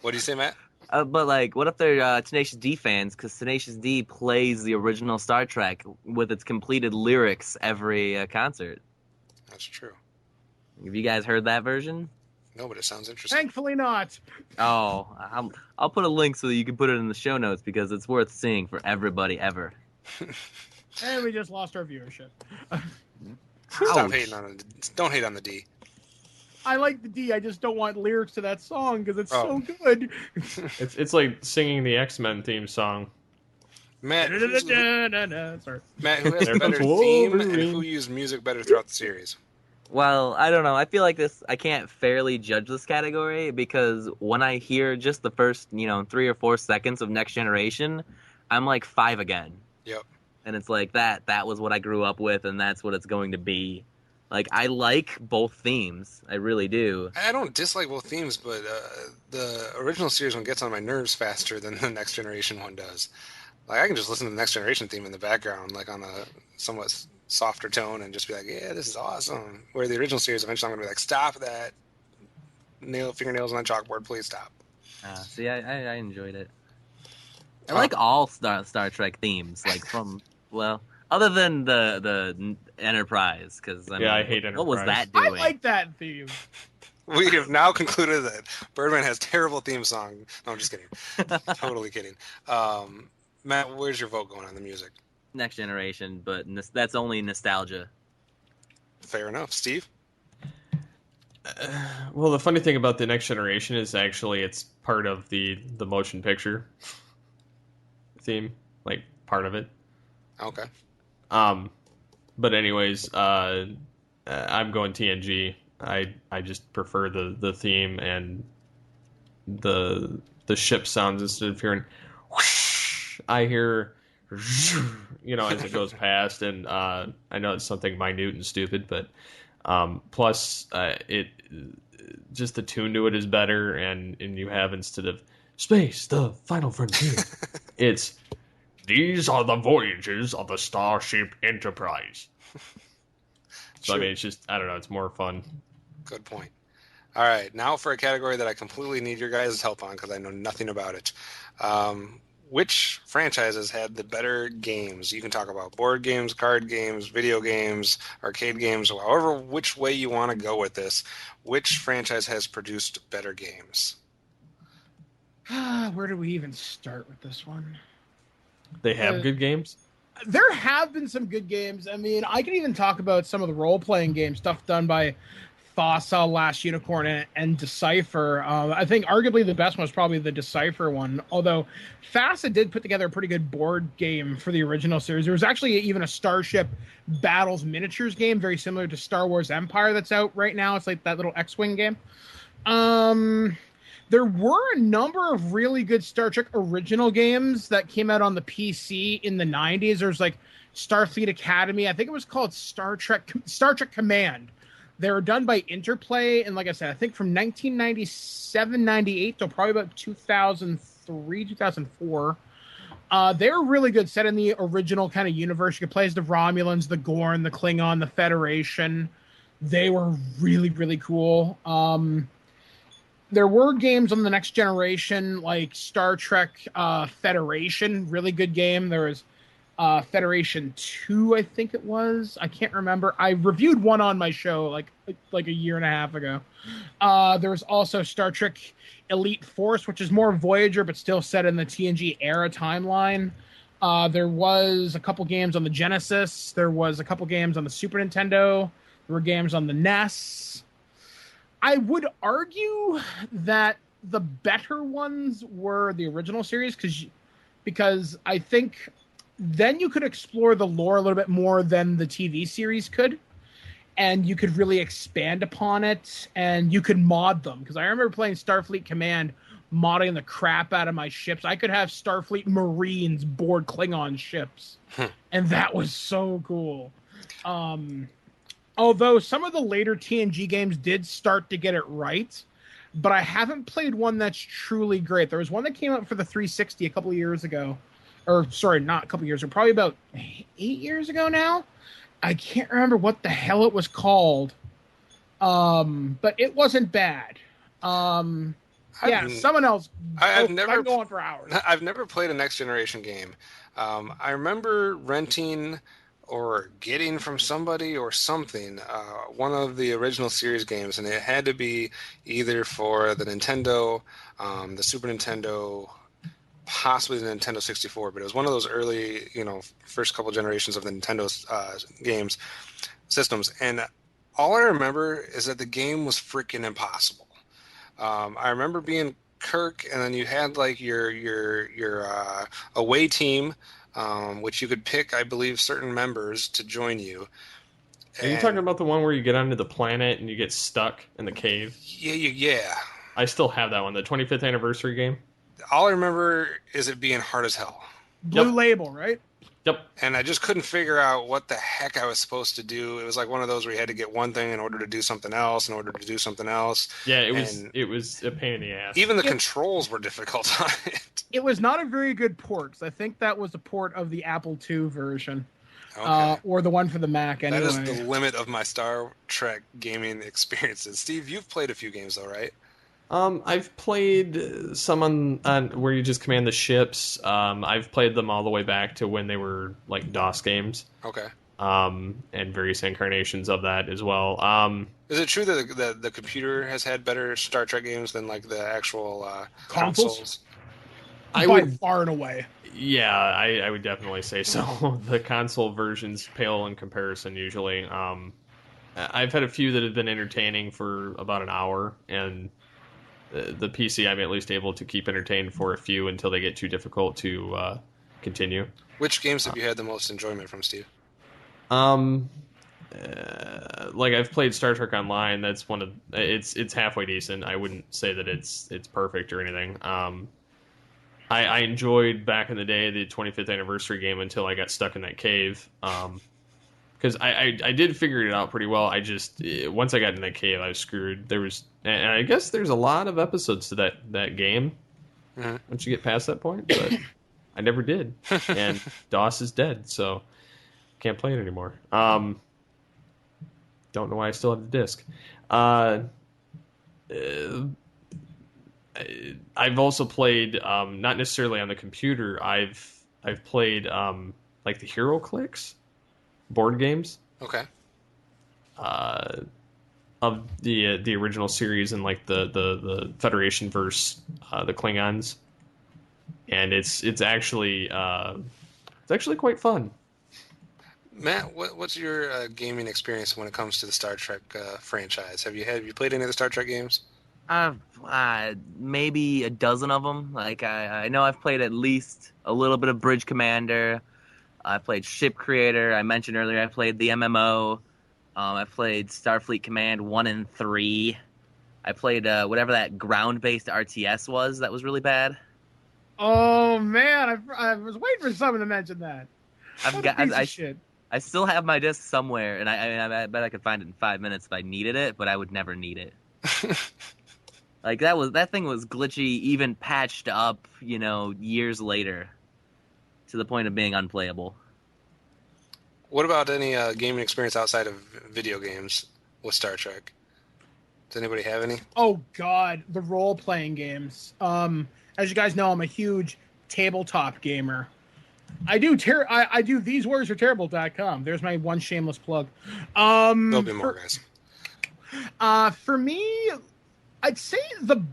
What do you say, Matt? But like, what if they're Tenacious D fans? Because Tenacious D plays the original Star Trek with its completed lyrics every concert. That's true. Have you guys heard that version? No, but it sounds interesting. Thankfully not. Oh, I'll put a link so that you can put it in the show notes because it's worth seeing for everybody ever. And we just lost our viewership. Stop Ouch. hating on it. Don't hate on the D. I like the D, I just don't want lyrics to that song because it's Oh. so good. it's like singing the X-Men theme song. Matt, Sorry. who has the There better comes theme and Wolverine. who used music better throughout the series? Well, I don't know. I feel like I can't fairly judge this category because when I hear just the first, 3 or 4 seconds of Next Generation, I'm like 5 again. Yep. And it's like that was what I grew up with and that's what it's going to be. Like, I like both themes. I really do. I don't dislike both themes, but the original series one gets on my nerves faster than the Next Generation one does. Like, I can just listen to the Next Generation theme in the background, like on a somewhat softer tone, and just be like, "Yeah, this is awesome." Where the original series, eventually, I'm gonna be like, "Stop that! Fingernails on a chalkboard, please stop." See, I enjoyed it. I like all Star Trek themes, like other than the Enterprise, because I hate What was Enterprise. that I doing? like that theme. We have now concluded that Birdman has terrible theme song. No, I'm just kidding. Totally kidding. Matt, where's your vote going on the music? Next Generation, but that's only nostalgia. Fair enough. Steve? Well, the funny thing about the Next Generation is actually it's part of the motion picture theme, like part of it. Okay. But anyways, I'm going TNG. I just prefer the theme and the ship sounds instead of hearing whoosh, I hear as it goes past, and I know it's something minute and stupid, but plus just the tune to it is better, and you have, instead of space, the final frontier, it's these are the voyages of the Starship Enterprise. So, I mean, it's just, I don't know, it's more fun. Good point. All right, now for a category that I completely need your guys' help on because I know nothing about it. Which franchises had the better games? You can talk about board games, card games, video games, arcade games, however, which way you want to go with this. Which franchise has produced better games? Where do we even start with this one? They have good games? There have been some good games. I mean, I can even talk about some of the role-playing game stuff done by Fossa, Last Unicorn, and Decipher. I think arguably the best one was probably the Decipher one, although Fossa did put together a pretty good board game for the original series. There was actually even a Starship Battles miniatures game, very similar to Star Wars Empire, that's out right now. It's like that little X-Wing game. There were a number of really good Star Trek original games that came out on the PC in the 90s. There's like Starfleet Academy. I think it was called Star Trek Command. They were done by Interplay, and like I said, I think from 1997, 98 till probably about 2003, 2004. They were really good, set in the original kind of universe. You could play as the Romulans, the Gorn, the Klingon, the Federation. They were really, really cool. There were games on the Next Generation, like Star Trek Federation, really good game. There was Federation 2, I think it was. I can't remember. I reviewed one on my show like a year and a half ago. There was also Star Trek Elite Force, which is more Voyager, but still set in the TNG era timeline. There was a couple games on the Genesis. There was a couple games on the Super Nintendo. There were games on the NES. I would argue that the better ones were the original series because I think then you could explore the lore a little bit more than the TV series could, and you could really expand upon it, and you could mod them. Because I remember playing Starfleet Command, modding the crap out of my ships. I could have Starfleet Marines board Klingon ships, and that was so cool. Although some of the later TNG games did start to get it right, but I haven't played one that's truly great. There was one that came out for the 360 a couple of years ago. Or, sorry, not a couple of years ago. Probably about 8 years ago now. I can't remember what the hell it was called. But it wasn't bad. Someone else. I'm going on for hours. I've never played a Next Generation game. I remember renting or getting from somebody or something one of the original series games, and it had to be either for the Nintendo, the Super Nintendo, possibly the Nintendo 64, but it was one of those early, first couple generations of the Nintendo games systems. And all I remember is that the game was freaking impossible. I remember being Kirk, and then you had like your away team, which you could pick, I believe, certain members to join you. Are you talking about the one where you get onto the planet and you get stuck in the cave? Yeah. I still have that one, the 25th anniversary game. All I remember is it being hard as hell. Blue Label, right? Yep. And I just couldn't figure out what the heck I was supposed to do. It was like one of those where you had to get one thing in order to do something else, in order to do something else. Yeah, it was a pain in the ass. Even the controls were difficult on it. It was not a very good port, 'cause I think that was a port of the Apple II version. Okay. Or the one for the Mac, anyway. That is the limit of my Star Trek gaming experiences. Steve, you've played a few games though, right? I've played some on where you just command the ships. I've played them all the way back to when they were like DOS games. Okay. And various incarnations of that as well. Is it true that the computer has had better Star Trek games than like the actual consoles? Far and away. Yeah, I would definitely say so. The console versions pale in comparison usually. I've had a few that have been entertaining for about an hour, and the PC I'm at least able to keep entertained for a few until they get too difficult to continue. Which games have you had the most enjoyment from, Steve? Like I've played Star Trek Online. That's one of it's halfway decent. I wouldn't say that it's perfect or anything. I enjoyed back in the day the 25th anniversary game until I got stuck in that cave. Because I did figure it out pretty well. I just once I got in that cave, I was screwed. There was And I guess there's a lot of episodes to that game Mhm. once you get past that point, but I never did. And DOS is dead, so can't play it anymore. Don't know why I still have the disc. I've also played, not necessarily on the computer. I've played like the Hero Clicks board games. Okay. Of the original series and like the Federation versus the Klingons, and it's actually quite fun. Matt, what's your gaming experience when it comes to the Star Trek franchise? Have you played any of the Star Trek games? Maybe a dozen of them. Like I know I've played at least a little bit of Bridge Commander. I played Ship Creator. I mentioned earlier I played the MMO. I played Starfleet Command 1 and 3. I played whatever that ground-based RTS was that was really bad. Oh man, I was waiting for someone to mention that. Shit. I still have my disc somewhere, and I bet I could find it in 5 minutes if I needed it, but I would never need it. Like that thing was glitchy, even patched up, years later, to the point of being unplayable. What about any gaming experience outside of video games with Star Trek? Does anybody have any? Oh God, the role-playing games. As you guys know, I'm a huge tabletop gamer. I do thesewarriorsareterrible.com. There's my one shameless plug. There'll be more, guys. For me, I'd say there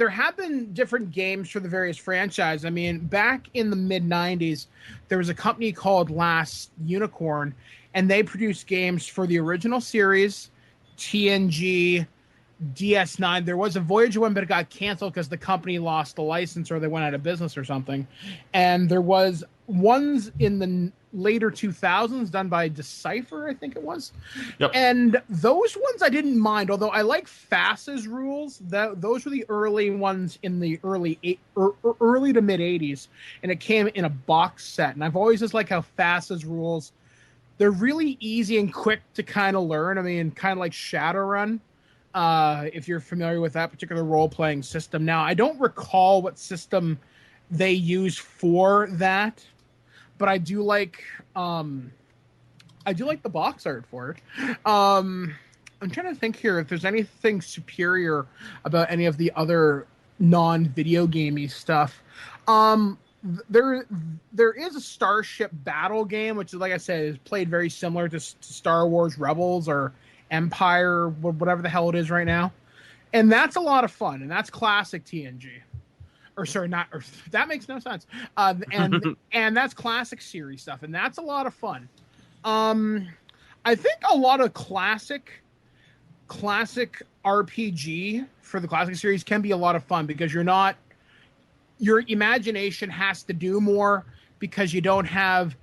have been different games for the various franchises. I mean, back in the mid-90s, there was a company called Last Unicorn, and they produced games for the original series, TNG, DS9. There was a Voyager one, but it got canceled because the company lost the license or they went out of business or something. And there was ones in the later 2000s done by Decipher, I think it was. Yep. And those ones I didn't mind, although I like FAS's rules. Those were the early ones in the early to mid 80s, and it came in a box set. And I've always just liked how FAS's rules, they're really easy and quick to kind of learn. I mean, kind of like Shadowrun, if you're familiar with that particular role-playing system. Now, I don't recall what system they use for that, but I do like the box art for it. I'm trying to think here if there's anything superior about any of the other non-video gamey stuff. There is a Starship Battle game, which is, like I said, is played very similar to Star Wars Rebels or Empire, whatever the hell it is right now. And that's a lot of fun, and that's classic TNG. That makes no sense. And that's classic series stuff, and that's a lot of fun. I think a lot of classic RPG for the classic series can be a lot of fun because your imagination has to do more because you don't have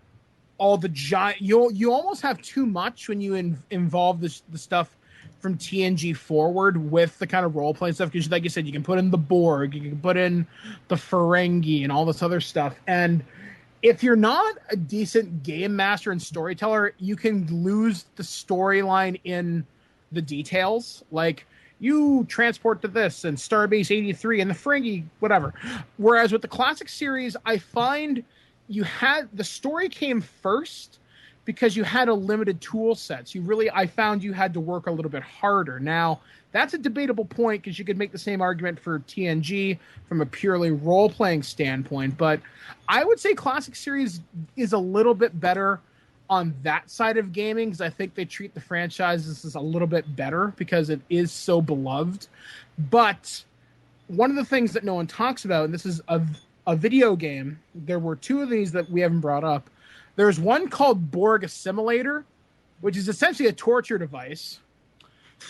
all the giant. You almost have too much when you involve the stuff from TNG forward with the kind of role playing stuff, because like you said, you can put in the Borg, you can put in the Ferengi and all this other stuff. And if you're not a decent game master and storyteller, you can lose the storyline in the details. Like, you transport to this and Starbase 83 and the Ferengi, whatever. Whereas with the classic series, I find the story came first because you had a limited tool sets. I found you had to work a little bit harder. Now, that's a debatable point because you could make the same argument for TNG from a purely role-playing standpoint. But I would say classic series is a little bit better on that side of gaming because I think they treat the franchises as a little bit better because it is so beloved. But one of the things that no one talks about, and this is a video game, there were two of these that we haven't brought up. There's one called Borg Assimilator, which is essentially a torture device.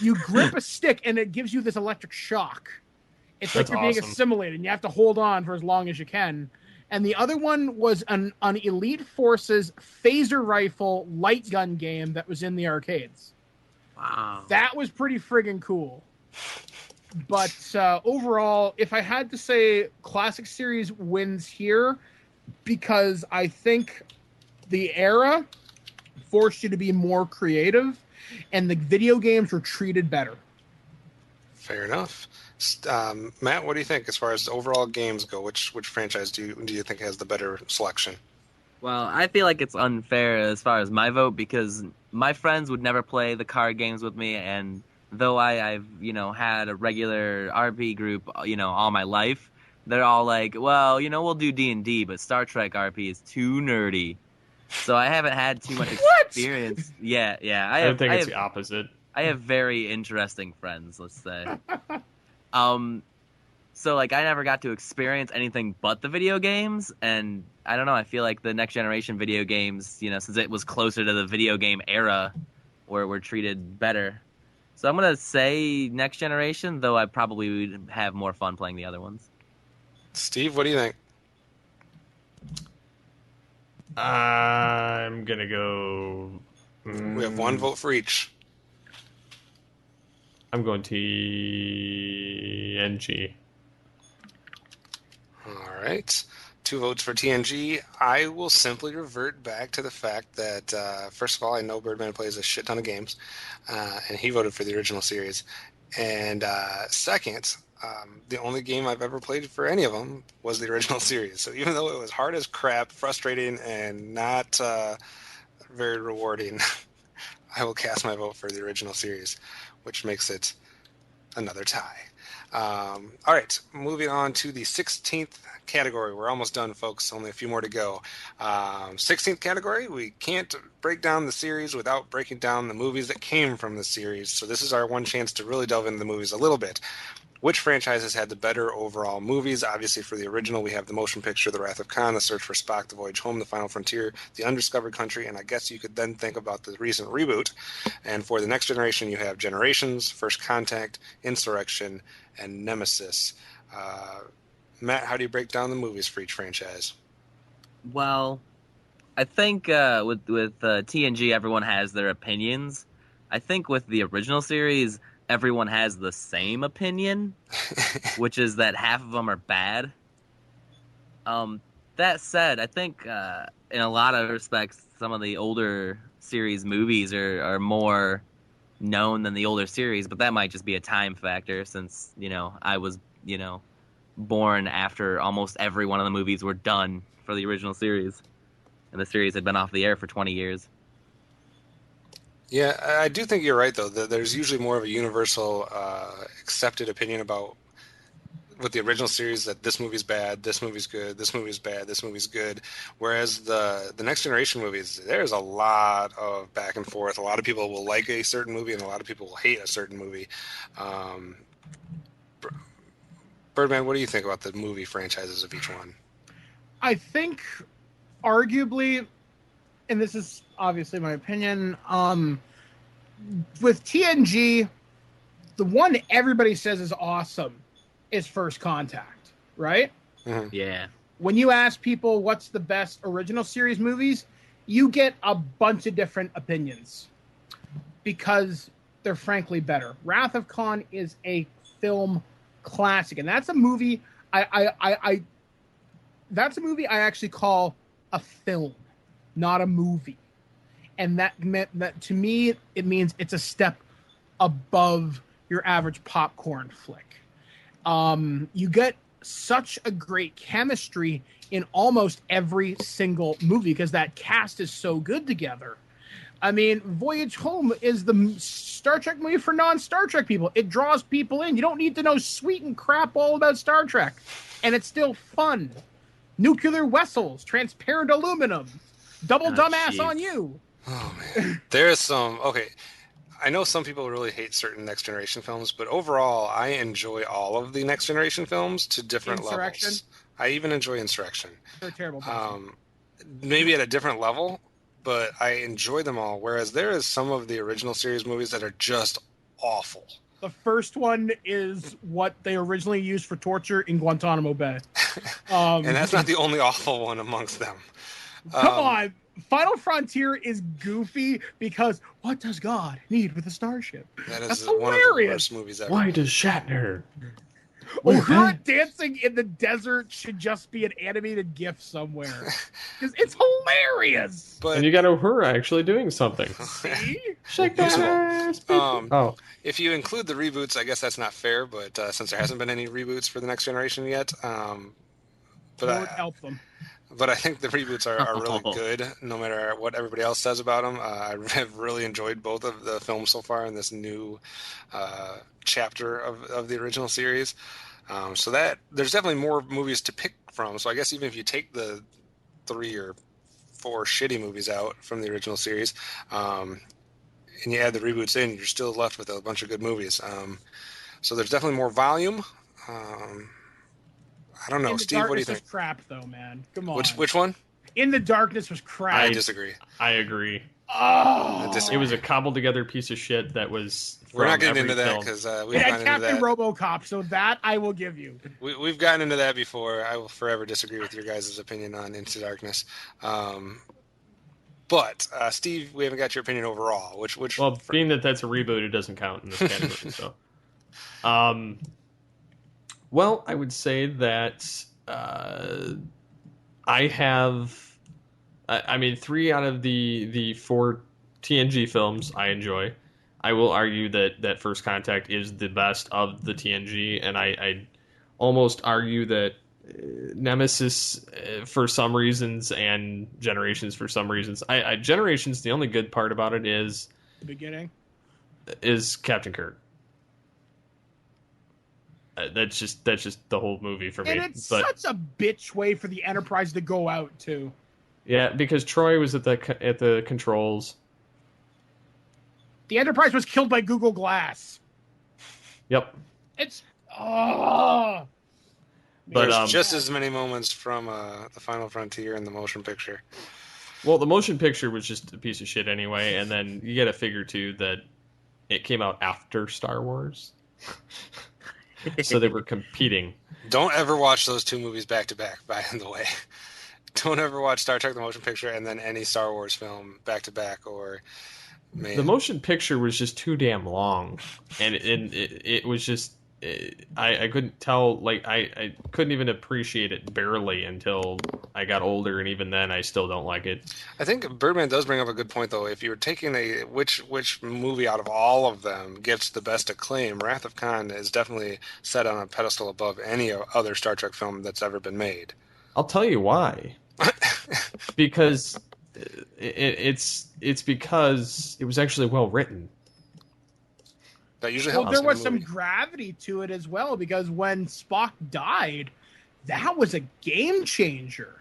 You grip a stick and it gives you this electric shock. It's like you're being assimilated and you have to hold on for as long as you can. And the other one was an Elite Forces phaser rifle light gun game that was in the arcades. Wow. That was pretty friggin' cool. But overall, if I had to say, classic series wins here because I think the era forced you to be more creative, and the video games were treated better. Fair enough. Matt, what do you think as far as overall games go? Which franchise do you think has the better selection? Well, I feel like it's unfair as far as my vote because my friends would never play the card games with me, and though I've had a regular RP group all my life, they're all like, well, we'll do D&D, but Star Trek RP is too nerdy. So I haven't had too much experience. Yeah. I think it's the opposite. I have very interesting friends, let's say. So like I never got to experience anything but the video games, and I don't know, I feel like the next generation video games, since it was closer to the video game era, were treated better. So I'm gonna say next generation, though I probably would have more fun playing the other ones. Steve, what do you think? I'm gonna go. We have one vote for each. I'm going TNG. All right. 2 votes for TNG. I will simply revert back to the fact that, first of all, I know Birdman plays a shit ton of games, and he voted for the original series. And second, the only game I've ever played for any of them was the original series. So even though it was hard as crap, frustrating, and not very rewarding, I will cast my vote for the original series, which makes it another tie. All right, moving on to the 16th category. We're almost done, folks. Only a few more to go. 16th category, we can't break down the series without breaking down the movies that came from the series. So this is our one chance to really delve into the movies a little bit. Which franchises had the better overall movies? Obviously, for the original, we have the motion picture, The Wrath of Khan, The Search for Spock, The Voyage Home, The Final Frontier, The Undiscovered Country, and I guess you could then think about the recent reboot. And for the next generation, you have Generations, First Contact, Insurrection, and Nemesis. Matt, how do you break down the movies for each franchise? Well, I think with TNG, everyone has their opinions. I think with the original series, everyone has the same opinion, which is that half of them are bad. That said, I think in a lot of respects, some of the older series movies are more known than the older series, but that might just be a time factor since, I was, born after almost every one of the movies were done for the original series. And the series had been off the air for 20 years. Yeah, I do think you're right, though. There's usually more of a universal accepted opinion about with the original series that this movie's bad, this movie's good, this movie's bad, this movie's good. Whereas the Next Generation movies, there's a lot of back and forth. A lot of people will like a certain movie and a lot of people will hate a certain movie. Birdman, what do you think about the movie franchises of each one? I think arguably, and this is obviously my opinion, with TNG, the one everybody says is awesome is First Contact, right? Mm-hmm. Yeah. When you ask people what's the best original series movies, you get a bunch of different opinions because they're frankly better. Wrath of Khan is a film classic, and that's a movie that's a movie I actually call a film, not a movie. And that meant that to me, it means it's a step above your average popcorn flick. You get such a great chemistry in almost every single movie because that cast is so good together. I mean, Voyage Home is the Star Trek movie for non-Star Trek people. It draws people in. You don't need to know sweet and crap all about Star Trek. And it's still fun. Nuclear vessels, transparent aluminum, double dumbass on you. Oh, man. There's some... Okay, I know some people really hate certain Next Generation films, but overall, I enjoy all of the Next Generation films to different levels. I even enjoy Insurrection. They're terrible. Maybe at a different level, but I enjoy them all, whereas there is some of the original series movies that are just awful. The first one is what they originally used for torture in Guantanamo Bay. And that's not the only awful one amongst them. Come on. Final Frontier is goofy because what does God need with a starship? That is That's one of the hilarious. worst movies ever. Why does Shatner Uhura dancing in the desert should just be an animated GIF somewhere. Because it's hilarious. But And you got Uhura actually doing something. See? Shake that useful. ass, bitch. Oh, if you include the reboots, I guess that's not fair. But since there hasn't been any reboots for the next generation yet, Lord help them. but I think the reboots are really good, no matter what everybody else says about them. I have really enjoyed both of the films so far in this new chapter of the original series. So that there's definitely more movies to pick from. So I guess even if you take the 3 or 4 shitty movies out from the original series, and you add the reboots in, you're still left with a bunch of good movies. So there's definitely more volume. I don't know, In the Steve. What do you Darkness think? was crap, though, man. Come on. Which one? In the Darkness was crap. I disagree. I agree. Oh. I disagree. It was a cobbled together piece of shit that was. We're not getting every into that film. because It we've had gotten into Captain that. RoboCop, so that I will give you. We've gotten into that before. I will forever disagree with your guys' opinion on Into Darkness. But Steve, we haven't got your opinion overall. Which Well, being that that's a reboot, it doesn't count in this category. So, well, I would say that I have. I mean, 3 out of the 4 TNG films I enjoy. I will argue that First Contact is the best of the TNG, and I almost argue that Nemesis for some reasons and Generations for some reasons. Generations, the only good part about it is The beginning. Captain Kirk. That's just the whole movie for me. And it's But such a bitch way for the Enterprise to go out, too. yeah, because Troy was at the controls. The Enterprise was killed by Google Glass. Yep. It's... Oh. But there's just as many moments from the Final Frontier in the motion picture. Well, the motion picture was just a piece of shit anyway, and then you got to figure too that it came out after Star Wars, so they were competing. Don't ever watch those 2 movies back to back. By the way, don't ever watch Star Trek: The Motion Picture and then any Star Wars film back to back. Or man, The motion picture was just too damn long, and it was just I couldn't tell, like I couldn't even appreciate it barely until I got older, and even then I still don't like it. I think Birdman does bring up a good point, though. If you were taking which movie out of all of them gets the best acclaim, Wrath of Khan is definitely set on a pedestal above any other Star Trek film that's ever been made. I'll tell you why. Because it's because it was actually well written. That usually Well, helps. there in a was some movie. gravity to it as well, because when Spock died, that was a game changer.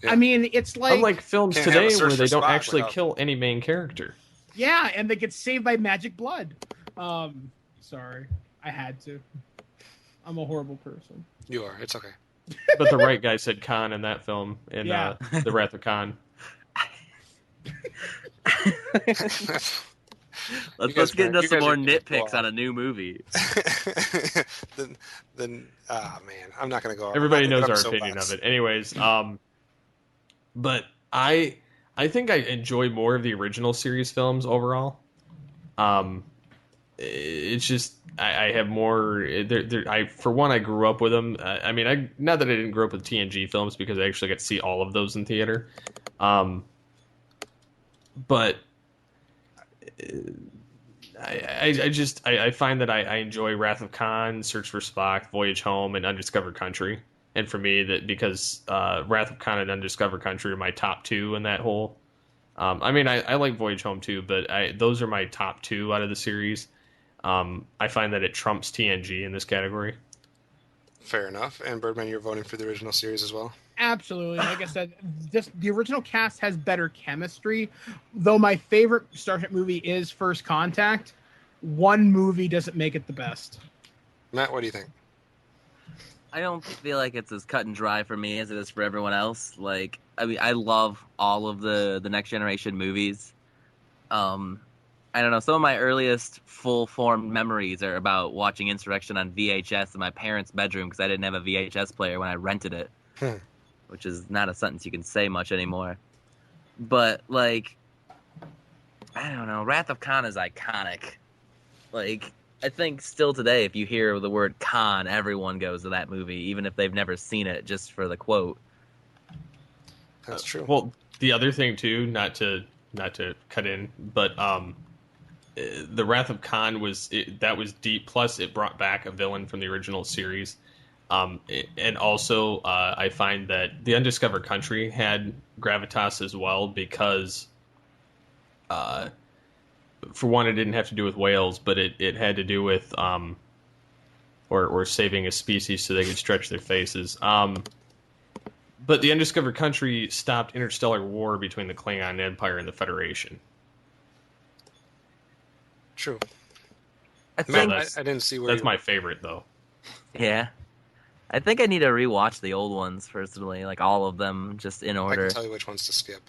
Yeah. I mean, it's like... Unlike films Can't have a today search where they for don't Spock actually without- kill any main character. Yeah, and they get saved by magic blood. Sorry. I had to. I'm a horrible person. You are. It's okay. But the right guy said Khan in that film, in Yeah. The Wrath of Khan. Let's get into you some guys more are nitpicks cool. on a new movie. then man, I'm not going to go. Everybody I'm not knows gonna our get on a opinion of soapbox. it. Anyways, but I think I enjoy more of the original series films overall. It's just I have more. For one, I grew up with them. I mean, not that I didn't grow up with TNG films because I actually got to see all of those in theater. But I find that I enjoy Wrath of Khan, Search for Spock, Voyage Home, and Undiscovered Country. And for me, that because Wrath of Khan and Undiscovered Country are my top 2 in that whole. I mean, I like Voyage Home too, but those are my top 2 out of the series. I find that it trumps TNG in this category. Fair enough. And Birdman, you're voting for the original series as well. Absolutely. Like I said, the original cast has better chemistry. Though my favorite Star Trek movie is First Contact, one movie doesn't make it the best. Matt, what do you think? I don't feel like it's as cut and dry for me as it is for everyone else. Like, I mean, I love all of the Next Generation movies. I don't know. Some of my earliest full-formed memories are about watching Insurrection on VHS in my parents' bedroom because I didn't have a VHS player when I rented it, which is not a sentence you can say much anymore. But, like, I don't know. Wrath of Khan is iconic. Like, I think still today, if you hear the word Khan, everyone goes to that movie, even if they've never seen it, just for the quote. That's true. Well, the other thing too, not to cut in, but the Wrath of Khan was deep. Plus, it brought back a villain from the original series, and also I find that the Undiscovered Country had gravitas as well because, for one, it didn't have to do with whales, but it had to do with or saving a species so they could stretch their faces. But the Undiscovered Country stopped interstellar war between the Klingon Empire and the Federation. True. I Man, think I didn't see where That's my favorite, though. Yeah. I think I need to rewatch the old ones personally, like all of them, just in I order. can tell you which ones to skip.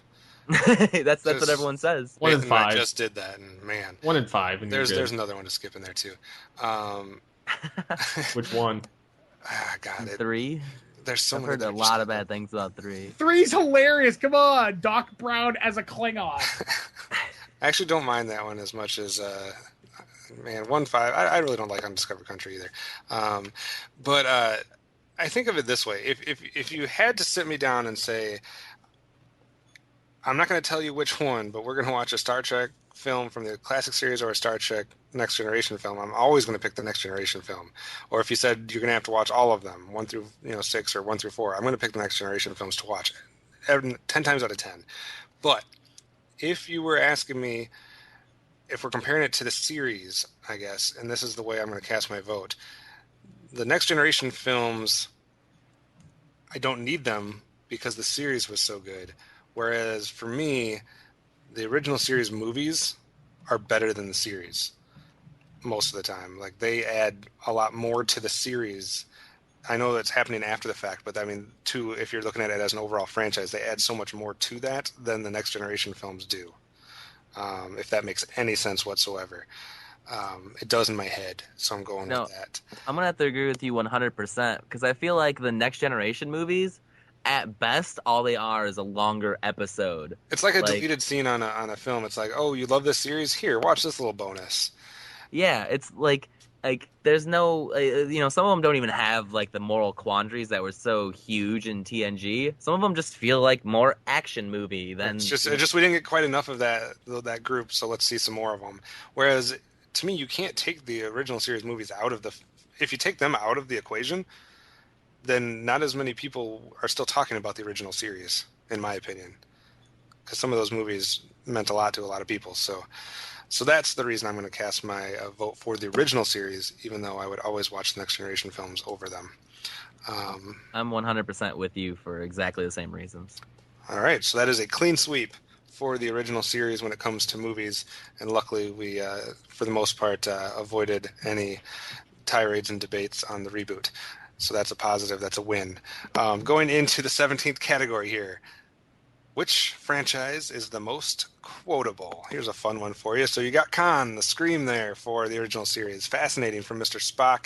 That's what everyone says. 1 and And I 5. just did that, and man, 1 and 5, and there's another one to skip in there too. Which one? God, 3. there's so I've many. heard a lot of bad things about 3. 3's hilarious. Come on, Doc Brown as a Klingon. I actually don't mind that one as much as man, 1-5. I really don't like Undiscovered Country either. But I think of it this way: if you had to sit me down and say, I'm not going to tell you which one, but we're going to watch a Star Trek film from the classic series or a Star Trek Next Generation film, I'm always going to pick the Next Generation film. Or if you said you're going to have to watch all of them, 1 through 6 or 1 through 4, I'm going to pick the Next Generation films to watch 10 times out of 10. But if you were asking me, if we're comparing it to the series, I guess, and this is the way I'm going to cast my vote, the Next Generation films, I don't need them because the series was so good. Whereas for me, the original series movies are better than the series most of the time. Like, they add a lot more to the series. I know that's happening after the fact, but I mean, if you're looking at it as an overall franchise, they add so much more to that than the Next Generation films do. If that makes any sense whatsoever. It does in my head, so I'm going with that. I'm going to have to agree with you 100% because I feel like the Next Generation movies, at best, all they are is a longer episode. It's like a deleted scene on a film. It's like, oh, you love this series? Here, watch this little bonus. Yeah, it's like there's no, some of them don't even have like the moral quandaries that were so huge in TNG. Some of them just feel like more action movie than. It's just we didn't get quite enough of that group, so let's see some more of them. Whereas to me, you can't take the original series movies out of if you take them out of the equation, then not as many people are still talking about the original series, in my opinion, because some of those movies meant a lot to a lot of people. So that's the reason I'm going to cast my vote for the original series, even though I would always watch the Next Generation films over them. I'm 100% with you for exactly the same reasons. All right, so that is a clean sweep for the original series when it comes to movies, and luckily we, for the most part, avoided any tirades and debates on the reboot. So that's a positive. That's a win. Going into the 17th category here. Which franchise is the most quotable? Here's a fun one for you. So you got Khan, the scream there for the original series. Fascinating from Mr. Spock.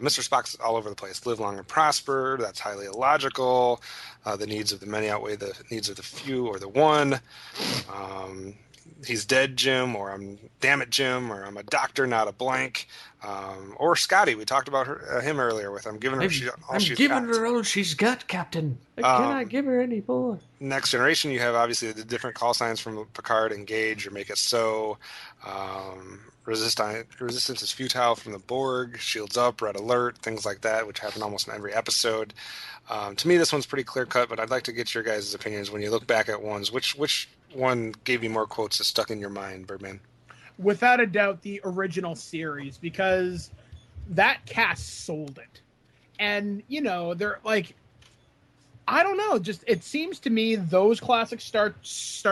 Mr. Spock's all over the place. Live long and prosper. That's highly illogical. The needs of the many outweigh the needs of the few or the one. He's dead, Jim, or I'm damn it, Jim, or I'm a doctor, not a blank. Or Scotty. We talked about him earlier with I'm giving her all she's got, Captain. I cannot give her any more. Next Generation, you have obviously the different call signs from Picard, engage or make it so. Resistance is futile from the Borg, shields up, red alert, things like that, which happen almost in every episode. To me, this one's pretty clear cut, but I'd like to get your guys' opinions when you look back at ones. Which one gave you more quotes that stuck in your mind, Birdman? Without a doubt, the original series, because that cast sold it. And, they're like, I don't know, just it seems to me those classic Star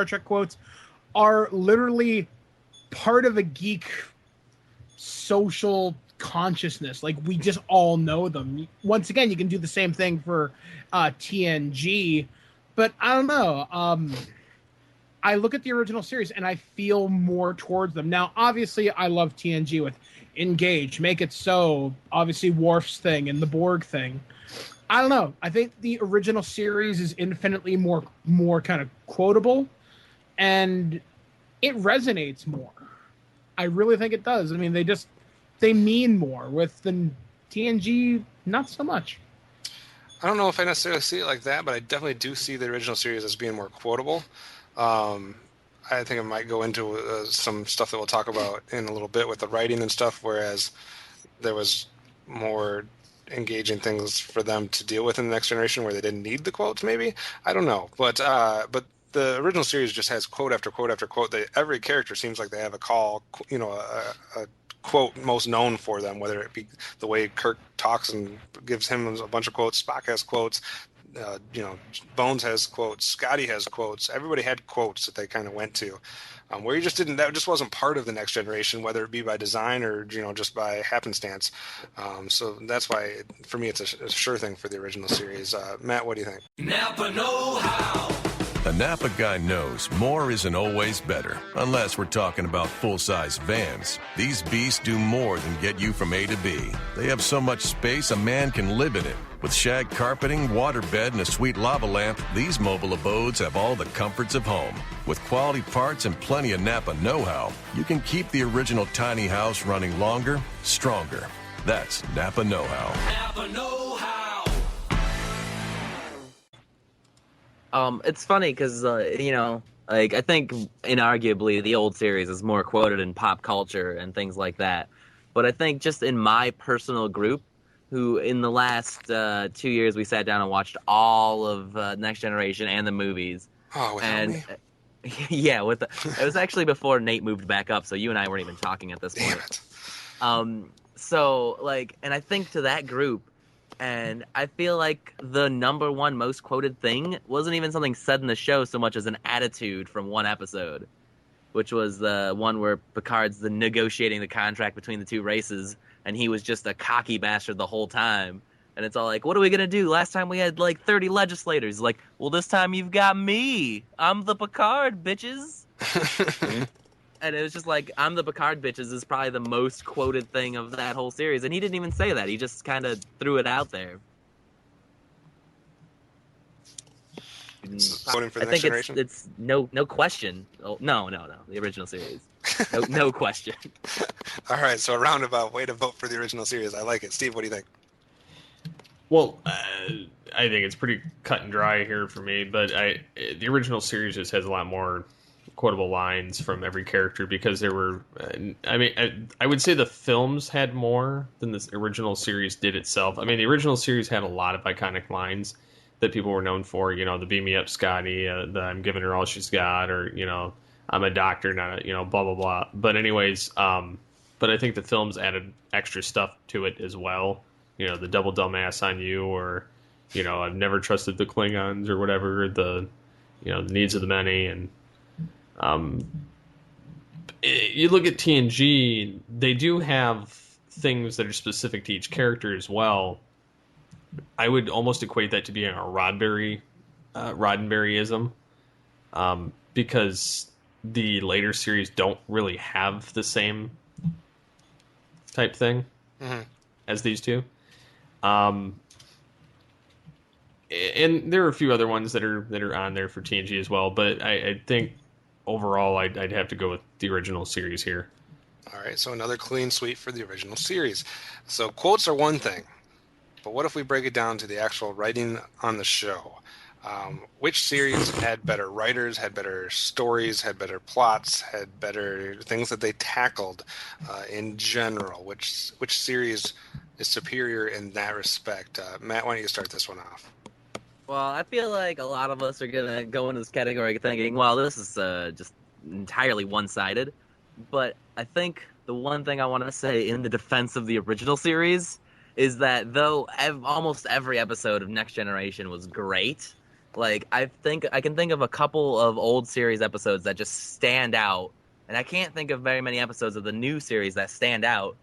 Trek quotes are literally part of a geek social consciousness. Like, we just all know them. Once again, you can do the same thing for TNG, but I don't know. I look at the original series and I feel more towards them. Now, obviously, I love TNG with engage, make it so, obviously Worf's thing and the Borg thing. I don't know. I think the original series is infinitely more kind of quotable, and it resonates more. I really think it does. I mean, they mean more. With the TNG, not so much. I don't know if I necessarily see it like that, but I definitely do see the original series as being more quotable. I think it might go into some stuff that we'll talk about in a little bit with the writing and stuff, whereas there was more engaging things for them to deal with in the Next Generation where they didn't need the quotes, maybe. I don't know. But the original series just has quote after quote after quote. Every character seems like they have a call, a quote most known for them, whether it be the way Kirk talks and gives him a bunch of quotes, Spock has quotes, Bones has quotes, Scotty has quotes. Everybody had quotes that they kind of went to, where that just wasn't part of the Next Generation, whether it be by design or just by happenstance. So that's why, for me, it's a sure thing for the original series. Matt, what do you think? Napa Know How. A Napa guy knows more isn't always better, unless we're talking about full-size vans. These beasts do more than get you from A to B. They have so much space a man can live in it. With shag carpeting, waterbed, and a sweet lava lamp, these mobile abodes have all the comforts of home. With quality parts and plenty of Napa know-how, you can keep the original tiny house running longer, stronger. That's Napa know-how. Napa Know How. It's funny because, I think inarguably the old series is more quoted in pop culture and things like that. But I think just in my personal group, who in the last 2 years we sat down and watched all of Next Generation and the movies. Oh, without me? Yeah, it was actually before Nate moved back up, so you and I weren't even talking at this point. Damn it. And I think to that group, and I feel like the number one most quoted thing wasn't even something said in the show so much as an attitude from one episode, which was the one where Picard's negotiating the contract between the two races, and he was just a cocky bastard the whole time. And it's all like, what are we going to do? Last time we had 30 legislators. Like, well, this time you've got me. I'm the Picard, bitches. And it was just like, I'm the Picard, bitches is probably the most quoted thing of that whole series. And he didn't even say that. He just kind of threw it out there. Voting for the I Next think Generation? it's no question. Oh, no. The original series. No question. All right, so a roundabout way to vote for the original series. I like it. Steve, what do you think? Well, I think it's pretty cut and dry here for me, but the original series just has a lot more quotable lines from every character because there were. I would say the films had more than this original series did itself. I mean, the original series had a lot of iconic lines that people were known for. The "Beam Me Up, Scotty," the "I'm giving her all she's got," or "I'm a doctor, not a," blah blah blah. But anyways, but I think the films added extra stuff to it as well. The double dumbass on you, or I've never trusted the Klingons, or whatever. The the needs of the many, and you look at TNG, they do have things that are specific to each character as well. I would almost equate that to being a Roddenberryism, because the later series don't really have the same type thing as these two. And there are a few other ones that are on there for TNG as well, but I think overall I'd have to go with the original series here. All right, so another clean sweep for the original series. So quotes are one thing, but what if we break it down to the actual writing on the show? Which series had better writers, had better stories, had better plots, had better things that they tackled in general? Which series is superior in that respect? Matt, why don't you start this one off? Well, I feel like a lot of us are going to go into this category thinking, well, this is just entirely one-sided. But I think the one thing I want to say in the defense of the original series is that though almost every episode of Next Generation was great, I can think of a couple of old series episodes that just stand out, and I can't think of very many episodes of the new series that stand out,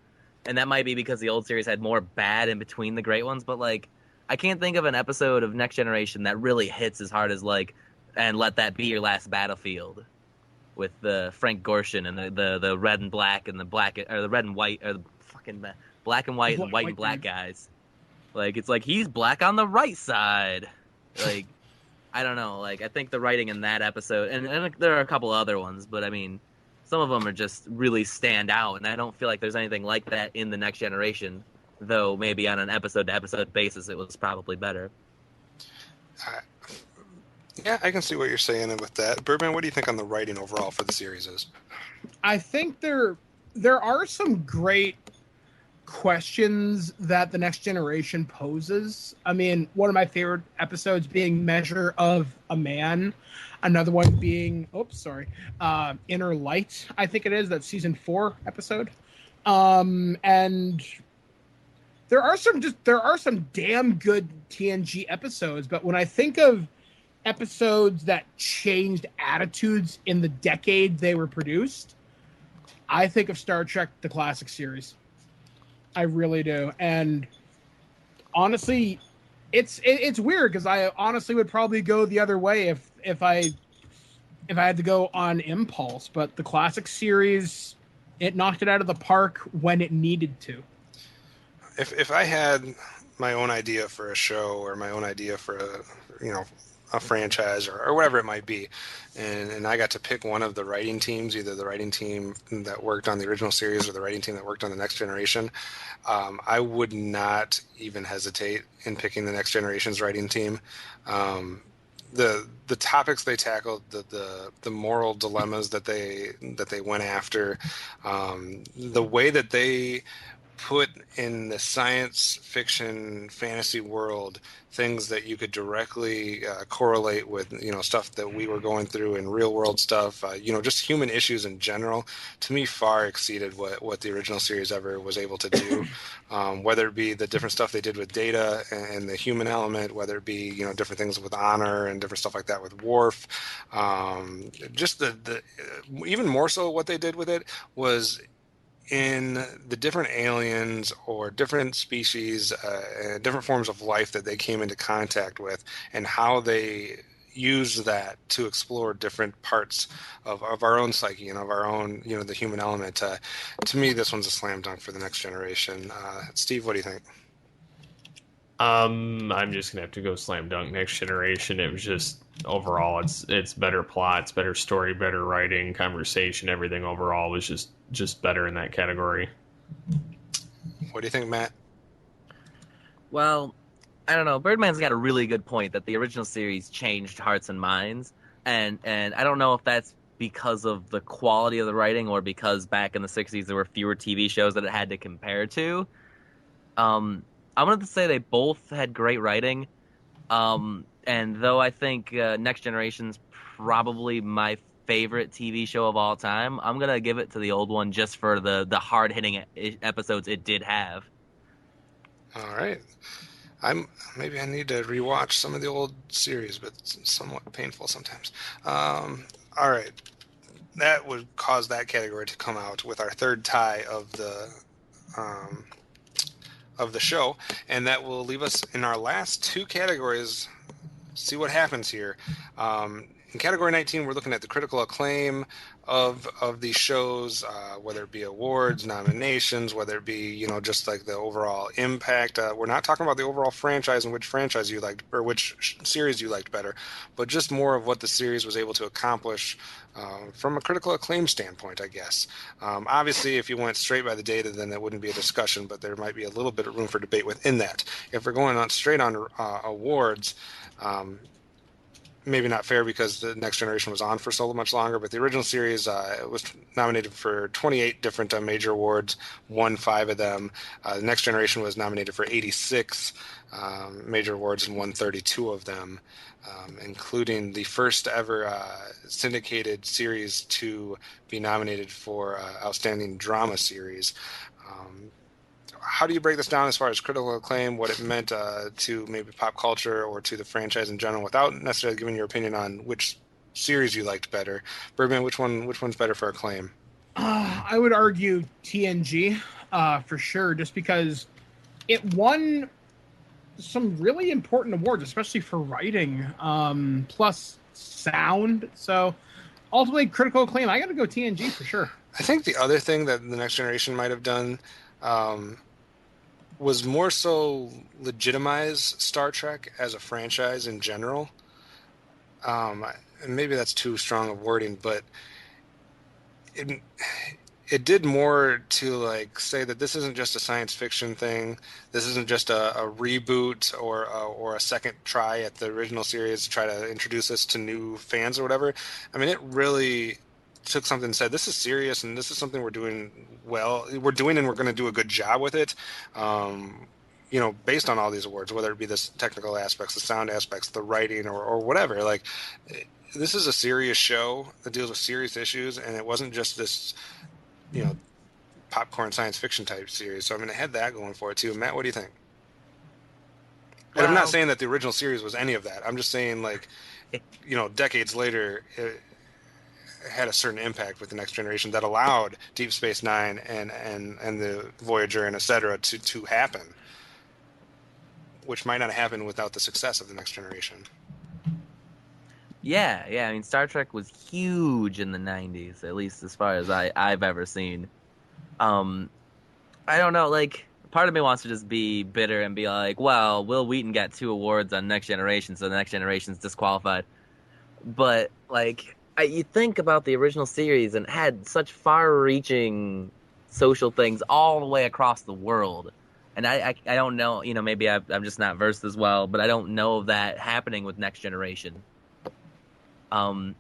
and that might be because the old series had more bad in between the great ones, but I can't think of an episode of Next Generation that really hits as hard as and Let That Be Your Last Battlefield with the Frank Gorshin and the red and black and the black, or the red and white, or the fucking black and white and white and black guys. It's he's black on the right side. I don't know. I think the writing in that episode, and there are a couple other ones, but I mean, some of them are just really stand out, and I don't feel like there's anything like that in the Next Generation. Though maybe on an episode-to-episode basis, it was probably better. Yeah, I can see what you're saying with that. Birdman, what do you think on the writing overall for the series is? I think there are some great questions that the Next Generation poses. I mean, one of my favorite episodes being Measure of a Man, another one being Inner Light, I think it is. That's season 4 episode. And there are some damn good TNG episodes, but when I think of episodes that changed attitudes in the decade they were produced, I think of Star Trek: The Classic Series. I really do. And honestly, it's weird because I honestly would probably go the other way if I had to go on impulse. But the Classic Series, it knocked it out of the park when it needed to. If I had my own idea for a show or my own idea for a franchise or whatever it might be, and I got to pick one of the writing teams, either the writing team that worked on the original series or the writing team that worked on the Next Generation, I would not even hesitate in picking the Next Generation's writing team. The topics they tackled, the moral dilemmas that they went after, the way that they put in the science fiction fantasy world things that you could directly correlate with stuff that we were going through in real world stuff, just human issues in general, to me far exceeded what the original series ever was able to do. Whether it be the different stuff they did with Data and the human element, whether it be different things with Honor and different stuff like that with Worf, just the even more so what they did with it was in the different aliens or different species, different forms of life that they came into contact with, and how they use that to explore different parts of our own psyche and of our own, the human element. To me, this one's a slam dunk for the Next Generation. Steve, what do you think? I'm just gonna have to go slam dunk Next Generation. It was just overall, it's better plots, better story, better writing, conversation, everything overall was just better in that category. What do you think, Matt? Well, I don't know. Birdman's got a really good point that the original series changed hearts and minds, and I don't know if that's because of the quality of the writing or because back in the 60s there were fewer TV shows that it had to compare to. I wanted to say they both had great writing, and though I think Next Generation's probably my favorite TV show of all time, I'm gonna give it to the old one just for the hard-hitting episodes it did have. All right. Maybe I need to rewatch some of the old series, but it's somewhat painful sometimes. All right. That would cause that category to come out with our third tie of the show, and that will leave us in our last two categories. See what happens here. In category 19, we're looking at the critical acclaim of these shows, whether it be awards, nominations, whether it be just like the overall impact. We're not talking about the overall franchise and which franchise you liked or which series you liked better, but just more of what the series was able to accomplish from a critical acclaim standpoint, I guess. Obviously, if you went straight by the data, then that wouldn't be a discussion, but there might be a little bit of room for debate within that. If we're going on straight on awards, maybe not fair because the Next Generation was on for so much longer, but the original series was nominated for 28 different major awards, won 5 of them. The Next Generation was nominated for 86 major awards and won 32 of them, including the first ever syndicated series to be nominated for Outstanding Drama Series. How do you break this down as far as critical acclaim, what it meant to maybe pop culture or to the franchise in general, without necessarily giving your opinion on which series you liked better? Birdman, which one's better for acclaim? I would argue TNG for sure, just because it won some really important awards, especially for writing, plus sound. So ultimately, critical acclaim, I got to go TNG for sure. I think the other thing that the Next Generation might have done was more so legitimize Star Trek as a franchise in general. Maybe that's too strong of wording, but it, it did more to like say that this isn't just a science fiction thing. This isn't just a reboot or a second try at the original series to try to introduce us to new fans or whatever. I mean, it really took something and said, this is serious and this is something we're doing well. We're doing and we're going to do a good job with it. Based on all these awards, whether it be the technical aspects, the sound aspects, the writing, or whatever. Like, this is a serious show that deals with serious issues, and it wasn't just this, popcorn science fiction type series. So I mean, it had that going for it too. Matt, what do you think? And I'm not saying that the original series was any of that. I'm just saying, like, decades later, it had a certain impact with the Next Generation that allowed Deep Space Nine and the Voyager and et cetera to happen, which might not happen without the success of the Next Generation. Yeah. I mean, Star Trek was huge in the 90s, at least as far as I've ever seen. I don't know, like, part of me wants to just be bitter and be like, well, Will Wheaton got 2 awards on Next Generation, so the Next Generation's disqualified. But, like, you think about the original series and it had such far-reaching social things all the way across the world. And I don't know, maybe I'm just not versed as well, but I don't know of that happening with Next Generation. And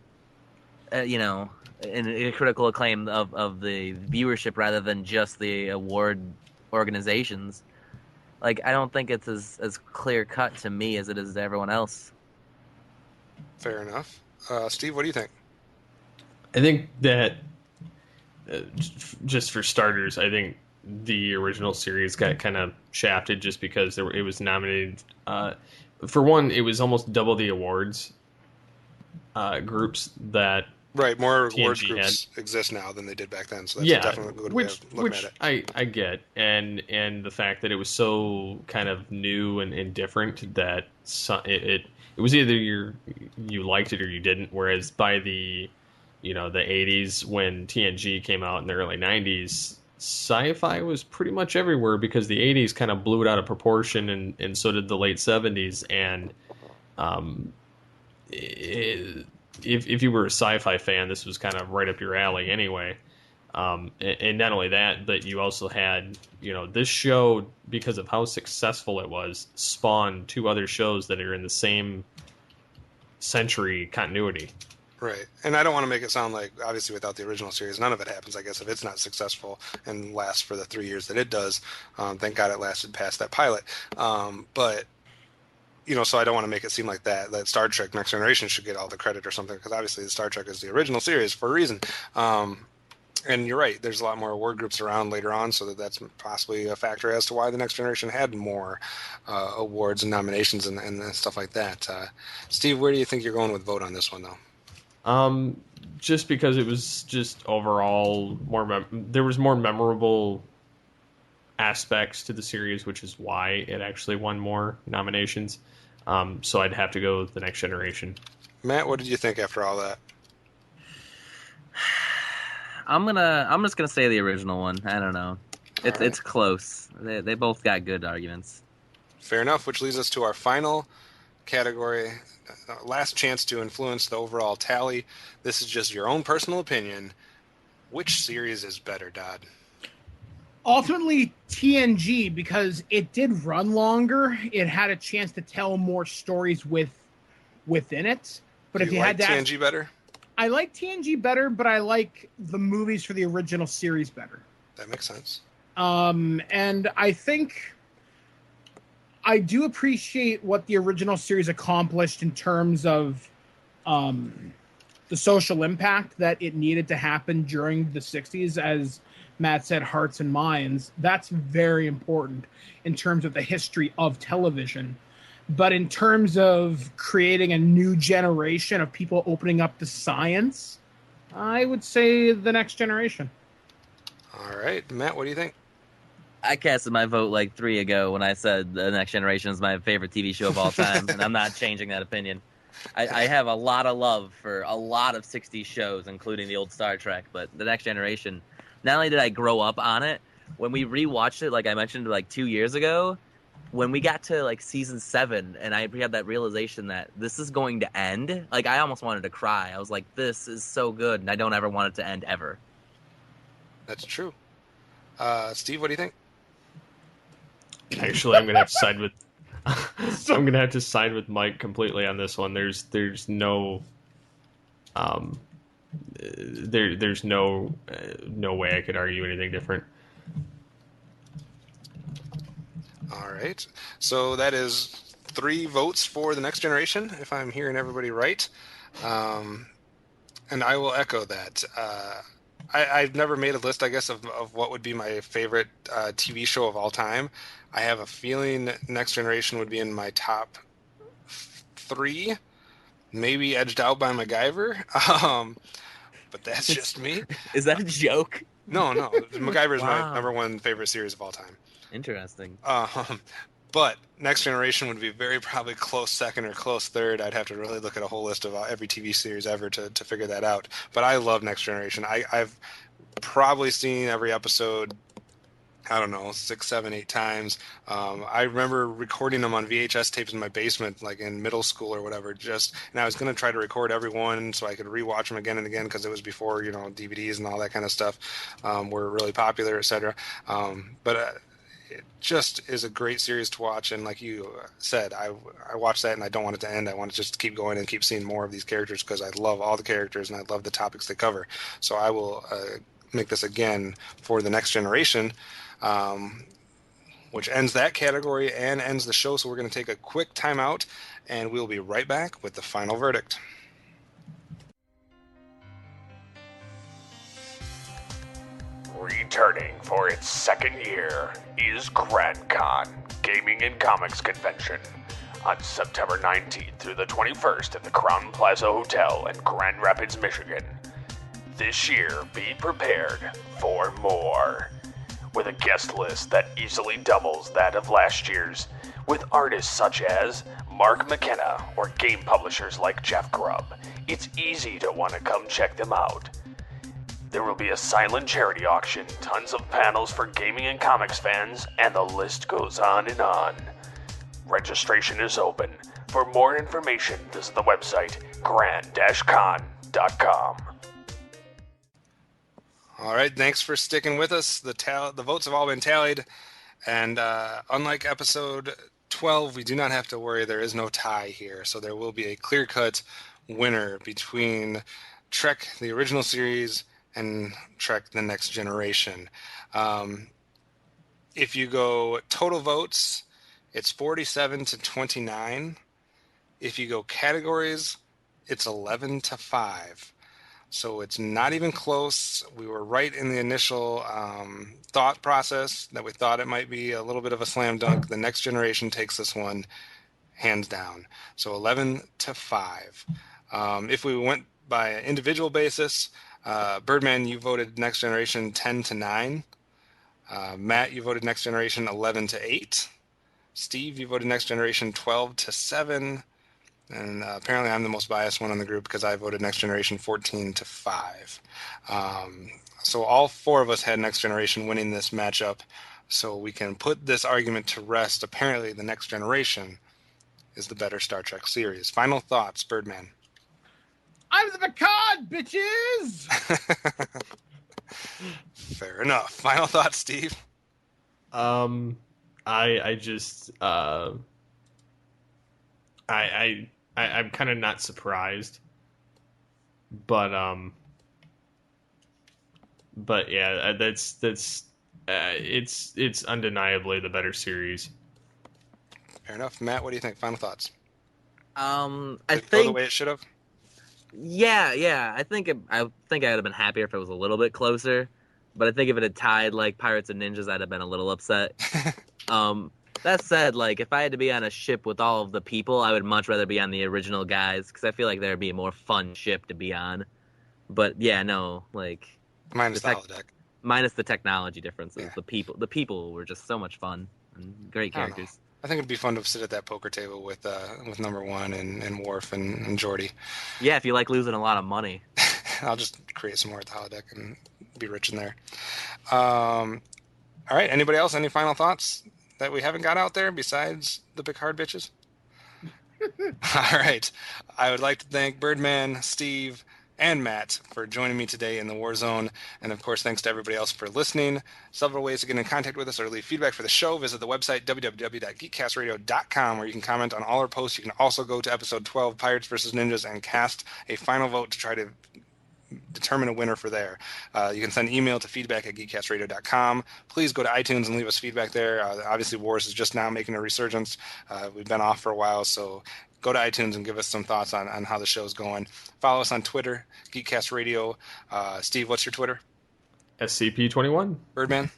a critical acclaim of the viewership rather than just the award organizations. Like, I don't think it's as clear cut to me as it is to everyone else. Fair enough. Steve, what do you think? I think that, just for starters, I think the original series got kind of shafted just because it was nominated. For one, it was almost double the awards groups that Right, more TNG awards groups exist now than they did back then, so that's definitely a good way of looking at it. I get, and the fact that it was so kind of new and different that it was either you liked it or you didn't. Whereas by the the 80s, when TNG came out in the early 90s, sci-fi was pretty much everywhere because the 80s kind of blew it out of proportion, and so did the late 70s. And if you were a sci-fi fan, this was kind of right up your alley anyway. And not only that, but you also had, this show, because of how successful it was, spawned 2 other shows that are in the same century continuity. Right. And I don't want to make it sound like, obviously, without the original series, none of it happens, I guess, if it's not successful and lasts for the 3 years that it does. Thank God it lasted past that pilot. But so I don't want to make it seem like that Star Trek Next Generation should get all the credit or something, because obviously the Star Trek is the original series for a reason. And you're right, there's a lot more award groups around later on, so that's possibly a factor as to why the Next Generation had more awards and nominations and stuff like that. Steve, where do you think you're going with vote on this one, though? Just because it was just overall there was more memorable aspects to the series, which is why it actually won more nominations. So I'd have to go with the Next Generation. Matt, what did you think after all that? I'm just gonna say the original one. I don't know. It's close. They both got good arguments. Fair enough, which leads us to our final category. Last chance to influence the overall tally. This is just your own personal opinion. Which series is better, Dodd? Ultimately, TNG, because it did run longer. It had a chance to tell more stories within it. But if you had to TNG better? I like TNG better, but I like the movies for the original series better. That makes sense. And I think I do appreciate what the original series accomplished in terms of the social impact that it needed to happen during the 60s, as Matt said, hearts and minds. That's very important in terms of the history of television. But in terms of creating a new generation of people opening up to science, I would say the Next Generation. All right. Matt, what do you think? I casted my vote like 3 ago when I said The Next Generation is my favorite TV show of all time, and I'm not changing that opinion. I have a lot of love for a lot of 60s shows, including the old Star Trek, but The Next Generation, not only did I grow up on it, when we rewatched it, like I mentioned, like 2 years ago, when we got to like season 7 and I had that realization that this is going to end, like I almost wanted to cry. I was like, this is so good, and I don't ever want it to end ever. That's true. Steve, what do you think? Actually, I'm gonna have to side with. I'm gonna have to side with Mike completely on this one. There's no there's no way I could argue anything different. All right. So that is 3 votes for the next generation, if I'm hearing everybody right. And I will echo that. I've never made a list, I guess, of what would be my favorite TV show of all time. I have a feeling Next Generation would be in my top 3, maybe edged out by MacGyver. But that's just me. Is that a joke? No. MacGyver is my Wow. number 1 favorite series of all time. Interesting. But Next Generation would be very probably close second or close third. I'd have to really look at a whole list of every TV series ever to figure that out. But I love Next Generation. I've probably seen every episode, I don't know, 6, 7, 8 times. I remember recording them on VHS tapes in my basement, like in middle school or whatever. And I was going to try to record every one so I could rewatch them again and again because it was before, DVDs and all that kind of stuff were really popular, etc. But it just is a great series to watch, and like you said, I watched that and I don't want it to end. I want to just keep going and keep seeing more of these characters because I love all the characters and I love the topics they cover. So I will make this again for the Next Generation, which ends that category and ends the show. So we're going to take a quick timeout, and we'll be right back with the final verdict. Returning for its 2nd year is Grand Con Gaming and Comics Convention on September 19th through the 21st at the Crown Plaza Hotel in Grand Rapids, Michigan. This year, be prepared for more. With a guest list that easily doubles that of last year's, with artists such as Mark McKenna or game publishers like Jeff Grubb, it's easy to want to come check them out. There will be a silent charity auction, tons of panels for gaming and comics fans, and the list goes on and on. Registration is open. For more information, visit the website grand-con.com. All right, thanks for sticking with us. The votes have all been tallied, and unlike episode 12, we do not have to worry. There is no tie here, so there will be a clear-cut winner between Trek, the original series, and Trek, the Next Generation. If you go total votes, it's 47 to 29. If you go categories, it's 11 to 5. So it's not even close. We were right in the initial thought process that we thought it might be a little bit of a slam dunk. The Next Generation takes this one hands down. So 11 to 5. If we went by an individual basis, Birdman, you voted Next Generation 10 to 9. Matt, you voted Next Generation 11 to 8. Steve, you voted Next Generation 12 to 7. And apparently I'm the most biased one on the group because I voted Next Generation 14 to 5. So all 4 of us had Next Generation winning this matchup. So we can put this argument to rest. Apparently the Next Generation is the better Star Trek series. Final thoughts, Birdman. I'm the Picard, bitches! Fair enough. Final thoughts, Steve. I'm kind of not surprised, but yeah, it's undeniably the better series. Fair enough. Matt, what do you think? Final thoughts. I Did it go think the way it should have? Yeah. I think I would have been happier if it was a little bit closer, but I think if it had tied like Pirates and Ninjas, I'd have been a little upset. That said, like if I had to be on a ship with all of the people, I would much rather be on the original guys because I feel like there'd be a more fun ship to be on. But yeah, no, like Minus the holodeck. minus the technology differences, Yeah. the people were just so much fun and great I don't know. characters. I think it'd be fun to sit at that poker table with number 1 and Worf and Geordi. Yeah, if you like losing a lot of money. I'll just create some more at the holodeck and be rich in there. All right. Anybody else? Any final thoughts that we haven't got out there besides the Picard bitches? All right. I would like to thank Birdman, Steve, and Matt for joining me today in the War Zone. And of course, thanks to everybody else for listening. Several ways to get in contact with us or leave feedback for the show. Visit the website, www.geekcastradio.com, where you can comment on all our posts. You can also go to episode 12, Pirates vs. Ninjas, and cast a final vote to try to determine a winner for there. You can send email to feedback@geekcastradio.com. Please go to iTunes and leave us feedback there. Obviously, WarZ is just now making a resurgence. We've been off for a while, so go to iTunes and give us some thoughts on how the show's going. Follow us on Twitter, Geekcast Radio. Steve, what's your Twitter? SCP-21. Birdman?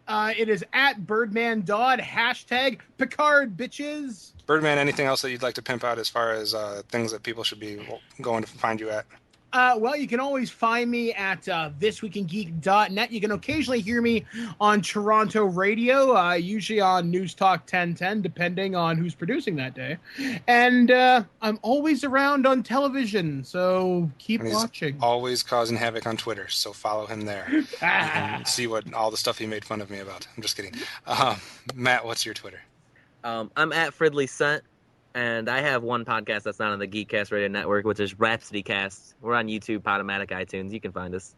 It is at Birdman Dodd, hashtag Picard, bitches. Birdman, anything else that you'd like to pimp out as far as things that people should be going to find you at? Well, you can always find me at thisweekingeek.net. You can occasionally hear me on Toronto radio, usually on News Talk 1010, depending on who's producing that day. And I'm always around on television, so keep watching. Always causing havoc on Twitter, so follow him there. You can see what all the stuff he made fun of me about. I'm just kidding. Matt, what's your Twitter? I'm at FridleyCent. And I have one podcast that's not on the Geekcast Radio Network, which is Rhapsody Cast. We're on YouTube, Podomatic, iTunes. You can find us.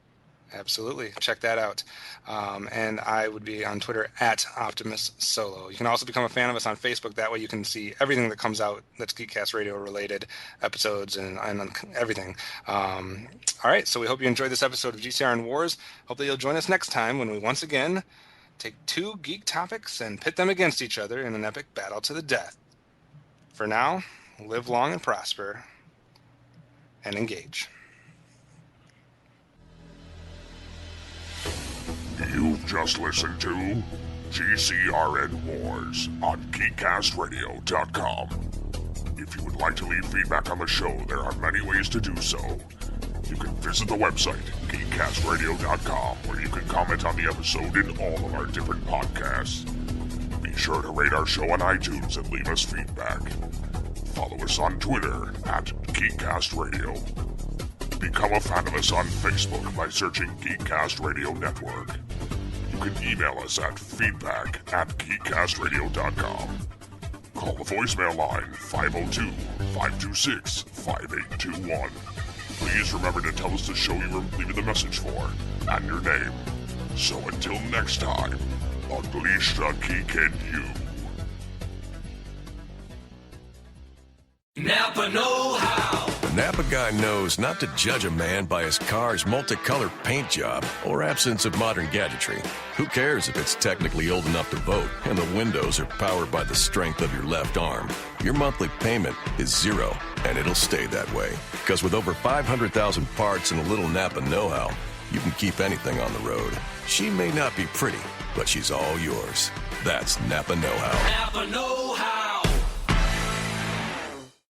Absolutely. Check that out. And I would be on Twitter at OptimusSolo. You can also become a fan of us on Facebook. That way you can see everything that comes out that's Geekcast Radio related, episodes and everything. All right. So we hope you enjoyed this episode of GCRN Wars. Hope that you'll join us next time when we once again take two geek topics and pit them against each other in an epic battle to the death. For now, live long and prosper, and engage. You've just listened to GCRN Wars on GeekCastRadio.com. If you would like to leave feedback on the show, there are many ways to do so. You can visit the website, GeekCastRadio.com, where you can comment on the episode in all of our different podcasts. Be sure to rate our show on iTunes and leave us feedback. Follow us on Twitter at Geekcast Radio. Become a fan of us on Facebook by searching Geekcast Radio Network. You can email us at feedback@geekcastradio.com. Call the voicemail line 502-526-5821. Please remember to tell us the show you were leaving the message for and your name. So until next time, unleash the geek in you. Napa know-how. The Napa guy knows not to judge a man by his car's multicolored paint job or absence of modern gadgetry. Who cares if it's technically old enough to vote and the windows are powered by the strength of your left arm? Your monthly payment is zero, and it'll stay that way. Because with over 500,000 parts and a little Napa know-how, you can keep anything on the road. She may not be pretty, but she's all yours. That's Napa know-how. Napa know